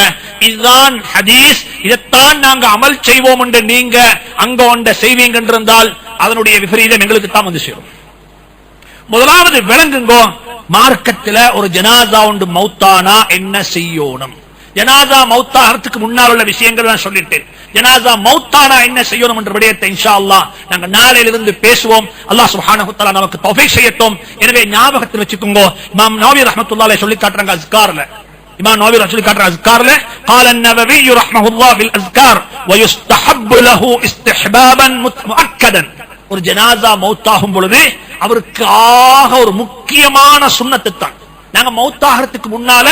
இதுதான் ஹதீஸ், இதைத்தான் நாங்க அமல் செய்வோம் என்று நீங்க அங்க ஒன்றை செய்வீங்க என்றிருந்தால் அதனுடைய விபரீதம் எங்களுக்கு தான் வந்து சேரும். முதலாவது விளங்குங்கோ, மார்க்கத்தில் ஒரு ஜனாசா ஒன்று மௌத்தானா என்ன செய்யணும். ஜனாசா மௌத்தாகிறதுக்கு முன்னால் உள்ள விஷயங்கள் நான் சொல்லிட்டேன். ஜனாசா மௌத்தானா என்ன செய்யணும் என்ற விடயத்தை இன்ஷா அல்லாஹ் நாங்கள் நாளையிலிருந்து பேசுவோம். அல்லாஹ் சுப்ஹானஹு வ தஆலா நமக்கு தௌஃபீக் செய்யட்டும். எனவே ஞாபகத்தில் வச்சுக்கோங்க, இமாம் நவவி ரஹ்மத்துல்லாஹி அலைஹி சொல்லி காட்டுறாங்க அஸ்கார்ல, இமாம் நவவி சொல்லி காட்டுறாங்க அஸ்கார்ல, قال النووي رحمه الله في الاذكار ويستحب له استحبابا مؤكدا. ஒரு ஜனாசா மௌத்தாகும் பொழுது அவருக்கு ஆக ஒரு முக்கியமான சுன்னத்து தான். நாங்க மௌத்தாகிறதுக்கு முன்னால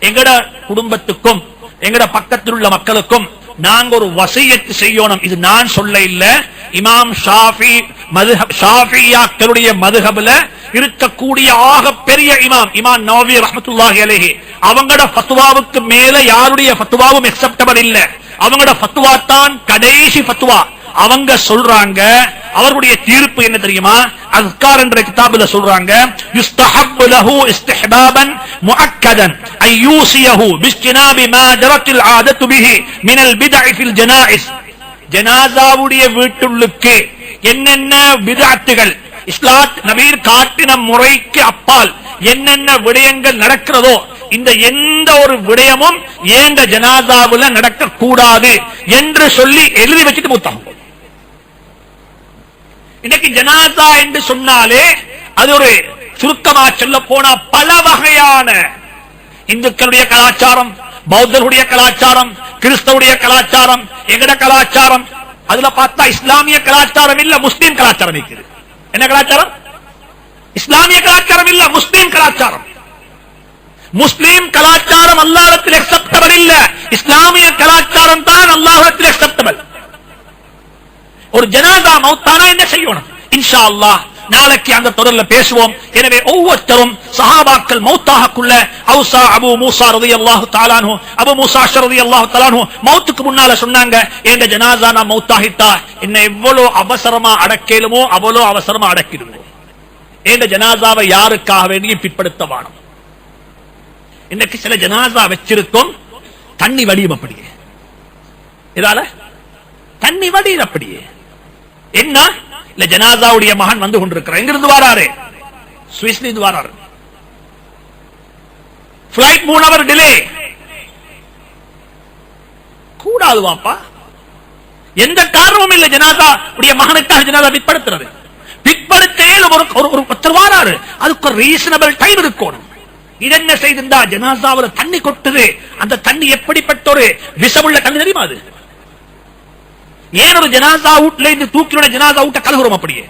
எங்கட குடும்பத்துக்கும் எங்கட பக்கத்தில் உள்ள மக்களுக்கும் நாங்க ஒரு வசியத்து செய்யணும். இது நான் சொல்ல இல்ல, இமாம் ஷாஃபியாக்களுடைய மதுஹப்ல இருக்கக்கூடிய ஆக பெரிய இமாம் நவவி ரஹ்மத்துல்லாஹி அலைஹி அவங்களோட ஃபத்வாவுக்கு மேல யாருடைய ஃபத்வாவும் அக்செப்டபிள் இல்ல. அவங்களோட ஃபத்வா தான் கடைசி ஃபத்வா. அவங்க சொல்றாங்க, அவர்களுடைய தீர்ப்பு என்ன தெரியுமா? அஸ்கார் என்ற கிதாபில சொல்றாங்க, யுஸ்தஹப்பு லஹு இஸ்திஹ்பாபன் முஅக்கதன் ஐ யூசியஹு பிஸ்தினாபி மா ஜரத்தில் ஆதத்து பிஹி மினல் பித்இ ஃபில் ஜனாயிஸ். ஜனாசாவுடைய வீட்டுள்ளுக்கு என்னென்ன பித்அத்துகள் இஸ்லாம் நபீர் காட்டின முறைக்கு அப்பால் என்னென்ன விடயங்கள் நடக்கிறதோ இந்த எந்த ஒரு விடயமும் ஏங்க ஜனாசாவுல நடக்க கூடாது என்று சொல்லி எழுதி வச்சுட்டு மூத்தாங்க. இன்னைக்கு ஜனாசா என்று சொன்னாலே அது ஒரு சுருக்கமா சொல்ல போனா பல வகையான இந்துக்களுடைய கலாச்சாரம், பௌத்தருடைய கலாச்சாரம், கிறிஸ்தவுடைய கலாச்சாரம், எங்கட கலாச்சாரம், அதுல பார்த்தா இஸ்லாமிய கலாச்சாரம் இல்ல, முஸ்லீம் கலாச்சாரம் இருக்குது. என்ன கலாச்சாரம்? இஸ்லாமிய கலாச்சாரம் இல்ல, முஸ்லீம் கலாச்சாரம். முஸ்லீம் கலாச்சாரம் அல்லாஹ்விடத்தில் அக்செப்டபிள் இல்ல, இஸ்லாமிய கலாச்சாரம் தான் அல்லாஹ்விடத்தில் அக்செப்டபிள். ஒரு ஜனாசா மௌத்தானா என்ன செய்யணும்? இன்ஷா அல்லாஹ் நாளைக்கு அந்த தொடர்ல பேசுவோம். எனவே ஒவ்வொருத்தரும் சஹாபாக்கள் மௌத்தாகக்குள்ள அவுஸா அபூ மூஸா ரலியல்லாஹு தஆலா அன்ஹு அபூ மூஸா ரலியல்லாஹு தஆலா அன்ஹு மௌத்துக்கு முன்னால சொன்னாங்க, எங்க ஜனாசா நான் மௌத்தாகிட்டா என்ன எவ்வளவு அவசரமா அடக்கேலுமோ அவ்வளவு அவசரமா அடக்கிடுவோம். எங்க ஜனாசாவை யாருக்காக வேண்டியும் பிற்படுத்தவானோம். இன்னைக்கு சில ஜனாசா வச்சிருக்கோம், தண்ணி வடியும் அப்படியே. இதால தண்ணி வடியும் அப்படியே. என்ன இல்ல, ஜனாசாவுடைய மகன் வந்து கொண்டிருக்கிறார். எங்கிருந்து வராரு? சுவிஸ்ல இருந்து வராரு. Flight 3 hour delay. கூடாது வாப்பா, எந்த காரணமும் இல்ல. ஜனாசா உடைய மகனுக்காக ஜனாசா பிற்படுத்துறது, பிற்படுத்தேன் ஒருத்தர் வாராரு, அதுக்கு ஒரு ரீசனபிள் டைம் இருக்கணும். இது என்ன செய்திருந்தா ஜனாசாவில் தண்ணி கொட்டுது. அந்த தண்ணி எப்படிப்பட்ட ஒரு விஷமுள்ள தண்ணி தெரியுமா? அது ஏன் ஒரு ஜனாசா வீட்டுல இருந்து தூக்கின ஜனாசா வீட்டை கழுகுறோம்? அப்படியே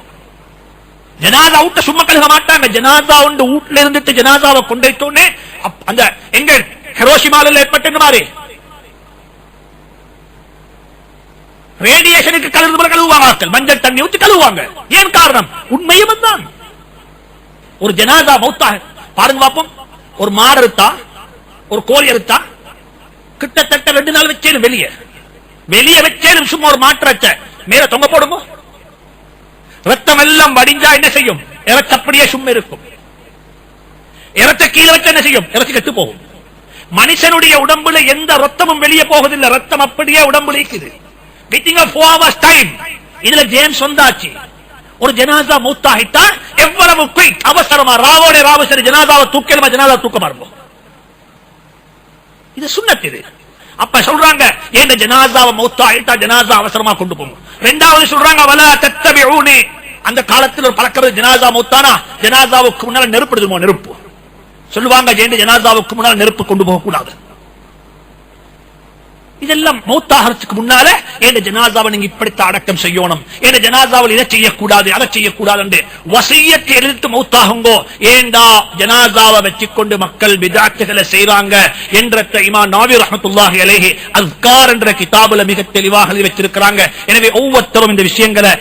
ஜனாசா வீட்டை சும்மா கழுக மாட்டாங்க. ஜனாசா உண்டு வீட்டுல இருந்துட்டு ஜனாசாவை கொண்டே அந்த எங்க ஹிரோஷிமாவில் ஏற்பட்ட மாதிரி ரேடியேஷனுக்கு கலந்து போல கழுவுவாங்க, மஞ்சள் தண்ணி ஊற்றி கழுவுவாங்க. ஏன் காரணம்? உண்மையும் தான். ஒரு ஜனாசா மௌத்தா பாருங்க பாப்போம். ஒரு மாடு எடுத்தா, ஒரு கோழி எடுத்தா, கிட்டத்தட்ட 2 நாள் வச்சேன் வெளியே வச்சேன். சும்மா ஒரு மாற்றச்ச மேல தொங்க போடுங்க, ரத்தம் எல்லாம் வடிஞ்சா என்ன செய்யும்? இறச்ச அப்படியே சும்மா இருக்கும். இறச்ச கீழே வச்ச என்ன செய்யும்? இறச்சி கெட்டு போகும். மனுஷனுடைய உடம்புல எந்த ரத்தமும் வெளியே போகுதில்லை, ரத்தம் அப்படியே உடம்புல இருக்குது. வித்திங் 4 hours டைம். இதுல ஜேம்ஸ் வந்தாச்சு. ஒரு ஜனாசா மௌத்தாகிட்டா எவ்வளவு குயிக், அவசரமா ராவோட ராவசரி ஜனாசாவை தூக்கலுமா, ஜனாசா தூக்கமா இருக்கும். இது சுன்னத். இது அப்ப சொல்றாங்க, ஏன் ஜனாசாவை மௌத்தாகிட்டா ஜனாசா அவசரமா கொண்டு போங்க. இரண்டாவது சொல்றாங்க, வலா தத்தபிஊனி. அந்த காலத்தில் ஒரு பழக்கம், ஜனாசா மௌத்தானா ஜனாசாவுக்கு முன்னால நெருப்பு நெருப்பு சொல்லுவாங்க. ஜனாசாவுக்கு முன்னால நெருப்பு கொண்டு போக கூடாது. இதெல்லாம் மௌத்தாகிறதுக்கு முன்னால என் ஜனாசாவை நீங்க இப்படித்தான் அடக்கம் செய்யணும், என் ஜனாசாவில் இதை செய்யக்கூடாது அதை செய்யக்கூடாது என்று வசியத்தை எழுத்து மௌத்தாகுங்கோ. ஏண்டா ஜனாசாவை வச்சுக்கொண்டு மக்கள் பிதாத்துகளை செய்றாங்க என்ற இமாம் நவவி ரஹ்மத்துல்லாஹி அலைஹி அஸ்கார் என்ற கிதாபுல மிக தெளிவாக வச்சிருக்கிறாங்க. எனவே ஒவ்வொருத்தரும் இந்த விஷயங்களை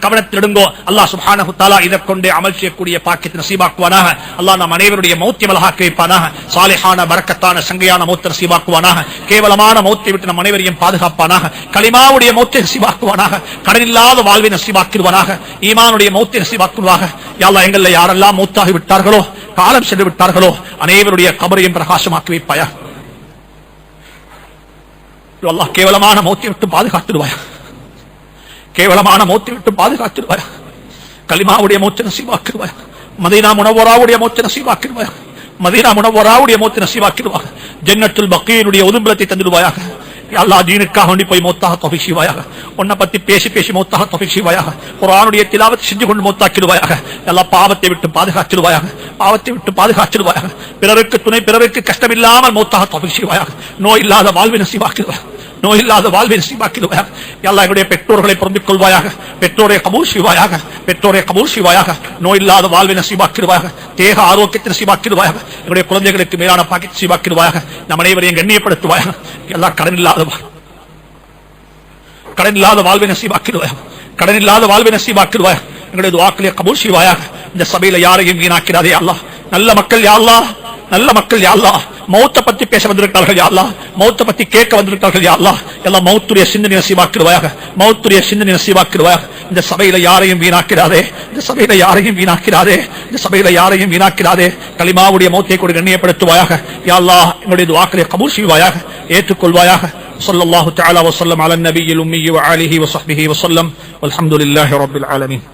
கவனத்தில் எடுங்கோ. அல்லாஹ் சுப்ஹானஹு வ தஆலா இதை கொண்டு அமல் செய்யக்கூடிய பாக்கியத்தை நசீபாக்குவானாக. அல்லாஹ் நம் அனைவருடைய மௌத்தை மலஹாக்கி வைப்பானாக. சாலிஹான பரக்கத்தான சங்கையான மௌத்தை நசீபாக்குவானாக. கேவலமான மௌத்தை விட்டு நம் அனைவரையும் பாதுகாப்பானாக. கலிமாவுடைய மௌத்தை நசீபாக்குவானாக. கடனில்லாத வாழ்வை நசீபாக்கிடுவானாக. ஈமானுடைய மௌத்தை நசீபாக்குவாக. யா அல்லாஹ், எங்களை யாரெல்லாம் மௌத்தாகி விட்டார்களோ, காலம் சென்று விட்டார்களோ, அனைவருடைய கபரையும் பிரகாசமாக்கி வைப்பாயா. அல்லாஹ், கேவலமான மௌத்தை விட்டு பாதுகாத்துடுவாயா. கேவலமான மௌத்தை விட்டு பாதுகாத்துடுவாயா. கலிமாவுடைய மௌத்தை நசீபாக்கிடுவாயா. மதீனா முனவ்வராவுடைய மௌத்தை நசீபாக்கிடுவாயா. மதீனா முனவ்வராவுடைய மௌத்தை நசீபாக்கிடுவாக. ஜன்னத்துல் பக்கீனுடைய உதும்பலத்தை தந்துடுவாயாக. அல்லாஹ் தீனுக்காக வேண்டி போய் மௌத்தாக தௌஃபீக் செய்வாயாக. உன்னை பத்தி பேசி பேசி மௌத்தாக தௌஃபீக் செய்வாயாக. குர்ஆனுடைய திலாவத் செஞ்சு கொண்டு மௌத்தாக்கிடுவாயாக. அல்லாஹ் பாவத்தை விட்டு பாதுகாச்சிடுவாயாக. பாவத்தை விட்டு பாதுகாச்சிடுவாயாக. பிறருக்கு துணை, பிறருக்கு கஷ்டம் இல்லாமல் மௌத்தாக தௌஃபீக் செய்வாயாக. நோய் இல்லாத வாழ்வை நசீபாக்கிடுவாயாக. நோய் இல்லாத வாழ்வை நசீபாக்கிடுவாயாக. யா அல்லாஹ் எங்களுடைய பெற்றோர்களை பொருந்திக் கொள்வாயாக, பெற்றோரை கபூல் செய்வாயாக, பெற்றோரை கபூல் செய்வாயாக, நோய் இல்லாத வாழ்வை நசீபாக்கிடுவாயாக, தேக ஆரோக்கியத்தை நசீபாக்கிடுவாயாக, எங்களுடைய குழந்தைகளுக்கு மேலான பாக்கியத்தை நசீபாக்கிடுவாயாக, நம் அனைவரையும் கண்ணியப்படுத்துவாயாக. யா அல்லாஹ் கடன் இல்லாத வாழ்வை நசீபாக்கிடுவாயாக, கடன் இல்லாத வாழ்வை நசீபாக்கிடுவாயாக. எங்களுடைய துஆக்களை கபூல் செய்வாயாக. இந்த சபையில யாரையும் வீணாக்கிறாதே யா அல்லாஹ். நல்ல மக்கள் யா அல்லாஹ், நல்ல மக்கள் யா அல்லாஹ், மௌத்த பத்தி பேச வந்திருக்கிறார்கள் யா அல்லாஹ், மௌத்த பத்தி கேட்க வந்திருக்கிறார்கள் யா அல்லாஹ். எல்லாம் மௌத்துடைய சிந்தனை நசீபாக்கிடுவாயாக, மௌத்துடைய சிந்தனை நசீபாக்கிடுவாயாக. இந்த சபையில யாரையும் வீணாக்கிறாதே, இந்த சபையில யாரையும் வீணாக்கிறாதே, இந்த சபையில யாரையும் வீணாக்கிறாதே. கலிமாவுடைய மௌத்தை கொண்டு கண்ணியப்படுத்துவாயாக. யா அல்லாஹ் எங்களுடைய துஆக்களை கபூல் செய்வாயாக, ஏற்றுக்கொள்வாயாக. ஸல்லல்லாஹு தஆலா வஸல்லம் அலா நபியில் உம்மி வ ஆலிஹி வ ஸஹ்பிஹி வஸல்லம். வல்ஹம்துலில்லாஹி ரப்பில் ஆலமீன்.